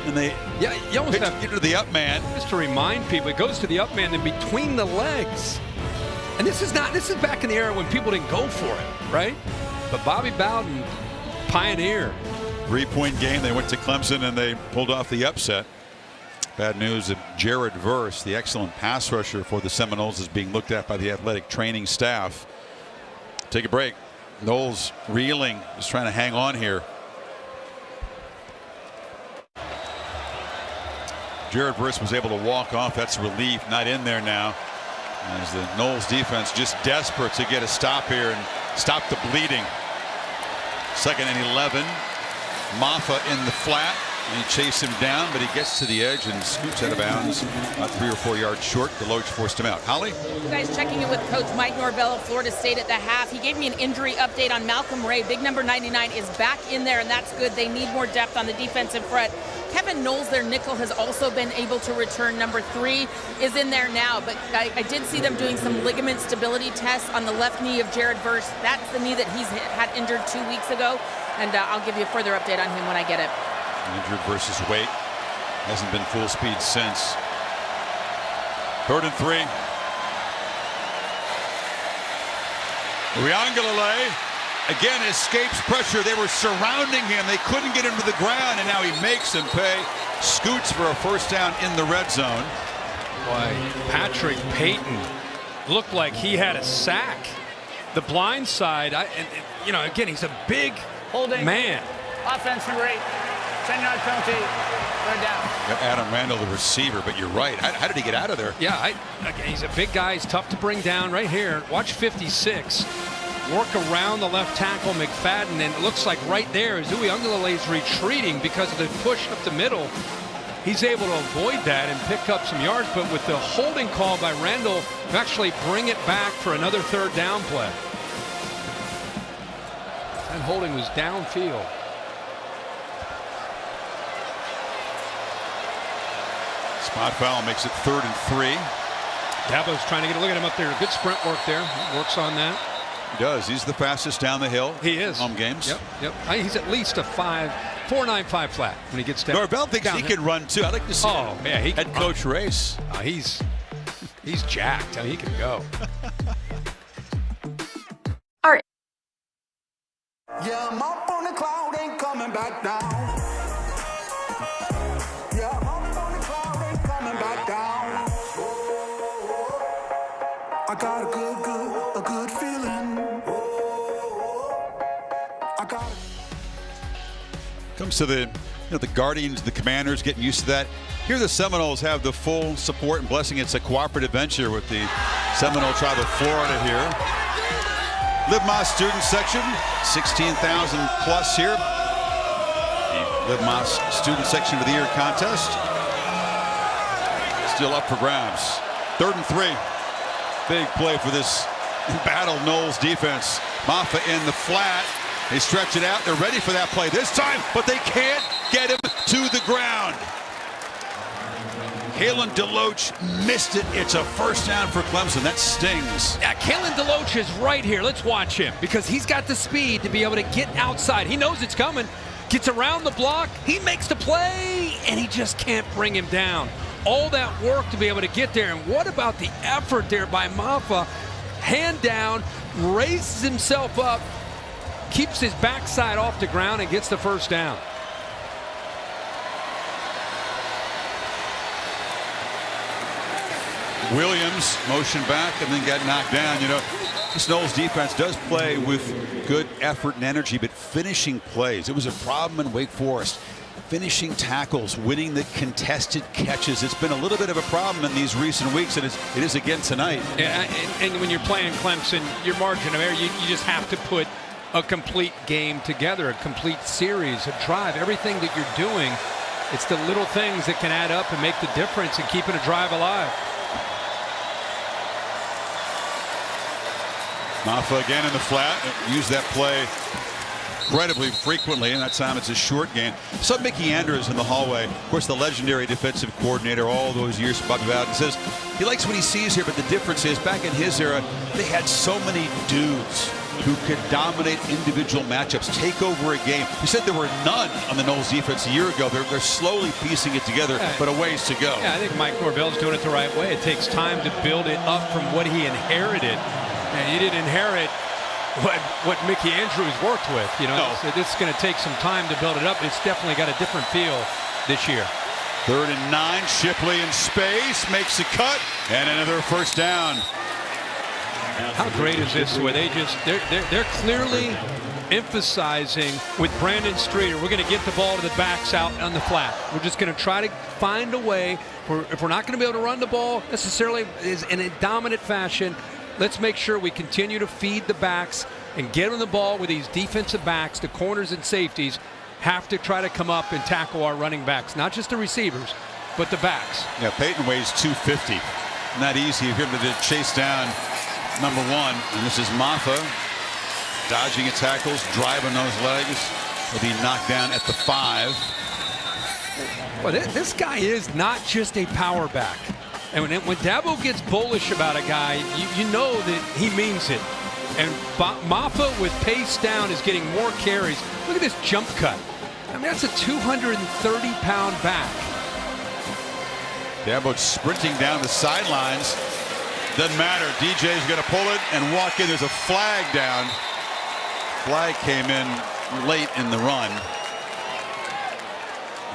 and they you almost have to get to the up man. Just to remind people, it goes to the up man, then between the legs. And this is back in the era when people didn't go for it, right? But Bobby Bowden, pioneer. 3-point game. They went to Clemson and they pulled off the upset. Bad news that Jared Verse, the excellent pass rusher for the Seminoles, is being looked at by the athletic training staff. Take a break. Noles reeling, just trying to hang on here. Jared Verse was able to walk off. That's relief. Not in there now. As the Noles defense just desperate to get a stop here and stop the bleeding. 2nd and 11. Maffa in the flat. And he chased him down, but he gets to the edge and scoots out of bounds about 3 or 4 yards short. Deloach forced him out. Holly? You guys checking in with Coach Mike Norvell of Florida State at the half. He gave me an injury update on Malcolm Ray. Big number 99 is back in there, and that's good. They need more depth on the defensive front. Kevin Knowles, their nickel, has also been able to return. Number 3 is in there now, but I did see them doing some ligament stability tests on the left knee of Jared Verse. That's the knee that he's had injured 2 weeks ago, and I'll give you a further update on him when I get it. Injured versus weight. Hasn't been full speed since. 3rd and 3. Riangalale again escapes pressure. They were surrounding him. They couldn't get him to the ground, and now he makes them pay. Scoots for a first down in the red zone. Boy, Patrick Payton looked like he had a sack. The blind side, you know, again, he's a big man. Offense number 8. 10-yard penalty. 3rd down. Yep, Adam Randall, the receiver, but you're right. How did he get out of there? Yeah, he's a big guy. He's tough to bring down. Right here, watch 56. Work around the left tackle, McFadden, and it looks like right there, Uiagalale's retreating because of the push up the middle. He's able to avoid that and pick up some yards, but with the holding call by Randall, actually bring it back for another 3rd down play. That holding was downfield. Spot foul makes it 3rd and 3. Dabo's trying to get a look at him up there. Good sprint work there. He works on that. He does. He's the fastest down the hill. He is. Home games. Yep. He's at least a 4.95 flat when he gets down. Norvell thinks he can run too. I like to see. Oh yeah, he head coach race. He's jacked. I mean, he can go. Yeah, I'm up on the cloud, ain't coming back down. Yeah, I'm up on the cloud, ain't coming back down. I got a good feeling. I got it. Comes to the Guardians, the Commanders getting used to that. Here the Seminoles have the full support and blessing. It's a cooperative venture with the Seminole Tribe of Florida here. Liv Mas student section, 16,000 plus here. The Liv Mas student section of the year contest. Still up for grabs. 3rd and 3. Big play for this battle Knowles defense. Maffa in the flat. They stretch it out. They're ready for that play this time, but they can't get him to the ground. Kalen DeLoach missed it. It's a first down for Clemson. That stings. Yeah, Kalen DeLoach is right here. Let's watch him because he's got the speed to be able to get outside. He knows it's coming. Gets around the block. He makes the play, and he just can't bring him down. All that work to be able to get there. And what about the effort there by Maffa? Hand down, raises himself up, keeps his backside off the ground, and gets the first down. Williams motioned back and then got knocked down. You know, this Knowles defense does play with good effort and energy, but finishing plays, it was a problem in Wake Forest. Finishing tackles, winning the contested catches. It's been a little bit of a problem in these recent weeks, and it is again tonight. Yeah, and when you're playing Clemson, your margin of error, you just have to put a complete game together, a complete series, a drive, everything that you're doing. It's the little things that can add up and make the difference in keeping a drive alive. Maffa again in the flat. Used that play incredibly frequently, and that time it's a short gain. Saw Mickey Andrews in the hallway. Of course, the legendary defensive coordinator all those years from Bobby Bowden says he likes what he sees here, but the difference is back in his era, they had so many dudes who could dominate individual matchups, take over a game. He said there were none on the Knowles defense a year ago. They're slowly piecing it together, but a ways to go. Yeah, I think Mike Norvell's doing it the right way. It takes time to build it up from what he inherited. And he didn't inherit what Mickey Andrews worked with, you know. No. So it's going to take some time to build it up. It's definitely got a different feel this year. 3rd and 9. Shipley in space makes a cut and another first down. How great is this? Where they're clearly emphasizing with Brandon Streeter, we're going to get the ball to the backs out on the flat. We're just going to try to find a way. If we're not going to be able to run the ball necessarily in a dominant fashion, let's make sure we continue to feed the backs and get them the ball with these defensive backs. The corners and safeties have to try to come up and tackle our running backs, not just the receivers, but the backs. Yeah, Peyton weighs 250. Not easy for him to chase down number 1. And this is Maffa dodging at tackles, driving those legs. He'll be knocked down at the 5. Well, this guy is not just a power back. And when Dabo gets bullish about a guy, you know that he means it. And Maffa with pace down is getting more carries. Look at this jump cut. I mean, that's a 230-pound back. Dabo sprinting down the sidelines. Doesn't matter. DJ's going to pull it and walk in. There's a flag down. Flag came in late in the run.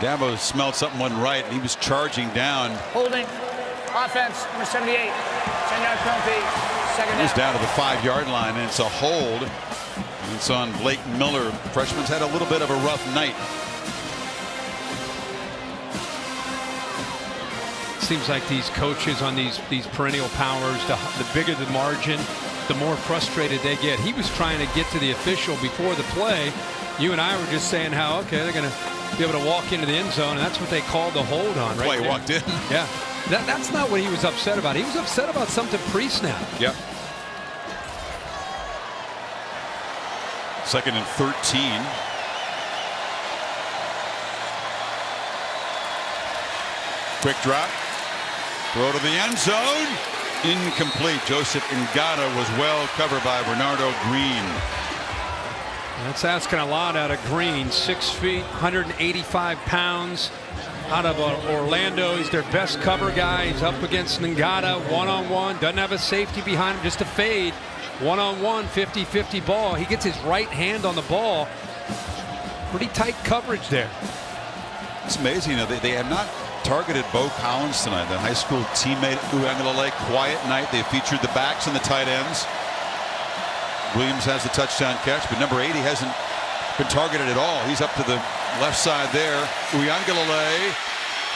Dabo smelled something wasn't right, and he was charging down. Holding. Offense, number 78. 10-yard penalty. Second He's down. down to the 5-yard line, and it's a hold. And it's on Blake Miller. The freshman's had a little bit of a rough night. Seems like these coaches on these perennial powers, the bigger the margin, the more frustrated they get. He was trying to get to the official before the play. You and I were just saying how, okay, they're going to be able to walk into the end zone, and that's what they called the hold on right Play there. walked in. Yeah. That's not what he was upset about. He was upset about something pre-snap. Yep. 2nd and 13. Quick drop. Throw to the end zone. Incomplete. Joseph Ngata was well covered by Bernardo Green. That's asking a lot out of Green. 6 feet, 185 pounds. Out of Orlando. He's their best cover guy. He's up against Ngata one-on-one. Doesn't have a safety behind him, just a fade. One-on-one, 50-50 ball. He gets his right hand on the ball. Pretty tight coverage there. It's amazing. You know, they have not targeted Bo Collins tonight. The high school teammate Uiagalelei, quiet night. They featured the backs and the tight ends. Williams has the touchdown catch, but number 80 hasn't been targeted at all. He's up to the left side there. Uiagalelei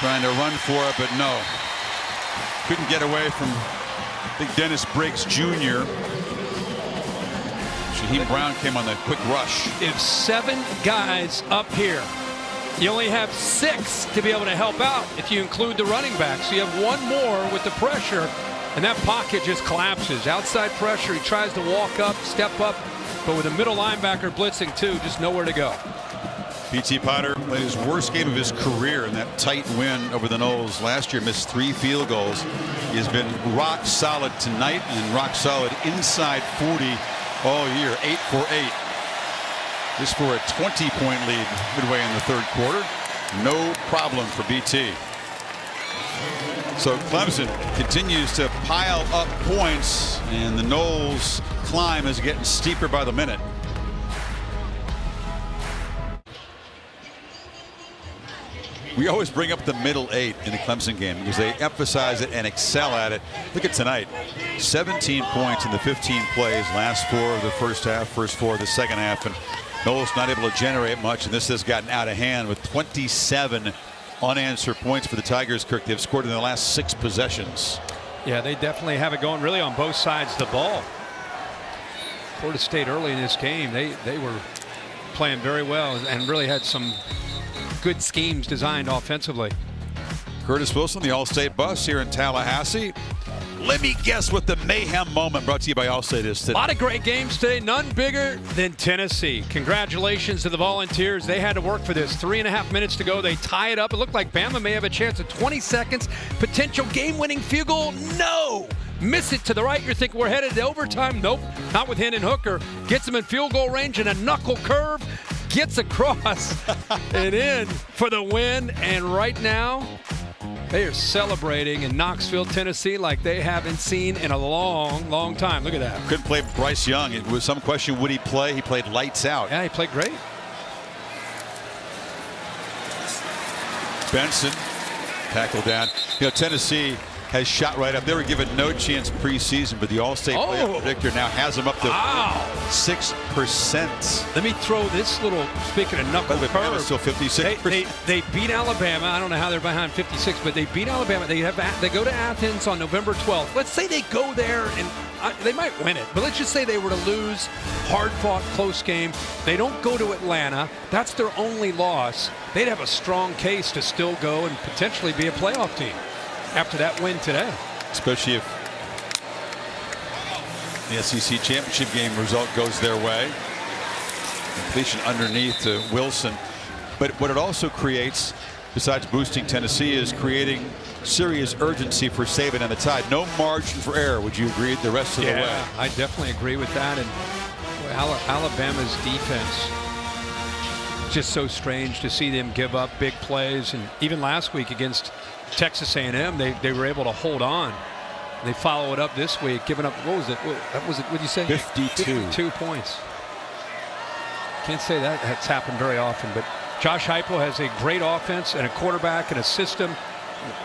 trying to run for it, but no. Couldn't get away from big Dennis Briggs Jr. Shaheem Brown came on the quick rush. If 7 guys up here, you only have 6 to be able to help out if you include the running back. So you have 1 more with the pressure, and that pocket just collapses. Outside pressure, he tries to walk up, step up, but with a middle linebacker blitzing too, just nowhere to go. P.T. Potter played his worst game of his career in that tight win over the Noles. Last year missed 3 field goals. He has been rock solid tonight and rock solid inside 40 all year. 8 for 8. This for a 20-point lead midway in the 3rd quarter. No problem for BT. So Clemson continues to pile up points, and the Noles climb is getting steeper by the minute. We always bring up the middle 8 in the Clemson game because they emphasize it and excel at it. Look at tonight. 17 points in the 15 plays. Last 4 of the first half, first 4 of the second half. And Noles not able to generate much, and this has gotten out of hand with 27 unanswered points for the Tigers. Kirk, they've scored in the last 6 possessions. Yeah, they definitely have it going really on both sides of the ball. Florida State early in this game, they were playing very well and really had some good schemes designed offensively. Curtis Wilson, the All-State bus here in Tallahassee. Let me guess what the mayhem moment brought to you by Allstate is today. A lot of great games today, none bigger than Tennessee. Congratulations to the Volunteers. They had to work for this. 3.5 minutes to go. They tie it up. It looked like Bama may have a chance at 20 seconds. Potential game-winning field goal. No! Miss it to the right. You're thinking we're headed to overtime. Nope, not with Hendon Hooker. Gets him in field goal range and a knuckle curve. Gets across and in for the win. And right now, they are celebrating in Knoxville, Tennessee like they haven't seen in a long, long time. Look at that. Couldn't play Bryce Young. It was some question, would he play? He played lights out. Yeah, he played great. Benson tackled down. You know, Tennessee has shot right up. They were given no chance preseason, but the All-State playoff predictor now has them up to 6%. Let me throw this little, speaking of knuckle curve. Still 56%. They beat Alabama. I don't know how they're behind 56, but they beat Alabama. They go to Athens on November 12th. Let's say they go there and they might win it, but let's just say they were to lose, hard-fought, close game. They don't go to Atlanta. That's their only loss. They'd have a strong case to still go and potentially be a playoff team after that win today. Especially if the SEC championship game result goes their way. Completion underneath to Wilson. But what it also creates, besides boosting Tennessee, is creating serious urgency for Saban and the Tide. No margin for error. Would you agree the rest of the way? Yeah, I definitely agree with that. And boy, Alabama's defense, just so strange to see them give up big plays. And even last week against Texas A&M, they were able to hold on. They follow it up this week, giving up, what did you say? 52 points. Can't say that's happened very often, but Josh Heupel has a great offense and a quarterback and a system.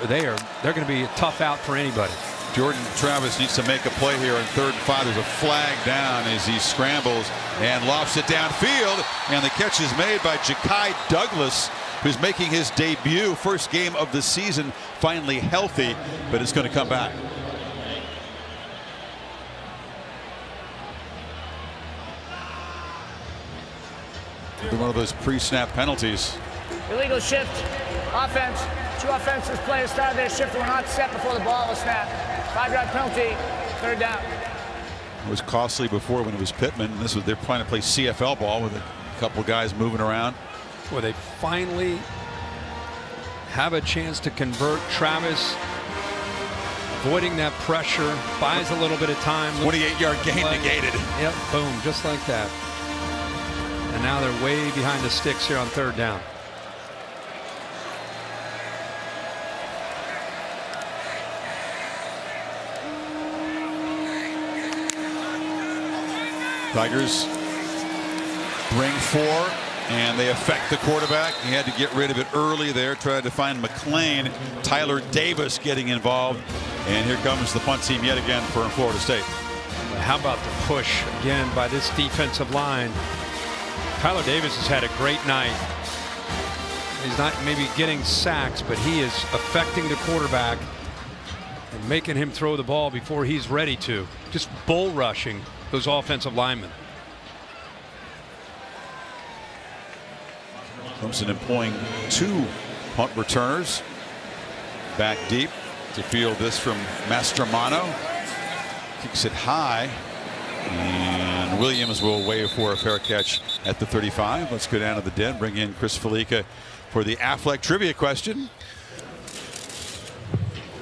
They're going to be a tough out for anybody. Jordan Travis needs to make a play here on 3rd and 5. There's a flag down as he scrambles and lofts it downfield, and the catch is made by Ja'Kai Douglas, who's making his debut, first game of the season, finally healthy, but it's going to come back. One of those pre-snap penalties. Illegal shift, offense. 2 offensive players started their shift, were not set before the ball was snapped. 5-yard penalty, 3rd down. It was costly before when it was Pittman. They're trying to play CFL ball with a couple guys moving around. Well, they finally have a chance to convert. Travis avoiding that pressure, buys a little bit of time. 28-yard gain negated. Yep, boom, just like that. And now they're way behind the sticks here on 3rd down. Tigers bring 4, and they affect the quarterback. He had to get rid of it early there, tried to find McClain. Tyler Davis getting involved, and here comes the punt team yet again for Florida State. How about the push again by this defensive line? Tyler Davis has had a great night. He's not maybe getting sacks, but he is affecting the quarterback and making him throw the ball before he's ready to. Just bull rushing those offensive linemen. Clemson employing 2 punt returners. Back deep to field this from Mastromano. Kicks it high. And Williams will wave for a fair catch at the 35. Let's go down to the den, bring in Chris Felica for the Affleck trivia question.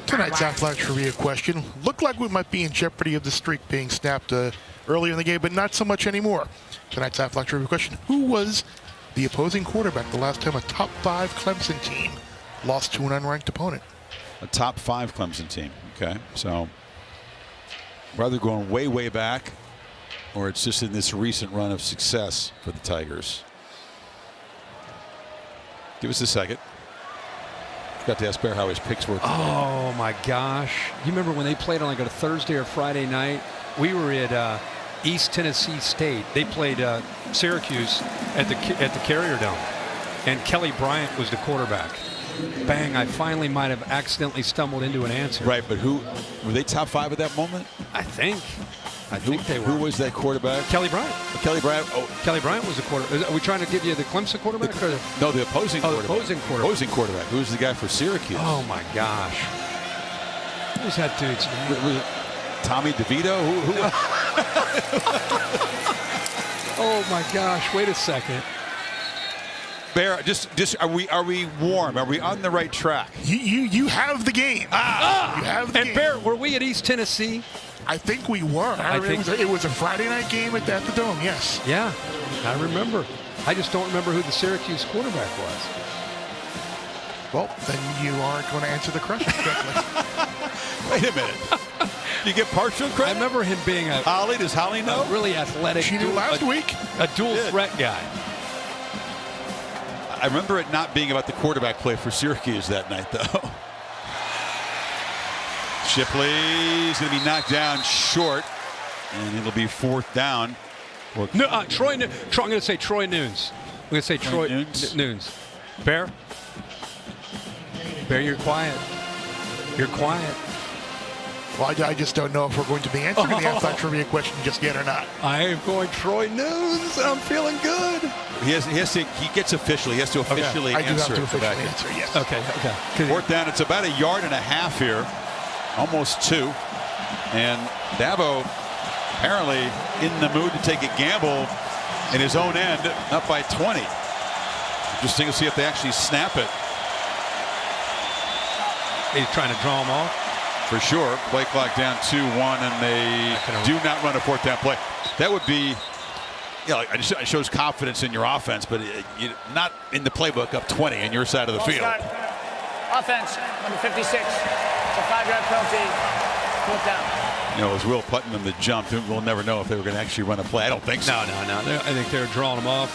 Tonight's Affleck trivia question. Looked like we might be in jeopardy of the streak being snapped earlier in the game, but not so much anymore. Tonight's Affleck trivia question. Who was the opposing quarterback the last time a top 5 Clemson team lost to an unranked opponent? A top 5 Clemson team. Okay, so rather going way back, or it's just in this recent run of success for the Tigers. Give us a second. Got to ask Bear how his picks were. Oh my gosh! You remember when they played on like a Thursday or Friday night? We were at East Tennessee State. They played Syracuse at the Carrier Dome, and Kelly Bryant was the quarterback. Bang! I finally might have accidentally stumbled into an answer. Right, but who were they? Top 5 at that moment? I think they were. Who was that quarterback? Kelly Bryant. Kelly Bryant. Oh, Kelly Bryant was the quarterback. Are we trying to give you the Clemson quarterback? No, the opposing quarterback. The opposing quarterback. Opposing quarterback. Who's the guy for Syracuse? Oh my gosh! What was that dude's name? Was it Tommy DeVito? Who? Oh my gosh! Wait a second. Bear, just are we warm? Are we on the right track? You have the game. You have the game. And Bear, were we at East Tennessee? I think we were. It was a Friday night game at the Dome, yes. Yeah, I remember. I just don't remember who the Syracuse quarterback was. Well, then you aren't going to answer the question correctly. Wait a minute. You get partial credit? I remember him being Holly, does Holly know? A really athletic. She knew last week. A dual threat guy. I remember it not being about the quarterback play for Syracuse that night, though. Shipley's going to be knocked down short, and it'll be 4th down. No, Troy. I'm going to say Troy Nunes. I'm going to say Troy Nunes. Bear. Bear, you're quiet. You're quiet. Well, I just don't know if we're going to be answering the halftime trivia question just yet or not. I am going Troy Nunes, and I'm feeling good. He gets officially. He has to officially I do have answer to it. officially answer, yes. Okay. 4th down. It's about 1.5 yards here, almost 2. And Dabo apparently in the mood to take a gamble in his own end, up by 20. Interesting to see if they actually snap it. He's trying to draw him off. For sure. Play clock down 2-1, and they do not run a 4th down play. That would be, it shows confidence in your offense, but not in the playbook up 20 on your side of the field. Offense, number 56. It's a 5-yard penalty. 4th down. As Will Putnam the jump, we'll never know if they were going to actually run a play. I don't think so. No. I think they're drawing him off.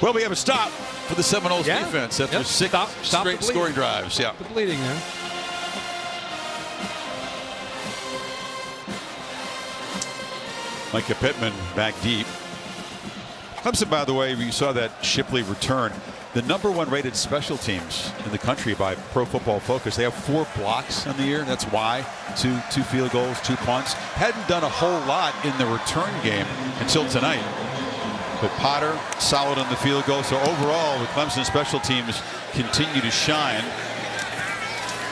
Well, we have a stop for the Seminoles defense after 6 straight scoring drives. The bleeding there. Micah Pittman back deep. Clemson, by the way, you saw that Shipley return. The #1 rated special teams in the country by Pro Football Focus. They have 4 blocks on the year. That's why. Two field goals, 2 punts. Hadn't done a whole lot in the return game until tonight. But Potter solid on the field goal. So overall, the Clemson special teams continue to shine.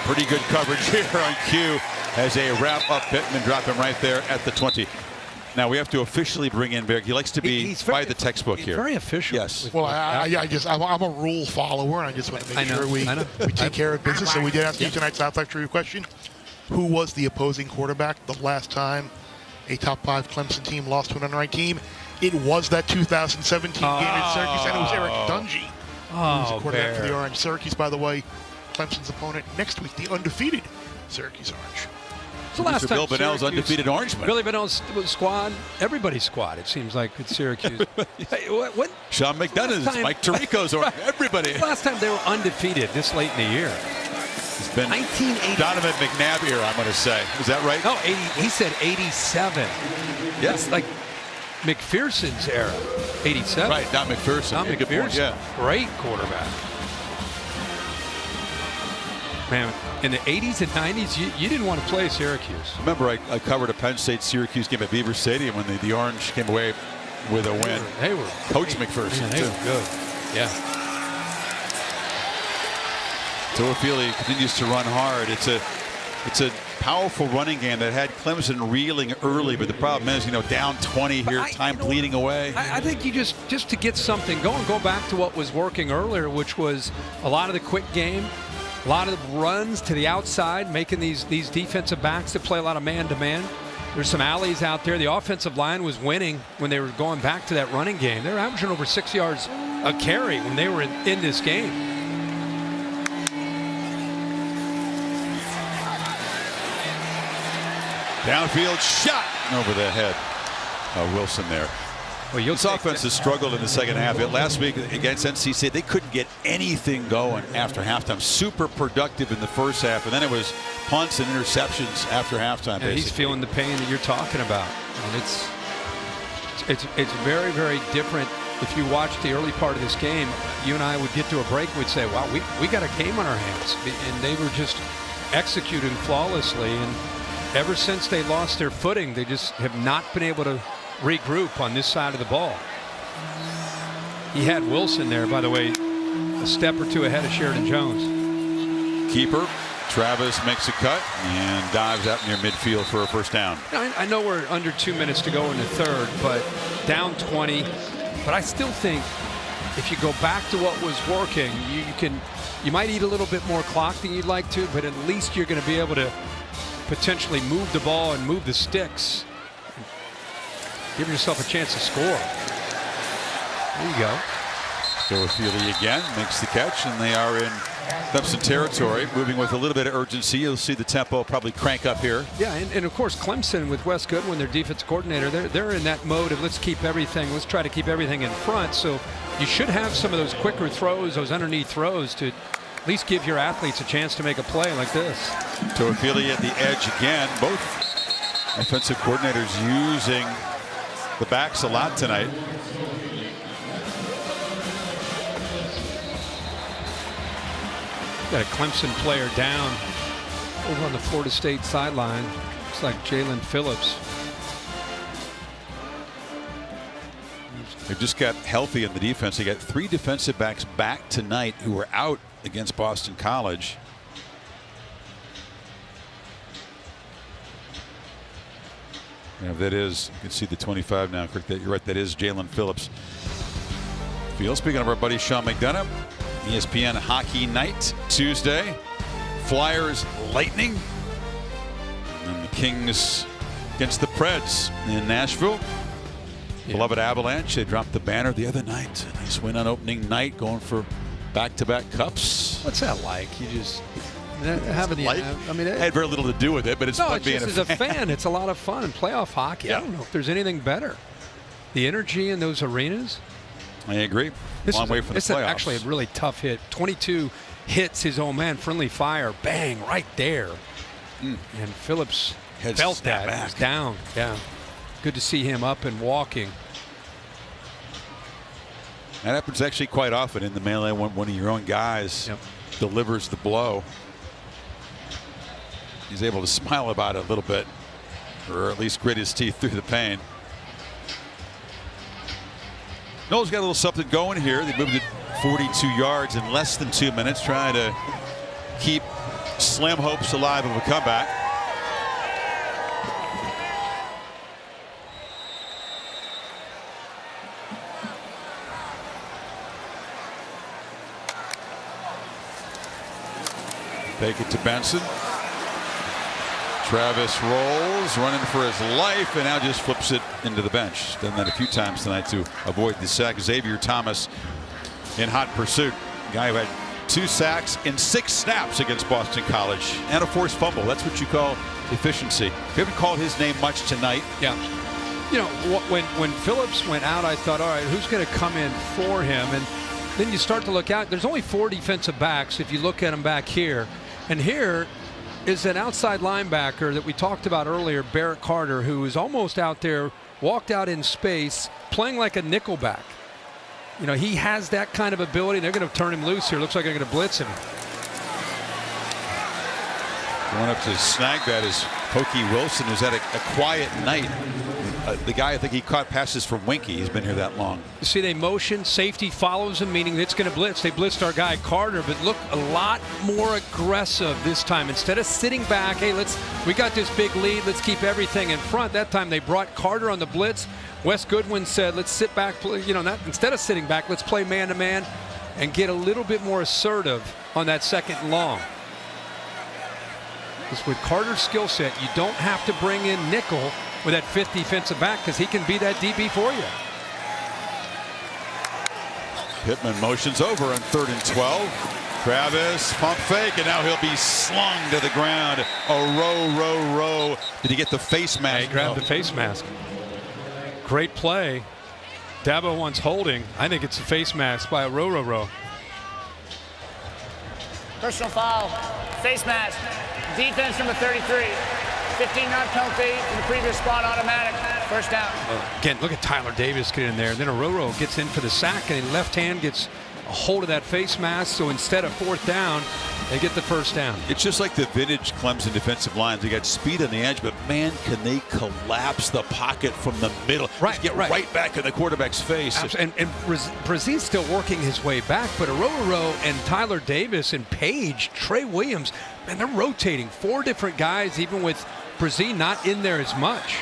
Pretty good coverage here on cue as they wrap up Pittman, drop him right there at the 20. Now we have to officially bring in Berg. He likes to be by the textbook here. Very official. Yes. Well, I'm a rule follower, and I just want to make sure we take care of business. So we did ask you tonight's Southside Trivia question: who was the opposing quarterback the last time a top 5 Clemson team lost to an unranked team? It was that 2017 game in Syracuse, and it was Eric Dungy, who's the quarterback for the Orange. Syracuse, by the way, Clemson's opponent next week, the undefeated Syracuse Orange. It's the last time Bill Bonnell's undefeated Orangeman. Billy Bonnell's squad, everybody's squad, it seems like, at Syracuse. Hey, what? Sean McDonough's, Mike Tirico's, or everybody. Last time they were undefeated this late in the year. It's been 1980. Donovan McNabb era, I'm going to say. Is that right? No, he said 87. Yes, like McPherson's era, 87. Right, not McPherson. Not McPherson. Great quarterback. Man, in the 80s and 90s, you didn't want to play Syracuse. Remember, I covered a Penn State-Syracuse game at Beaver Stadium when the Orange came away with a win. They were Coach McPherson, man, they were good. Yeah. Toafili continues to run hard. It's a powerful running game that had Clemson reeling early, but the problem is, down 20 here, time bleeding away. I think you just to get something going, go back to what was working earlier, which was a lot of the quick game. A lot of runs to the outside, making these defensive backs that play a lot of man-to-man. There's some alleys out there. The offensive line was winning when they were going back to that running game. They were averaging over 6 yards a carry when they were in this game. Downfield shot over the head of Wilson there. Well, this offense has struggled in the second half. Last week against NC State, they couldn't get anything going after halftime. Super productive in the first half, and then it was punts and interceptions after halftime. Yeah, he's feeling the pain that you're talking about, and it's very, very different. If you watch the early part of this game, you and I would get to a break and we'd say, "Wow, we got a game on our hands," and they were just executing flawlessly. And ever since they lost their footing, they just have not been able to regroup on this side of the ball. He had Wilson there, by the way, a step or two ahead of Sheridan Jones. Keeper Travis makes a cut and dives out near midfield for a first down. I know we're under 2 minutes to go in the third, but down 20. But I still think if you go back to what was working, you might eat a little bit more clock than you'd like to, but at least you're going to be able to potentially move the ball and move the sticks. Give yourself a chance to score. There you go. Toafili again makes the catch, and they are in Clemson territory, moving with a little bit of urgency. You'll see the tempo probably crank up here. Yeah, and of course Clemson with Wes Goodwin, their defensive coordinator, they're in that mode of let's try to keep everything in front. So you should have some of those quicker throws, those underneath throws to At least give your athletes a chance to make a play like this. Toafili at the edge again. Both offensive coordinators using the backs a lot tonight. Got a Clemson player down over on the Florida State sideline. Looks like Jalen Phillips. They've just got healthy in the defense. They got 3 defensive backs back tonight who were out against Boston College. Yeah, that is, you can see the 25 now. You're right, that is Jalen Phillips. Field. Speaking of our buddy Sean McDonough, ESPN Hockey Night Tuesday. Flyers Lightning. And the Kings against the Preds in Nashville. Yeah. Beloved Avalanche, they dropped the banner the other night. Nice win on opening night, going for back-to-back cups. What's that like? You just having the. Like, I mean, it had very little to do with it, but it's fun being just as a fan. It's a lot of fun. Playoff hockey. Yeah. I don't know if there's anything better. The energy in those arenas. I agree. Long way for the playoffs. It's actually a really tough hit. 22 hits his own man. Friendly fire. Bang! Right there. And Phillips felt that. He was down. Yeah. Good to see him up and walking. That happens actually quite often in the melee when one of your own guys delivers the blow. He's able to smile about it a little bit, or at least grit his teeth through the pain. Noel's got a little something going here. They moved it 42 yards in less than 2 minutes, trying to keep slim hopes alive of a comeback. Take it to Benson. Travis rolls, running for his life, and now just flips it into the bench. Done that a few times tonight to avoid the sack. Xavier Thomas in hot pursuit. Guy who had 2 sacks in 6 snaps against Boston College and a forced fumble. That's what you call efficiency. We haven't called his name much tonight. Yeah. You know, when Phillips went out, I thought, all right, who's going to come in for him? And then you start to look out. There's only 4 defensive backs if you look at them back here. And here is an outside linebacker that we talked about earlier, Barrett Carter, who is almost out there, walked out in space, playing like a nickelback. You know, he has that kind of ability. They're going to turn him loose here. Looks like they're going to blitz him. Going up to snag that is Pokey Wilson, who's had a quiet night. The guy, I think he caught passes from Winky. He's been here that long. You see, they motion, safety follows him, meaning it's going to blitz. They blitzed our guy Carter, but look a lot more aggressive this time. Instead of sitting back, hey, we got this big lead, let's keep everything in front. That time they brought Carter on the blitz. Wes Goodwin said, let's sit back, instead of sitting back, let's play man-to-man and get a little bit more assertive on that second and long. Because with Carter's skill set, you don't have to bring in nickel with that 5th defensive back, because he can be that DB for you. Pittman motions over on 3rd and 12. Travis, pump fake, and now he'll be slung to the ground. A row. Did he get the face mask? Yeah, he grabbed the face mask. Great play. Dabo wants holding. I think it's a face mask by a row. Personal foul, face mask, defense number 33. 15-yard penalty for the previous spot, automatic. First down. Again, look at Tyler Davis get in there. And then Aroro gets in for the sack, and left hand gets a hold of that face mask. So instead of 4th down, they get the first down. It's just like the vintage Clemson defensive lines. They got speed on the edge, but man, can they collapse the pocket from the middle. Right, get right back in the quarterback's face. And Brazine's still working his way back, but Aroro and Tyler Davis and Page, Trey Williams, man, they're rotating 4 different guys, even with Brazine not in there as much.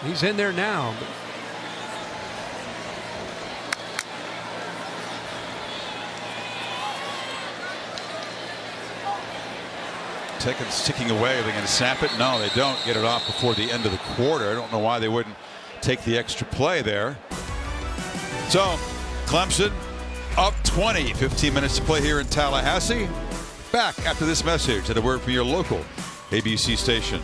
He's in there now. Seconds ticking away. Are they going to snap it? No, they don't. Get it off before the end of the quarter. I don't know why they wouldn't take the extra play there. So Clemson up 20. 15 minutes to play here in Tallahassee. Back after this message and a word from your local ABC station.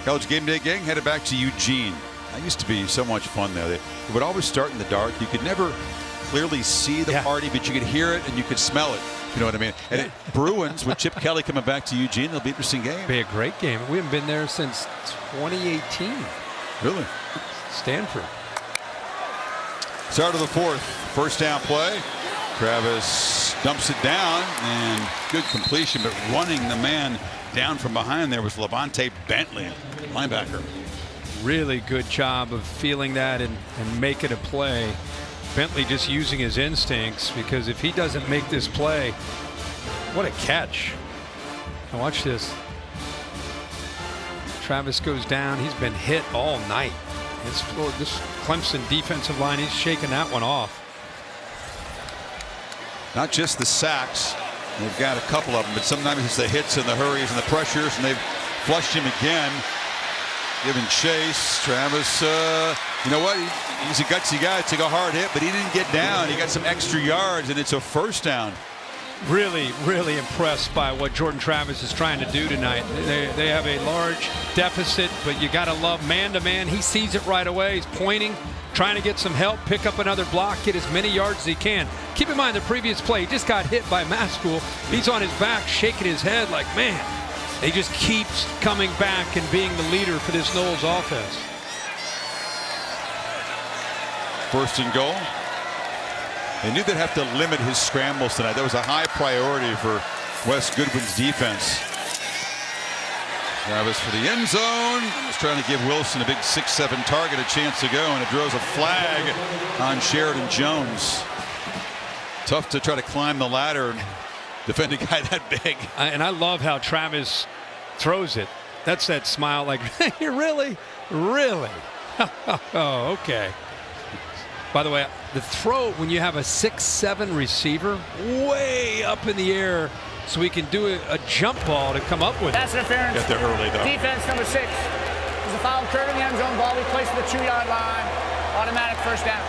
College Game Day gang headed back to Eugene. That used to be so much fun there. It would always start in the dark. You could never clearly see the party, but you could hear it and you could smell it. You know what I mean? And Bruins with Chip Kelly coming back to Eugene, it'll be an interesting game. Be a great game. We haven't been there since 2018. Really? Stanford. Start of the fourth. First down play. Travis dumps it down and good completion, but running the man down from behind there was Levante Bentley, linebacker. Really good job of feeling that and making a play. Bentley just using his instincts, because if he doesn't make this play, what a catch. Now watch this. Travis goes down. He's been hit all night. This Clemson defensive line, he's shaking that one off. Not just the sacks. They've got a couple of them, but sometimes it's the hits and the hurries and the pressures, and they've flushed him again. Giving chase. Travis, you know what? He's a gutsy guy. Took a hard hit, but he didn't get down. He got some extra yards, and it's a first down. Really, really impressed by what Jordan Travis is trying to do tonight. They have a large deficit, but you got to love man-to-man. He sees it right away. He's pointing, trying to get some help, pick up another block, get as many yards as he can. Keep in mind the previous play, he just got hit by Maskell. He's on his back, shaking his head like, man. He just keeps coming back and being the leader for this Knowles offense. First and goal. They knew they'd have to limit his scrambles tonight. That was a high priority for Wes Goodwin's defense. Travis for the end zone. He's trying to give Wilson, a big 6'7" target, a chance to go, and it draws a flag on Sheridan Jones. Tough to try to climb the ladder and defend a guy that big. And I love how Travis throws it. That's that smile like, you really? Really? Oh, okay. By the way, the throw, when you have a 6'7" receiver way up in the air, so we can do a jump ball to come up with Pass it. interference. Get there early, though. Defense number 6. There's a foul occurred in the end zone. Ball be placed at the 2-yard line. Automatic first down.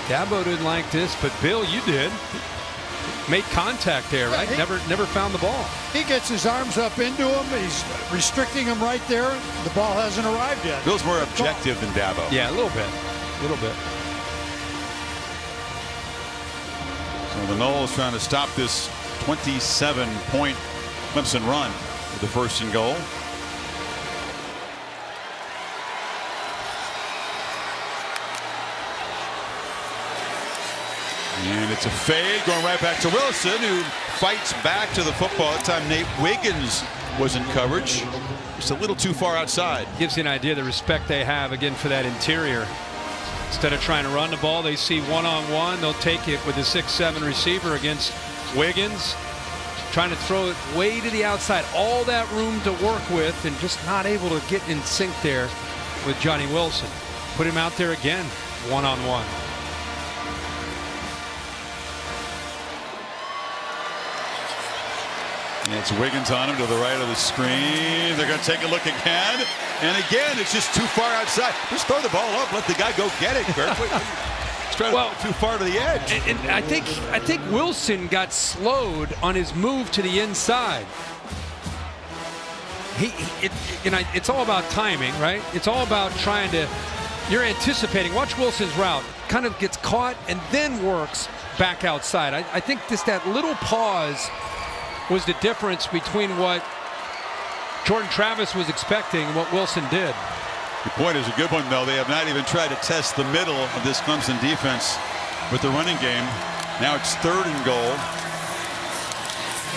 Dabo didn't like this, but Bill, you did. Made contact there, right? Never found the ball. He gets his arms up into him. He's restricting him right there. The ball hasn't arrived yet. Bill's more objective than Dabo. Yeah, a little bit. A little bit. So the Knowles trying to stop this 27-point Clemson run with the first and goal. And it's a fade going right back to Wilson, who fights back to the football. That time Nate Wiggins was in coverage. Just a little too far outside. Gives you an idea of the respect they have, again, for that interior. Instead of trying to run the ball, they see one-on-one. They'll take it with the 6'7" receiver against Wiggins. Trying to throw it way to the outside. All that room to work with, and just not able to get in sync there with Johnny Wilson. Put him out there again, one-on-one. It's Wiggins on him to the right of the screen. They're going to take a look again. And again, it's just too far outside. Just throw the ball up. Let the guy go get it. He's trying to go too far to the edge. And I think Wilson got slowed on his move to the inside. It's all about timing, right? It's all about trying to, you're anticipating. Watch Wilson's route. Kind of gets caught and then works back outside. I think just that little pause was the difference between what Jordan Travis was expecting and what Wilson did. Your point is a good one, though. They have not even tried to test the middle of this Clemson defense with the running game. Now it's 3rd and goal.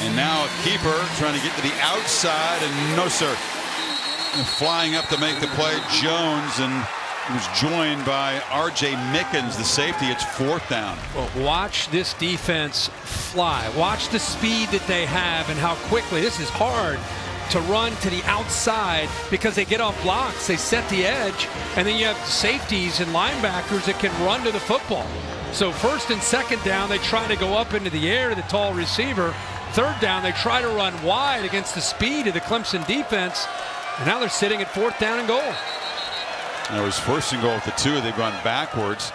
And now a keeper trying to get to the outside, and no, sir. And flying up to make the play, Jones, and he was joined by R.J. Mickens, the safety. It's 4th down. Well, watch this defense fly. Watch the speed that they have and how quickly. This is hard to run to the outside because they get off blocks. They set the edge, and then you have safeties and linebackers that can run to the football. So 1st and 2nd down, they try to go up into the air to the tall receiver. 3rd down, they try to run wide against the speed of the Clemson defense. And now they're sitting at 4th down and goal. That was 1st and goal at the 2. They've gone backwards.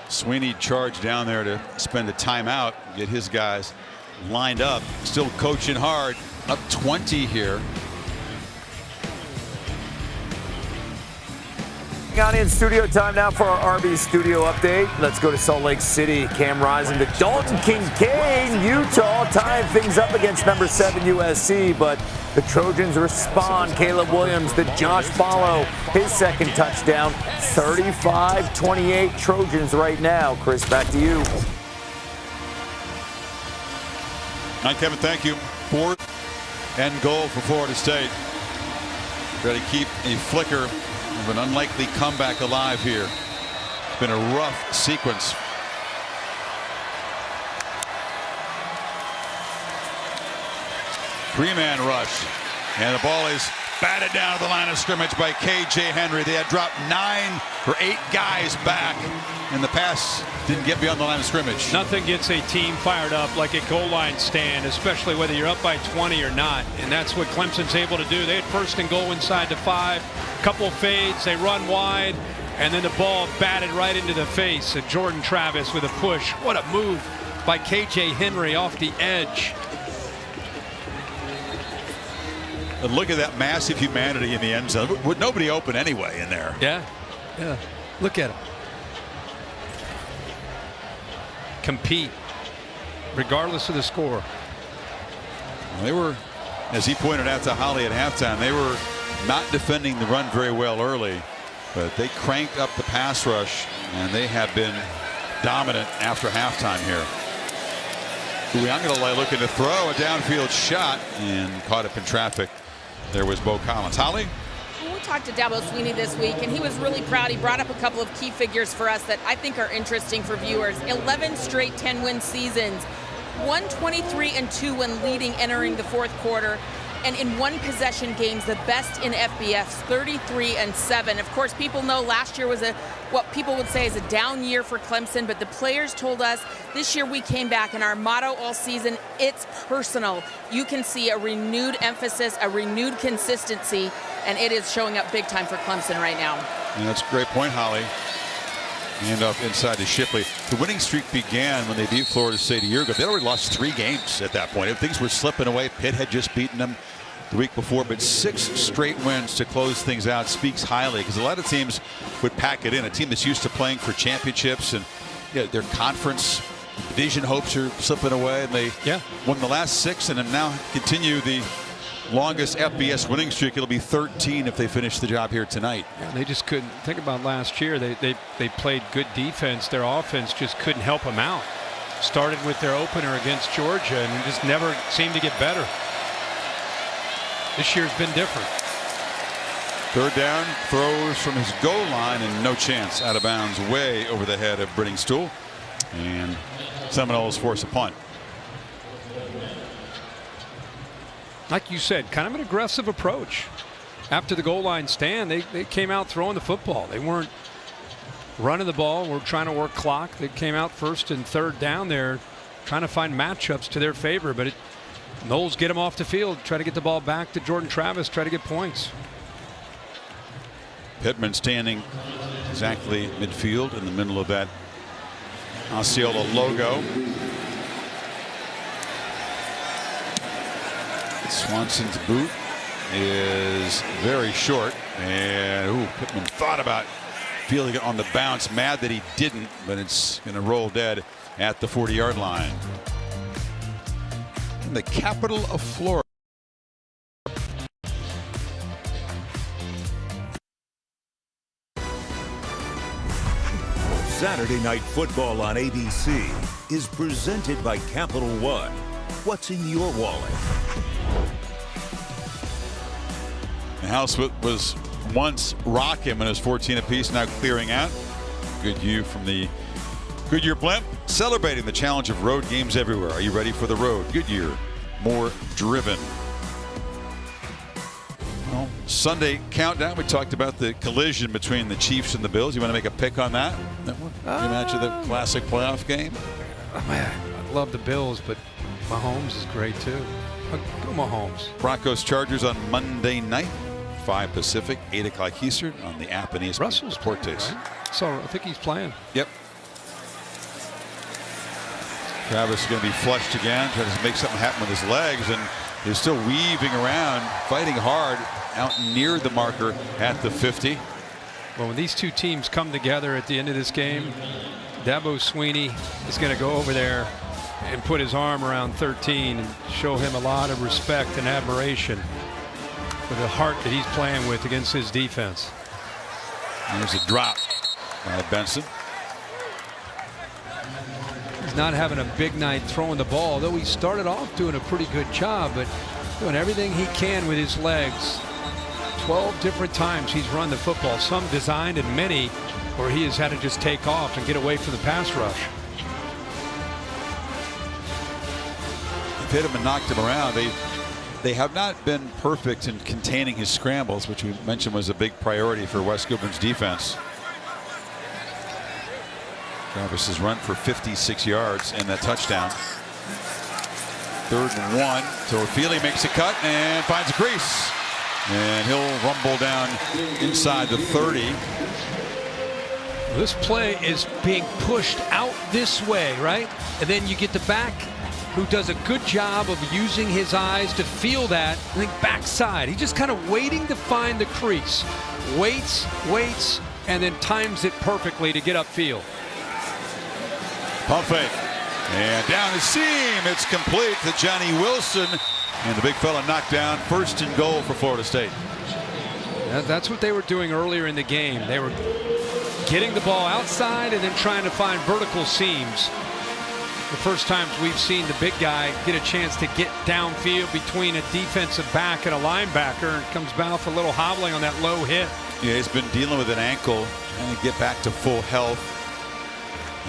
Sweeney charged down there to spend a timeout, get his guys lined up. Still coaching hard. Up 20 here. On in studio time now for our RB studio update. Let's go to Salt Lake City. Cam Rising to Dalton Kincaid, Utah, tying things up against number 7 USC, but the Trojans respond. Caleb Williams to Josh Follow, his second touchdown. 35-28 Trojans right now. Chris, back to you. All right, Kevin, thank you. 4th and goal for Florida State. Try to keep a flicker of an unlikely comeback alive here. It's been a rough sequence. Three-man rush, and the ball is batted down to the line of scrimmage by K.J. Henry. They had dropped 9 or 8 guys back, and the pass didn't get beyond the line of scrimmage. Nothing gets a team fired up like a goal line stand, especially whether you're up by 20 or not. And that's what Clemson's able to do. They had 1st and goal inside the 5, couple fades, they run wide, and then the ball batted right into the face of Jordan Travis with a push. What a move by K.J. Henry off the edge. But look at that massive humanity in the end zone. With nobody open anyway in there. Yeah. Look at him. Compete, regardless of the score. They were, as he pointed out to Holly at halftime, they were not defending the run very well early, but they cranked up the pass rush, and they have been dominant after halftime here. Uiagalelei looking to throw a downfield shot and caught up in traffic. There was Bo Collins. Holly? We talked to Dabo Sweeney this week, and he was really proud. He brought up a couple of key figures for us that I think are interesting for viewers. 11 straight 10-win seasons, 123-2 when leading entering the 4th quarter, and in one possession games, the best in FBS, 33-7. Of course, people know last year was what people would say is a down year for Clemson, but the players told us this year we came back, and our motto all season, it's personal. You can see a renewed emphasis, a renewed consistency, and it is showing up big time for Clemson right now. And that's a great point, Holly. Hand off inside to Shipley. The winning streak began when they beat Florida State a year ago. They already lost 3 games at that point. Things were slipping away. Pitt had just beaten them the week before, but 6 straight wins to close things out speaks highly, because a lot of teams would pack it in. A team that's used to playing for championships, and their conference division hopes are slipping away, and they won the last 6 and now continue the longest FBS winning streak. It'll be 13 if they finish the job here tonight. Yeah, they just couldn't. Think about last year. They played good defense. Their offense just couldn't help them out. Started with their opener against Georgia and just never seemed to get better. This year's been different. 3rd down, throws from his goal line and no chance, out of bounds, way over the head of Brittingstool, and Seminoles force a punt. Like you said, kind of an aggressive approach. After the goal line stand, they came out throwing the football. They weren't running the ball. We're trying to work clock. They came out 1st and 3rd down there, trying to find matchups to their favor, but Knowles get him off the field, try to get the ball back to Jordan Travis, try to get points. Pittman standing exactly midfield in the middle of that Osceola logo. Swanson's boot is very short, and Pittman thought about feeling it on the bounce. Mad that he didn't, but it's going to roll dead at the 40-yard line. In the capital of Florida. Saturday Night Football on ABC is presented by Capital One. What's in your wallet? The house was once rocking when it was 14 apiece, now clearing out. Good view from the Goodyear blimp, celebrating the challenge of road games everywhere. Are you ready for the road? Goodyear, more driven. Well, Sunday countdown, we talked about the collision between the Chiefs and the Bills. You want to make a pick on that? Rematch of the classic playoff game? Oh, man, I love the Bills, but Mahomes is great too. Go Mahomes. Broncos Chargers on Monday night, 5 Pacific, 8 o'clock Eastern on the app and ESPN Russell's Deportes. Right? So I think he's playing. Yep. Travis is going to be flushed again, trying to make something happen with his legs, and he's still weaving around, fighting hard out near the marker at the 50. Well, when these two teams come together at the end of this game, Dabo Swinney is going to go over there and put his arm around 13 and show him a lot of respect and admiration for the heart that he's playing with against his defense. There's a drop by Benson. He's not having a big night throwing the ball, though he started off doing a pretty good job, but doing everything he can with his legs. 12 different times he's run the football, some designed and many where he has had to just take off and get away from the pass rush. They've hit him and knocked him around. They have not been perfect in containing his scrambles, which we mentioned was a big priority for Wes Goodwin's defense. Travis has run for 56 yards in that touchdown. 3rd and 1. Toafili makes a cut and finds a crease. And he'll rumble down inside the 30. This play is being pushed out this way, right? And then you get the back who does a good job of using his eyes to feel that. I think backside. He's just kind of waiting to find the crease. Waits, and then times it perfectly to get upfield. Pump fake. And down the seam. It's complete to Johnny Wilson. And the big fella knocked down. 1st and goal for Florida State. That's what they were doing earlier in the game. They were getting the ball outside and then trying to find vertical seams. The first times we've seen the big guy get a chance to get downfield between a defensive back and a linebacker, and comes off a little hobbling on that low hit. Yeah, he's been dealing with an ankle and to get back to full health.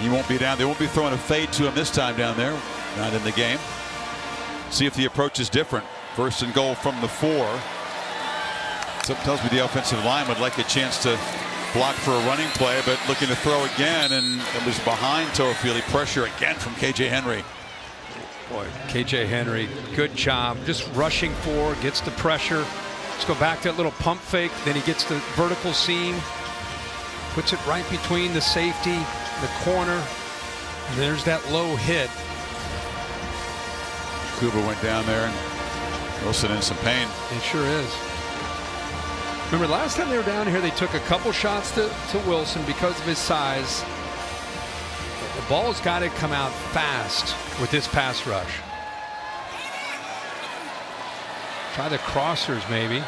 He won't be down. They won't be throwing a fade to him this time down there. Not in the game. See if the approach is different. 1st and goal from the 4. Something tells me the offensive line would like a chance to block for a running play, but looking to throw again, and it was behind Toafili. Pressure again from KJ Henry. Boy, KJ Henry, good job. Just rushing forward, gets the pressure. Let's go back to that little pump fake. Then he gets the vertical seam, puts it right between the safety, the corner. And there's that low hit. Kuba went down there, and Wilson in some pain. It sure is. Remember last time they were down here, they took a couple shots to Wilson because of his size. The ball's got to come out fast with this pass rush. Try the crossers maybe.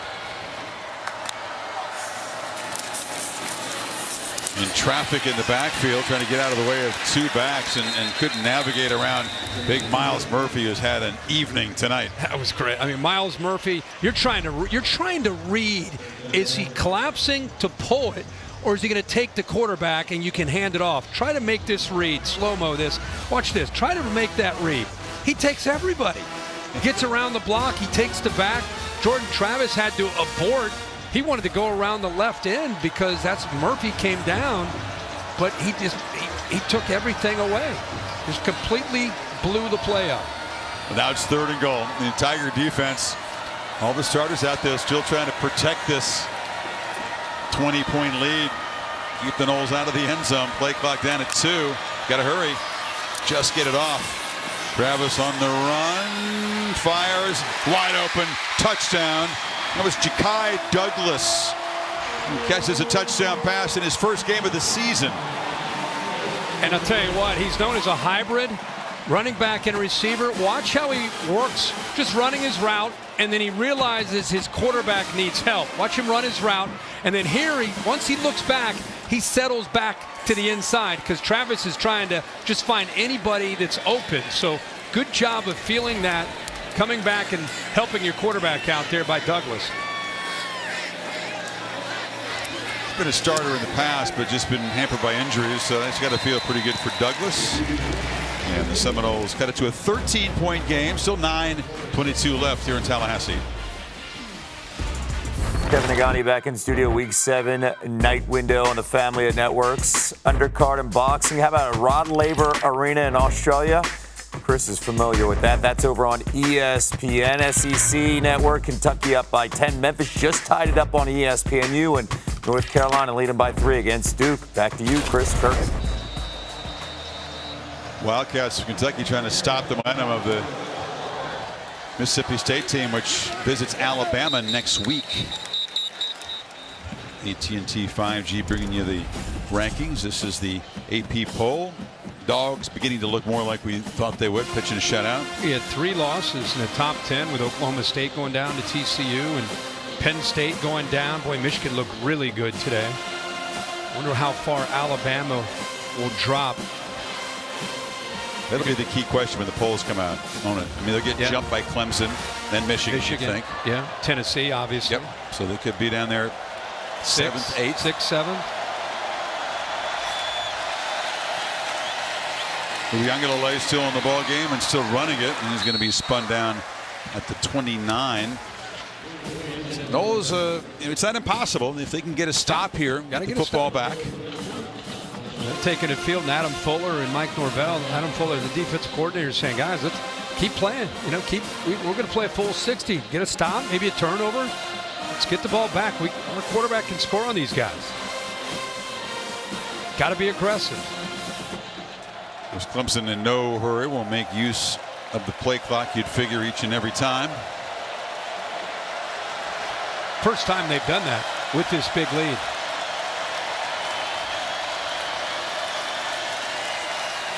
In traffic in the backfield, trying to get out of the way of 2 backs, and couldn't navigate around big Myles Murphy, who's had an evening tonight. That was great. I mean, Myles Murphy, you're trying to read. Is he collapsing to pull it, or is he going to take the quarterback and you can hand it off? Try to make this read. Slow-mo this. Watch this. Try to make that read. He takes everybody. He gets around the block. He takes the back. Jordan Travis had to abort. He wanted to go around the left end because that's Murphy came down, but he took everything away. Just completely blew the play up. Now it's 3rd and goal. The Tiger defense, all the starters out there still trying to protect this 20-point lead. Keep the Noles out of the end zone. Play clock down at 2. Got to hurry. Just get it off. Travis on the run. Fires. Wide open. Touchdown. That was Ja'Kai Douglas, who catches a touchdown pass in his first game of the season. And I'll tell you what, he's known as a hybrid running back and receiver. Watch how he works, just running his route, and then he realizes his quarterback needs help. Watch him run his route, and then here, once he looks back, he settles back to the inside because Travis is trying to just find anybody that's open. So good job of feeling that, coming back and helping your quarterback out there by Douglas. He's been a starter in the past, but just been hampered by injuries, so that's got to feel pretty good for Douglas. And the Seminoles cut it to a 13-point game. Still 9:22 left here in Tallahassee. Kevin Nagani back in studio. Week 7 night window on the family of networks. Undercard and boxing. How about a Rod Laver Arena in Australia? Chris is familiar with that. That's over on ESPN. SEC Network. Kentucky up by 10. Memphis just tied it up on ESPNU. And North Carolina leading by 3 against Duke. Back to you, Chris Kirk. Wildcats of Kentucky trying to stop the momentum of the Mississippi State team, which visits Alabama next week. AT&T 5G bringing you the rankings. This is the AP poll. Dogs beginning to look more like we thought they would, pitching a shutout. He had 3 losses in the top 10 with Oklahoma State going down to TCU and Penn State going down. Boy, Michigan looked really good today. Wonder how far Alabama will drop. That'll be the key question when the polls come out, won't it? I mean, they'll get jumped by Clemson, then Michigan, you think. Yeah, Tennessee, obviously. Yep. So they could be down there 7th, 8th. 6th, 7th. Uiagalelei still in the ball game and still running it, and he's going to be spun down at the 29. Knowles, it's not impossible if they can get a stop here. Got to get the football back. They're taking the field, and Adam Fuller and Mike Norvell. Adam Fuller, the defensive coordinator, is saying, guys, let's keep playing. You know, we're going to play a full 60. Get a stop, maybe a turnover. Let's get the ball back. Our quarterback can score on these guys. Got to be aggressive. There's Clemson in no hurry. Will make use of the play clock, you'd figure, each and every time. First time they've done that with this big lead.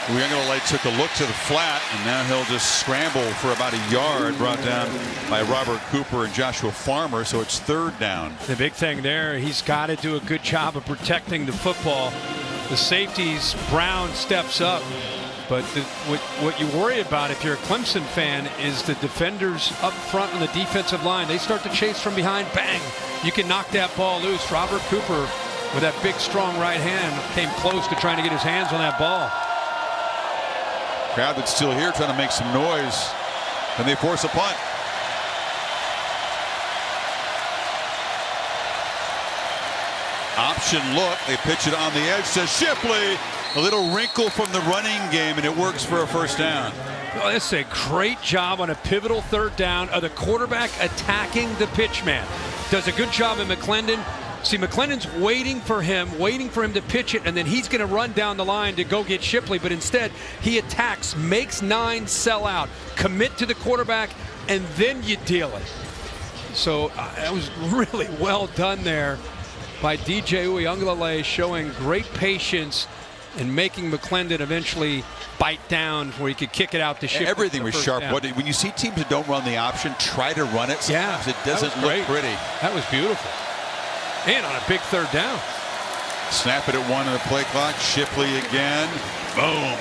Uiagalelei took a look to the flat, and now he'll just scramble for about a yard, brought down by Robert Cooper and Joshua Farmer, so it's 3rd down. The big thing there, he's got to do a good job of protecting the football. The safeties, Brown steps up, but what you worry about if you're a Clemson fan is the defenders up front on the defensive line. They start to chase from behind, bang, you can knock that ball loose. Robert Cooper with that big strong right hand came close to trying to get his hands on that ball. Crowd that's still here trying to make some noise, and they force a punt. Option look, they pitch it on the edge to Shipley. A little wrinkle from the running game, and it works for a 1st down. Oh, that's a great job on a pivotal 3rd down of the quarterback attacking the pitch man. Does a good job in McClendon. See, McClendon's waiting for him to pitch it, and then he's going to run down the line to go get Shipley. But instead, he attacks, makes 9, sell out, commit to the quarterback, and then you deal it. So that was really well done there by DJ Uiagalelei, showing great patience and making McClendon eventually bite down where he could kick it out to Shipley. Everything was sharp. When you see teams that don't run the option, try to run it. Sometimes it doesn't look pretty. That was beautiful. And on a big 3rd down. Snap it at 1 on the play clock. Shipley again. Boom.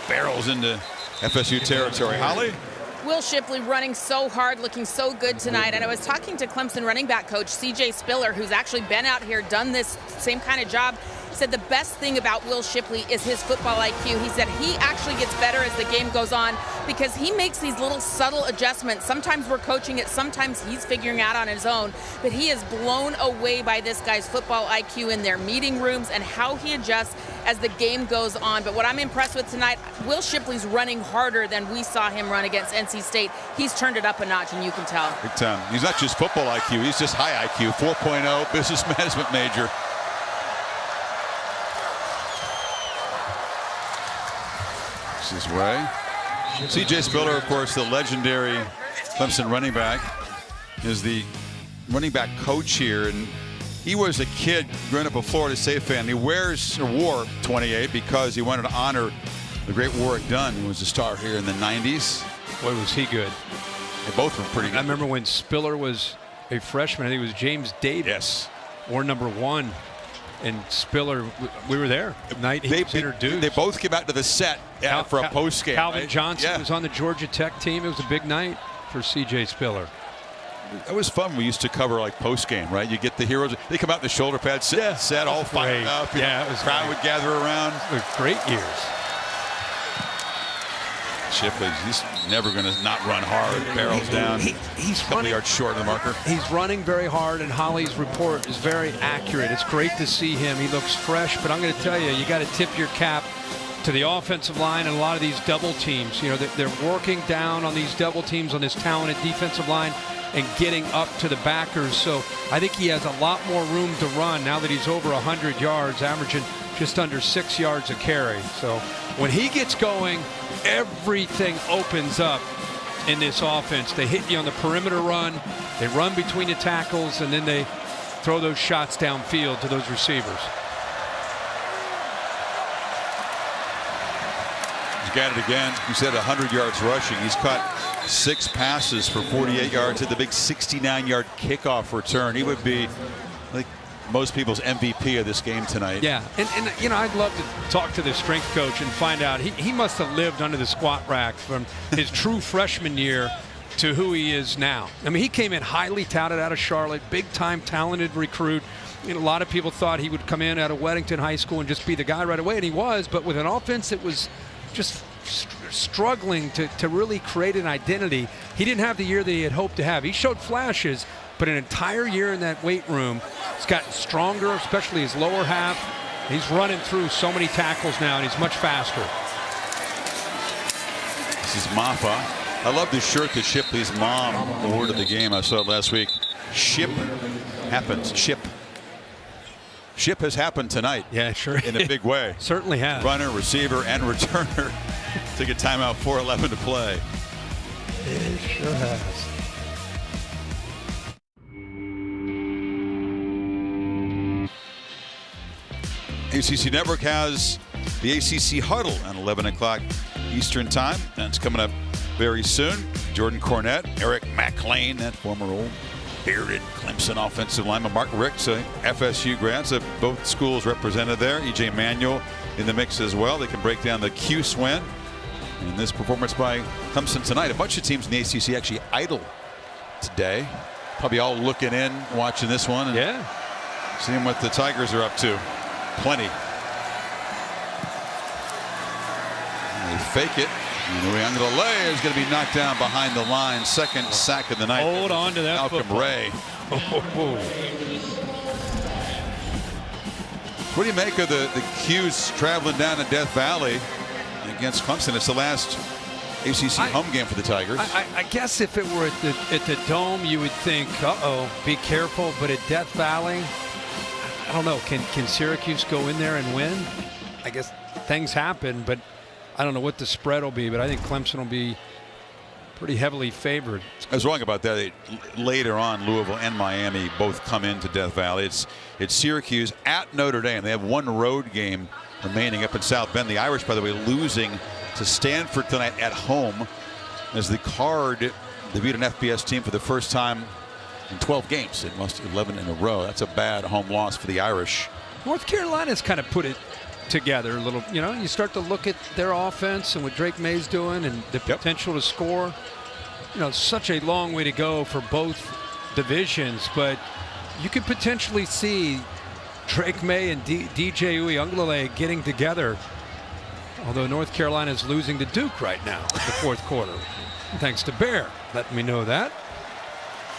Barrels into FSU territory. Holly? Will Shipley running so hard, looking so good tonight. And I was talking to Clemson running back coach C.J. Spiller, who's actually been out here, done this same kind of job. Said the best thing about Will Shipley is his football IQ. He said he actually gets better as the game goes on because he makes these little subtle adjustments. Sometimes we're coaching it, sometimes he's figuring out on his own, but he is blown away by this guy's football IQ in their meeting rooms and how he adjusts as the game goes on. But what I'm impressed with tonight, Will Shipley's running harder than we saw him run against NC State. He's turned it up a notch, and you can tell. Big time. He's not just football IQ, he's just high IQ, 4.0, business management major. His way. C.J. Spiller, of course, the legendary Clemson running back, is the running back coach here, and he was a kid growing up a Florida State fan. He wore 28 because he wanted to honor the great Warwick Dunn, who was a star here in the 90s. Boy, was he good. They both were pretty good. I remember when Spiller was a freshman, I think it was James Davis, or number 1. And Spiller, we were there the night he was introduced. They both came out to the set for a post game. Calvin Johnson was on the Georgia Tech team. It was a big night for C.J. Spiller. That was fun. We used to cover like post game, right? You get the heroes. They come out in the shoulder pads, set all fired up. Yeah, it was crowd would gather around. It was great years. Shipley, he's never going to not run hard. Barrels down. He's a couple yards short of the marker. He's running very hard, and Holly's report is very accurate. It's great to see him. He looks fresh, but I'm going to tell you, you got to tip your cap to the offensive line and a lot of these double teams. You know, they're working down on these double teams on this talented defensive line and getting up to the backers. So I think he has a lot more room to run now that he's over 100 yards, averaging just under 6 yards a carry. So when he gets going, everything opens up in this offense. They hit you on the perimeter run, they run between the tackles, and then they throw those shots downfield to those receivers. He's got it again. He said 100 yards rushing. He's caught 6 passes for 48 yards at the big 69-yard kickoff return. He would be, I think, most people's MVP of this game tonight. Yeah, and you know, I'd love to talk to the strength coach and find out. He must have lived under the squat rack from his true freshman year to who he is now. I mean, he came in highly touted out of Charlotte, big-time talented recruit. You know, a lot of people thought he would come in out of Weddington High School and just be the guy right away, and he was. But with an offense that was just struggling to really create an identity, he didn't have the year that he had hoped to have. He showed flashes, but an entire year in that weight room, he's gotten stronger, especially his lower half. He's running through so many tackles now, and he's much faster. This is Maffa. I love the shirt that Shipley's mom wore to the game. I saw it last week. Ship happens. Ship has happened tonight. Yeah, sure. In a big way. Certainly has. Runner, receiver, and returner. Take a timeout, 4:11 to play. It sure has. ACC Network has the ACC Huddle at 11 o'clock Eastern Time. That's coming up very soon. Jordan Cornette, Eric McLean, that former old bearded Clemson offensive lineman, Mark Ricks, FSU grad, so both schools represented there. E.J. Manuel in the mix as well. They can break down the Cuse win. And this performance by Clemson tonight. A bunch of teams in the ACC actually idle today. Probably all looking in, watching this one. And seeing what the Tigers are up to. Plenty. And they fake it. Uiagalelei is going to be knocked down behind the line. Second sack of the night. Hold on to that Malcolm football. Ray. What do you make of the Cuse traveling down to Death Valley against Clemson? It's the last ACC home game for the Tigers. I guess if it were at the Dome, you would think, uh-oh, be careful. But at Death Valley, I don't know. Can Syracuse go in there and win? I guess things happen, but I don't know what the spread will be. But I think Clemson will be pretty heavily favored. I was wrong about that. Later on, Louisville and Miami both come into Death Valley. It's Syracuse at Notre Dame. They have one road game remaining up in South Bend. The Irish, by the way, losing to Stanford tonight at home as the Card, they beat an FBS team for the first time in 12 games. It lost 11 in a row. That's a bad home loss for the Irish. North Carolina's kind of put it together a little. You know, you start to look at their offense and what Drake May's doing and the potential to score. You know, such a long way to go for both divisions, but you could potentially see Drake May and DJ Uiagalelei getting together. Although North Carolina's losing to Duke right now in the fourth quarter. Thanks to Bear letting me know that.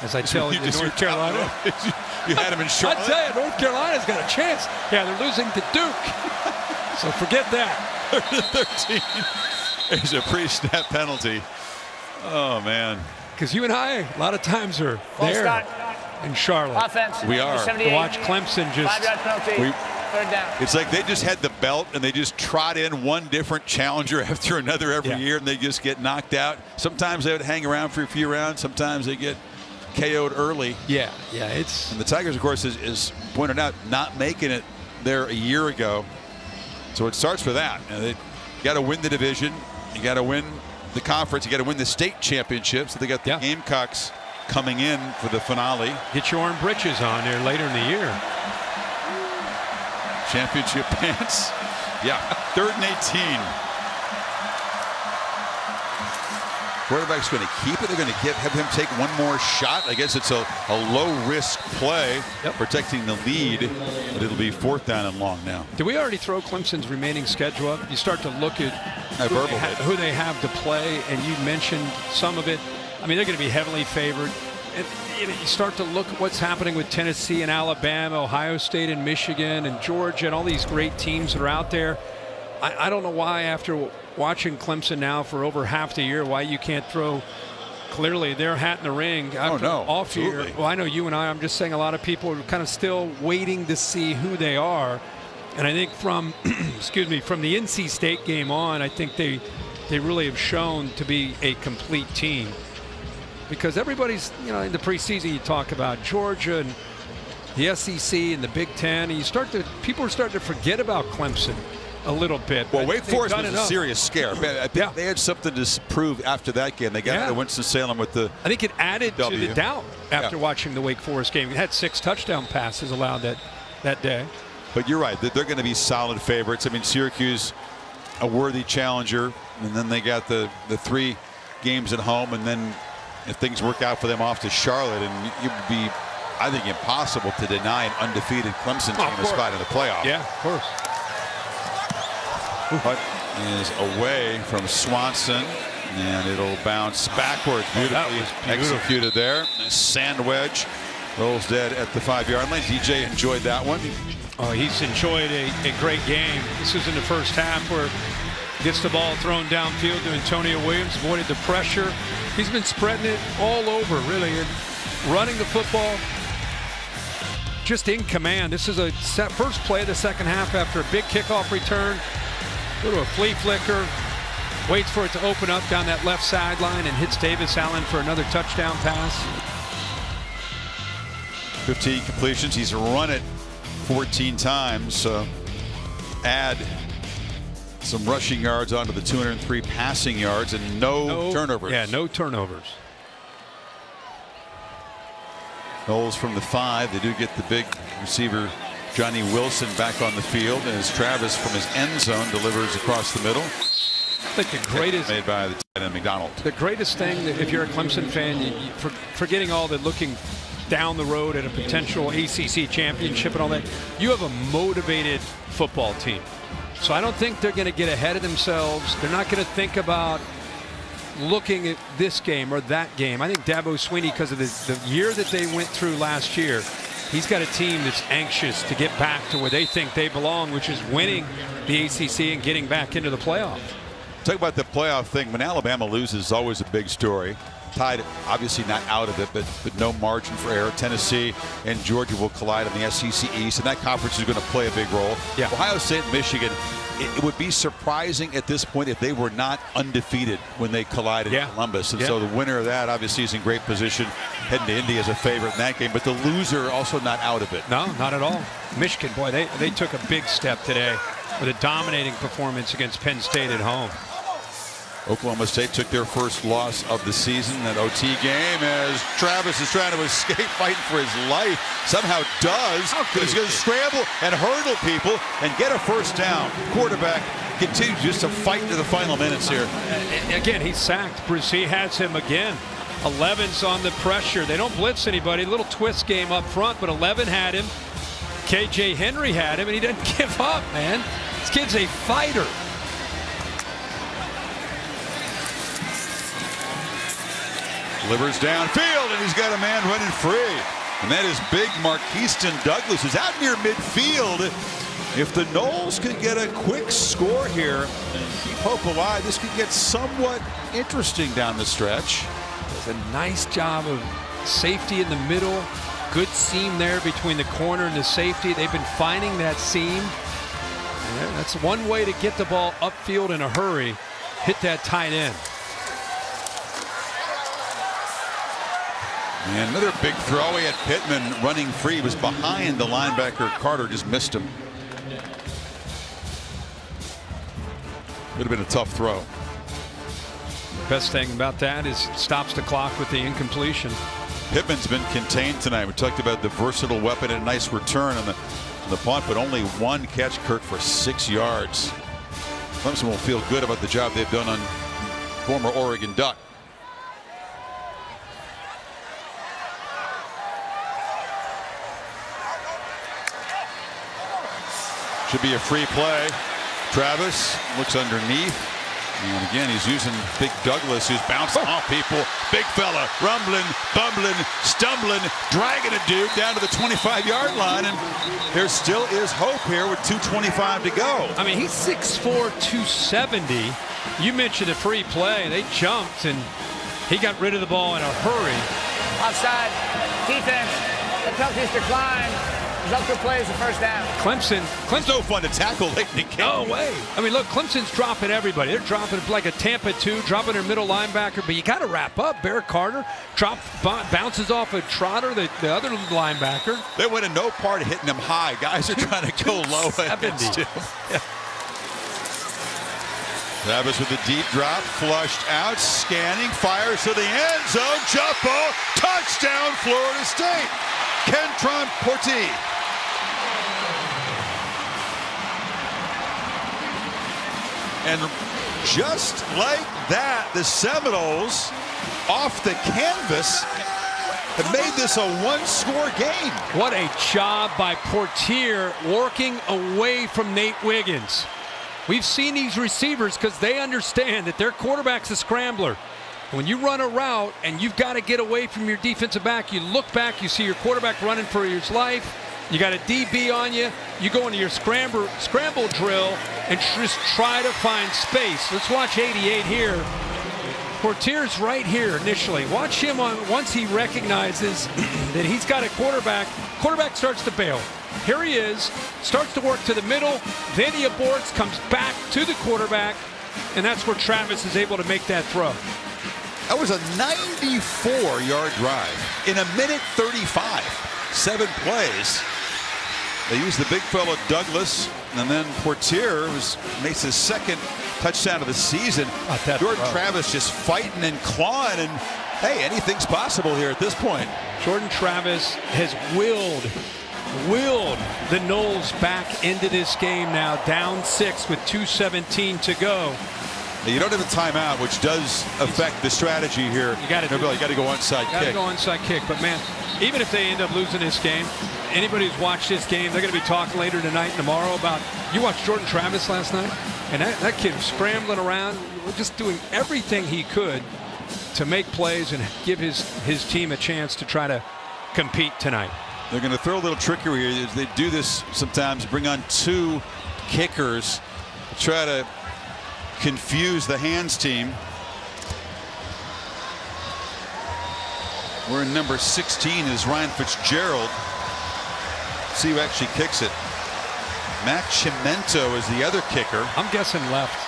As I tell you, North Carolina. You had him in Charlotte. I tell you, North Carolina's got a chance. Yeah, they're losing to Duke. So forget that. 13. There's a pre-snap penalty. Oh, man. Because you and I, a lot of times, are there in Charlotte. Offense. We are. To watch Clemson just. 5-yard penalty. Third down. It's like they just had the belt and they just trot in one different challenger after another every year, and they just get knocked out. Sometimes they would hang around for a few rounds. Sometimes they get KO'd early. Yeah, it's. And the Tigers, of course, is pointed out, not making it there a year ago. So it starts with that. You got to win the division. You got to win the conference. You got to win the state championship. So they got the Gamecocks coming in for the finale. Get your orange britches on there later in the year. Championship pants. Yeah, 3rd and 18. Quarterback's going to keep it. They're going to have him take one more shot. I guess it's a low-risk play, protecting the lead, but it'll be 4th down and long now. Did we already throw Clemson's remaining schedule up? You start to look at who they have to play, and you mentioned some of it. I mean, they're going to be heavily favored. And you start to look at what's happening with Tennessee and Alabama, Ohio State and Michigan and Georgia and all these great teams that are out there. I don't know why, after watching Clemson now for over half the year, why you can't throw clearly their hat in the ring after off year. Well, I know you and I'm just saying a lot of people are kind of still waiting to see who they are. And I think from, from the NC State game on, I think they really have shown to be a complete team. Because everybody's, in the preseason you talk about Georgia and the SEC and the Big Ten, and people are starting to forget about Clemson a little bit. Well, Wake Forest was a serious scare. I think they had something to prove after that game. They got to Winston-Salem with the I think it added to the doubt after watching the Wake Forest game. It had 6 touchdown passes allowed that day. But you're right. They're going to be solid favorites. I mean, Syracuse, a worthy challenger, and then they got the 3 games at home, and then if things work out for them, off to Charlotte, and it would be, I think, impossible to deny an undefeated Clemson team a spot in the playoff. Yeah, of course. Putt is away from Swanson, and it'll bounce backwards. Beautifully executed there. Sand wedge rolls dead at the 5-yard line. DJ enjoyed that one. Oh, he's enjoyed a great game. This is in the first half where he gets the ball thrown downfield to Antonio Williams, avoided the pressure. He's been spreading it all over, really, and running the football just in command. This is a first play of the second half after a big kickoff return. Go to a flea flicker, waits for it to open up down that left sideline and hits Davis Allen for another touchdown pass. 15 completions. He's run it 14 times. Add some rushing yards onto the 203 passing yards and no turnovers. Yeah, no turnovers. Knowles from the 5. They do get the big receiver Johnny Wilson back on the field, and as Travis from his end zone delivers across the middle. I think the greatest made by the tight end McDonald. The greatest thing, that if you're a Clemson fan, forgetting all the looking down the road at a potential ACC championship and all that, you have a motivated football team. So I don't think they're going to get ahead of themselves. They're not going to think about looking at this game or that game. I think Dabo Swinney, because of the year that they went through last year, he's got a team that's anxious to get back to where they think they belong, which is winning the ACC and getting back into the playoff. Talk about the playoff thing. When Alabama loses, is always a big story. Tide obviously not out of it, but no margin for error. Tennessee and Georgia will collide in the SEC East, and that conference is going to play a big role. Yeah. Ohio State and Michigan, it would be surprising at this point if they were not undefeated when they collided in Columbus. And so the winner of that obviously is in great position heading to Indy as a favorite in that game, but the loser also not out of it. No, not at all. Michigan, boy, they took a big step today with a dominating performance against Penn State at home. Oklahoma State took their first loss of the season, that OT game, as Travis is trying to escape, fighting for his life. Somehow does. He's going to scramble and hurdle people and get a first down. Quarterback continues just to fight to the final minutes here. Again, he's sacked. Bruce, he has him again. 11's on the pressure. They don't blitz anybody. Little twist game up front, but 11 had him. KJ Henry had him, and he doesn't give up, man. This kid's a fighter. Delivers downfield, and he's got a man running free. And that is big Marquiston Douglas, who's out near midfield. If the Noles could get a quick score here and keep hope alive, this could get somewhat interesting down the stretch. Does a nice job of safety in the middle. Good seam there between the corner and the safety. They've been finding that seam. And that's one way to get the ball upfield in a hurry. Hit that tight end. And another big throwaway at Pittman, running free. He was behind the linebacker. Carter just missed him. Would have been a tough throw. Best thing about that is it stops the clock with the incompletion. Pittman's been contained tonight. We talked about the versatile weapon and a nice return on the punt, but only one catch, Kirk, for 6 yards. Clemson will feel good about the job they've done on former Oregon Duck. Should be a free play. Travis looks underneath. And again, he's using Big Douglas, who's bouncing off people. Big fella, rumbling, bumbling, stumbling, dragging a dude down to the 25-yard line. And there still is hope here with 2:25 to go. I mean, he's 6'4", 270. You mentioned a free play. They jumped, and he got rid of the ball in a hurry. Offside. Defense. The penalties decline. Zucker plays the first down. Clemson. No fun to tackle late in the game. No way. I mean, look, Clemson's dropping everybody. They're dropping like a Tampa 2, dropping their middle linebacker, but you got to wrap up. Barrett Carter bounces off a Trotter, the other linebacker. They went in no part of hitting him high. Guys are trying to go low against him. Yeah. Travis with a deep drop, flushed out, scanning, fires to the end zone, jump ball, touchdown, Florida State. Kentron Porti. And just like that, the Seminoles off the canvas have made this a one-score game. What a job by Portier working away from Nate Wiggins. We've seen these receivers because they understand that their quarterback's a scrambler. When you run a route and you've got to get away from your defensive back, you look back, you see your quarterback running for his life, you got a DB on you, you go into your scramble drill and just try to find space. Let's watch 88 here. Portier's right here initially. Watch him once he recognizes that he's got a quarterback. Quarterback starts to bail. Here he is, starts to work to the middle, then he aborts, comes back to the quarterback, and that's where Travis is able to make that throw. That was a 94-yard drive in a minute 35. 7 plays. They used the big fella Douglas, and then Portier makes his second touchdown of the season. Jordan Travis just fighting and clawing, and hey, anything's possible here at this point. Jordan Travis has willed the Noles back into this game now, down 6 with 2:17 to go. You don't have a timeout, which does affect the strategy here. You got to go onside kick. Got to go onside kick. But man, even if they end up losing this game, anybody who's watched this game, they're going to be talking later tonight and tomorrow about, you watched Jordan Travis last night, and that kid was scrambling around, just doing everything he could to make plays and give his team a chance to try to compete tonight. They're going to throw a little trickery here. They do this sometimes, bring on 2 kickers to try to confuse the hands team. We're in number 16 is Ryan Fitzgerald. See who actually kicks it. Mac Chimento is the other kicker. I'm guessing left.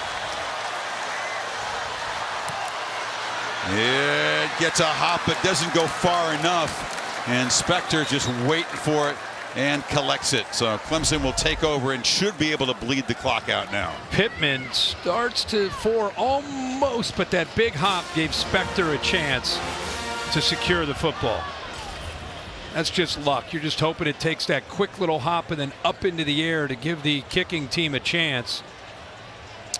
Yeah, it gets a hop, but doesn't go far enough. And Spector just waiting for it and collects it. So Clemson will take over and should be able to bleed the clock out now. Pittman starts to 4 almost, but that big hop gave Spector a chance to secure the football. That's just luck. You're just hoping it takes that quick little hop and then up into the air to give the kicking team a chance.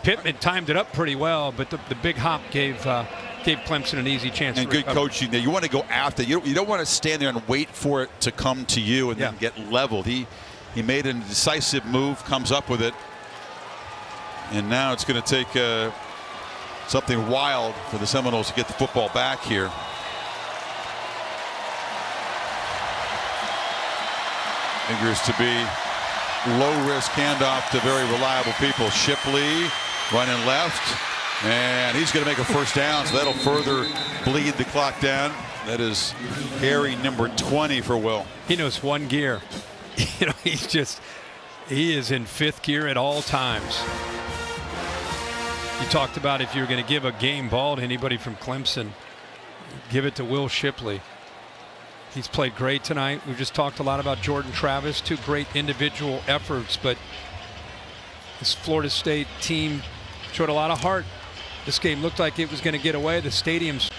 Pittman timed it up pretty well, but the big hop gave Clemson an easy chance. And good coaching there. You want to go after. You don't want to stand there and wait for it to come to you and then get leveled. He made a decisive move, comes up with it, and now it's going to take something wild for the Seminoles to get the football back here. Figures to be low-risk handoff to very reliable people. Shipley running left, and he's going to make a first down, so that'll further bleed the clock down. That is carry number 20 for Will. He knows one gear. You know, he is in 5th gear at all times. You talked about if you're going to give a game ball to anybody from Clemson, give it to Will Shipley. He's played great tonight. We've just talked a lot about Jordan Travis, 2 great individual efforts, but this Florida State team showed a lot of heart. This game looked like it was going to get away. The stadium's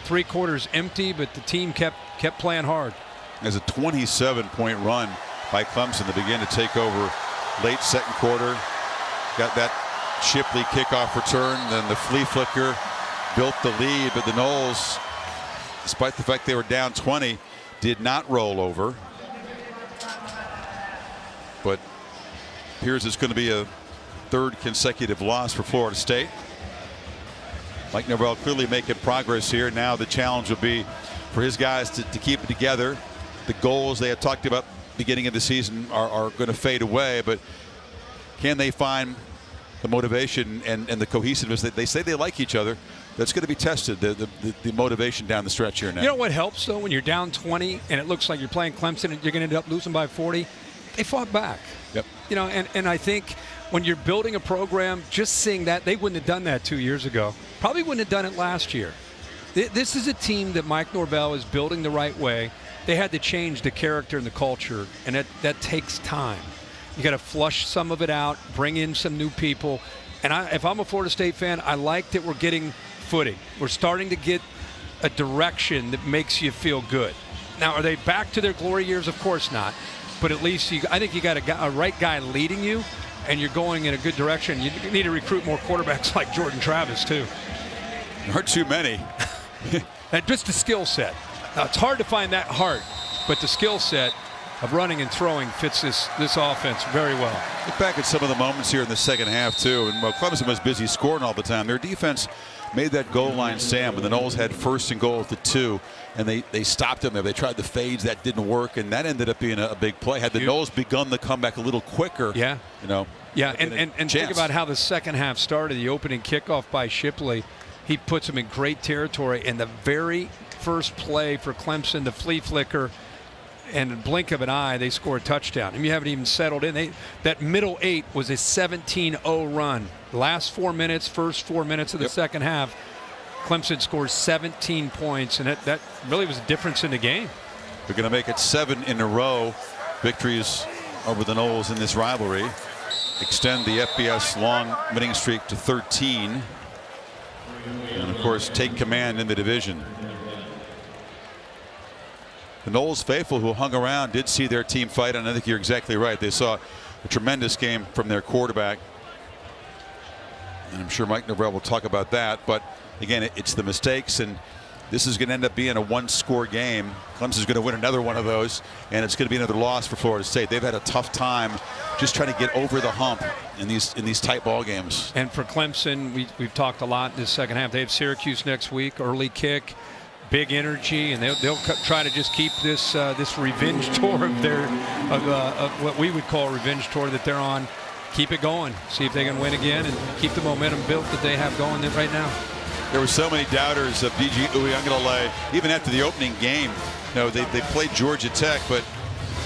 3/4 empty, but the team kept playing hard. There's a 27-point run by Clemson to begin to take over late second quarter. Got that Shipley kickoff return, then the flea flicker built the lead, but the Noles, despite the fact they were down 20, did not roll over. But appears it's going to be a 3rd consecutive loss for Florida State. Mike Norvell clearly making progress here. Now the challenge will be for his guys to keep it together. The goals they had talked about beginning of the season are going to fade away, but can they find the motivation and the cohesiveness? They say they like each other. that's going to be tested, the motivation down the stretch here now. You know what helps, though, when you're down 20 and it looks like you're playing Clemson and you're going to end up losing by 40? They fought back. Yep. You know, and I think when you're building a program, just seeing that, they wouldn't have done that 2 years ago. Probably wouldn't have done it last year. This is a team that Mike Norvell is building the right way. They had to change the character and the culture, and that takes time. You got to flush some of it out, bring in some new people. And if I'm a Florida State fan, I like that we're getting footing. We're starting to get a direction that makes you feel good. Now, are they back to their glory years? Of course not. But at least I think you got a right guy leading you, and you're going in a good direction. You need to recruit more quarterbacks like Jordan Travis, too. There aren't too many. And just the skill set. Now, it's hard to find that hard, but the skill set of running and throwing fits this offense very well. Look back at some of the moments here in the second half, too. And while Clemson was busy scoring all the time, their defense made that goal line stand when the Noles had 1st and goal at the 2, and they stopped them there. They tried the fades. That didn't work, and that ended up being a big play. Had the Noles begun the comeback a little quicker, yeah, you know. Yeah, and think about how the second half started. The opening kickoff by Shipley, he puts them in great territory, and the very first play for Clemson, the flea flicker, and in a blink of an eye, they score a touchdown. And you haven't even settled in. That middle 8 was a 17-0 run. Last 4 minutes, first 4 minutes of the second half, Clemson scores 17 points, and that really was a difference in the game. They're going to make it 7 in a row victories over the Noles in this rivalry. Extend the FBS long winning streak to 13. And, of course, take command in the division. The Noles faithful who hung around did see their team fight, and I think you're exactly right. They saw a tremendous game from their quarterback. And I'm sure Mike Norvell will talk about that. But, again, it's the mistakes, and this is going to end up being a one-score game. Clemson's going to win another one of those, and it's going to be another loss for Florida State. They've had a tough time just trying to get over the hump in these tight ball games. And for Clemson, we've talked a lot in this second half. They have Syracuse next week, early kick, big energy, and they'll try to just keep this revenge tour of what we would call a revenge tour that they're on. Keep it going. See if they can win again and keep the momentum built that they have going right now. There were so many doubters of DJ Uyunglele, even after the opening game. You know, they played Georgia Tech, but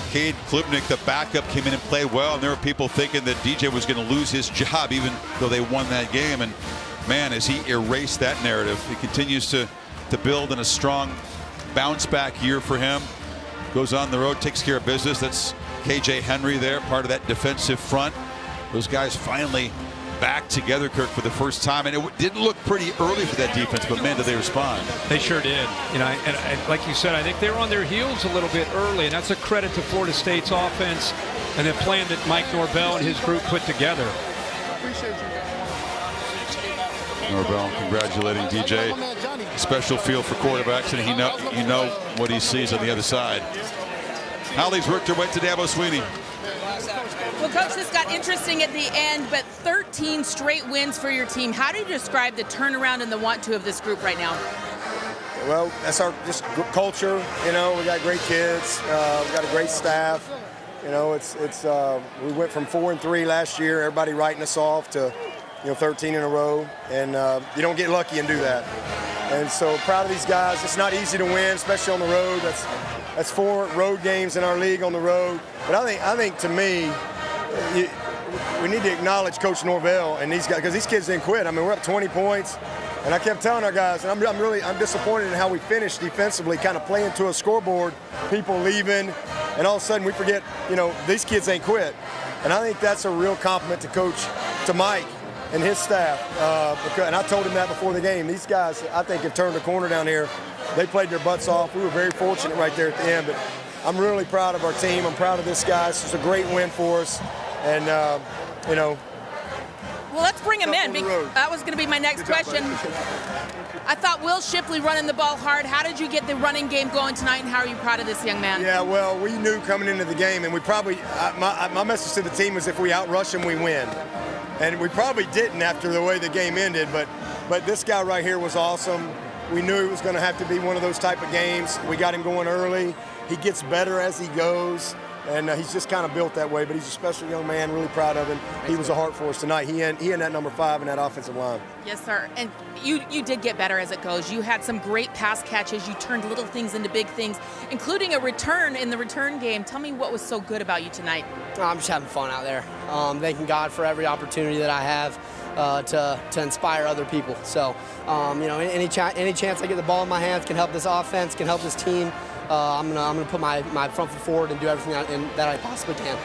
Cade Klubnik, the backup, came in and played well, and there were people thinking that DJ was going to lose his job even though they won that game. And man, as he erased that narrative, he continues to build in a strong bounce back year for him. Goes on the road, takes care of business. That's KJ Henry there, part of that defensive front. Those guys finally back together, Kirk, for the first time, and it didn't look pretty early for that defense, but man, did they respond. They sure did. You know, and like you said, I think they were on their heels a little bit early, and that's a credit to Florida State's offense and the plan that Mike Norvell and his group put together. Norvell congratulating DJ. Special feel for quarterbacks, and you know what he sees on the other side. Holly's worked her way to Dabo Sweeney. Well, Coach, this got interesting at the end, but 13 straight wins for your team. How do you describe the turnaround and the want-to of this group right now? Well, that's our just culture. You know, we got great kids. We got a great staff. You know, we went from 4-3 last year, everybody writing us off, to 13 in a row, and you don't get lucky and do that. And so proud of these guys. It's not easy to win, especially on the road. That's 4 road games in our league on the road. But I think to me, we need to acknowledge Coach Norvell and these guys, because these kids didn't quit. I mean, we're up 20 points, and I kept telling our guys, and I'm disappointed in how we finished defensively, kind of playing to a scoreboard, people leaving, and all of a sudden we forget, these kids ain't quit. And I think that's a real compliment to Mike and his staff. And I told him that before the game. These guys, I think, have turned the corner down here. They played their butts off. We were very fortunate right there at the end, but I'm really proud of our team. I'm proud of this guy. This is a great win for us. And, Well, let's bring him in. That was going to be my next question. I thought Will Shipley running the ball hard. How did you get the running game going tonight, and how are you proud of this young man? Yeah, well, we knew coming into the game, and we probably, my message to the team was if we outrush them, we win. And we probably didn't after the way the game ended, but this guy right here was awesome. We knew it was going to have to be one of those type of games. We got him going early. He gets better as he goes. and he's just kind of built that way. But he's a special young man. Really proud of him. He was a heart for us tonight. He and that number 5 in that offensive line. Yes, sir. And you did get better as it goes. You had some great pass catches. You turned little things into big things, including a return in the return game. Tell me what was so good about you tonight. I'm just having fun out there. Thanking God for every opportunity that I have to inspire other people. So, any chance I get the ball in my hands can help this offense, can help this team. I'm gonna put my front foot forward and do everything that I possibly can.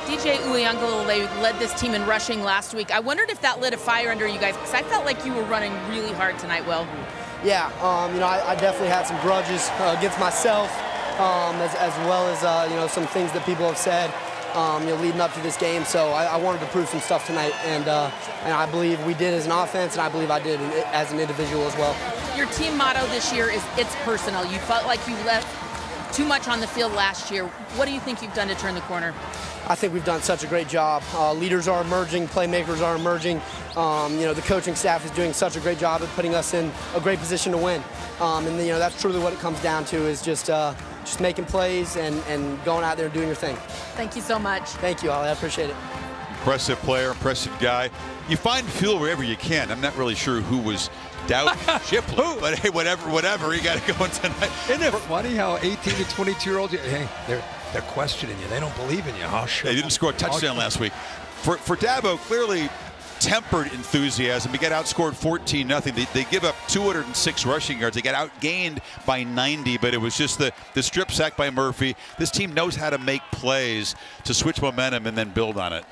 DJ Uyunglele led this team in rushing last week. I wondered if that lit a fire under you guys, because I felt like you were running really hard tonight, Will. Yeah, I definitely had some grudges against myself, as well as some things that people have said, leading up to this game. So I wanted to prove some stuff tonight, and I believe we did as an offense, and I believe I did as an individual as well. Your team motto this year is "It's personal." You felt like you left too much on the field last year. What do you think you've done to turn the corner? I think we've done such a great job. Leaders are emerging, playmakers are emerging. The coaching staff is doing such a great job of putting us in a great position to win. And that's truly what it comes down to, is just making plays and going out there and doing your thing. Thank you so much. Thank you, Ollie. I appreciate it. Impressive player, impressive guy. You find fuel wherever you can. I'm not really sure who was doubting Shipley, but hey, whatever, he got it going tonight. Isn't it funny how 18 to 22-year-olds, hey, they're questioning you. They don't believe in you. Oh, sure. They didn't score a touchdown last week. For Dabo, clearly tempered enthusiasm. He got outscored 14-0. They give up 206 rushing yards. They got outgained by 90, but it was just the strip sack by Murphy. This team knows how to make plays to switch momentum and then build on it.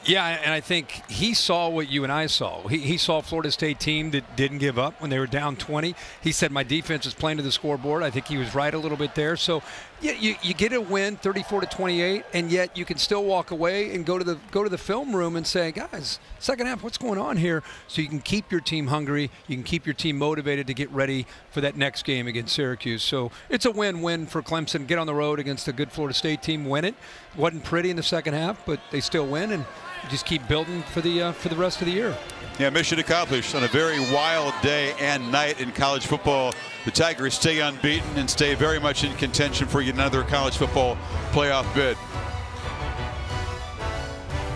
Yeah, and I think he saw what you and I saw. He saw a Florida State team that didn't give up when they were down 20. He said, my defense is playing to the scoreboard. I think he was right a little bit there. So yeah, you get a win, 34-28, and yet you can still walk away and go to the film room and say, guys, second half, what's going on here? So you can keep your team hungry. You can keep your team motivated to get ready for that next game against Syracuse. So it's a win-win for Clemson. Get on the road against a good Florida State team, win it. Wasn't pretty in the second half, but they still win, and just keep building for the rest of the year. Yeah, mission accomplished on a very wild day and night in college football. The Tigers stay unbeaten and stay very much in contention for another college football playoff bid.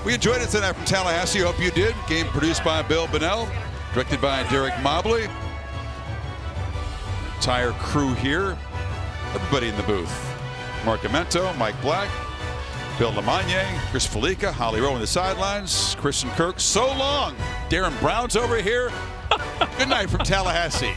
We enjoyed it tonight from Tallahassee. Hope you did. Game produced by Bill Bunnell, directed by Derek Mobley. Entire crew here. Everybody in the booth. Mark Amento, Mike Black, Bill Lamagne, Chris Felica, Holly Rowe on the sidelines, Chris and Kirk. So long. Darren Brown's over here. Good night from Tallahassee.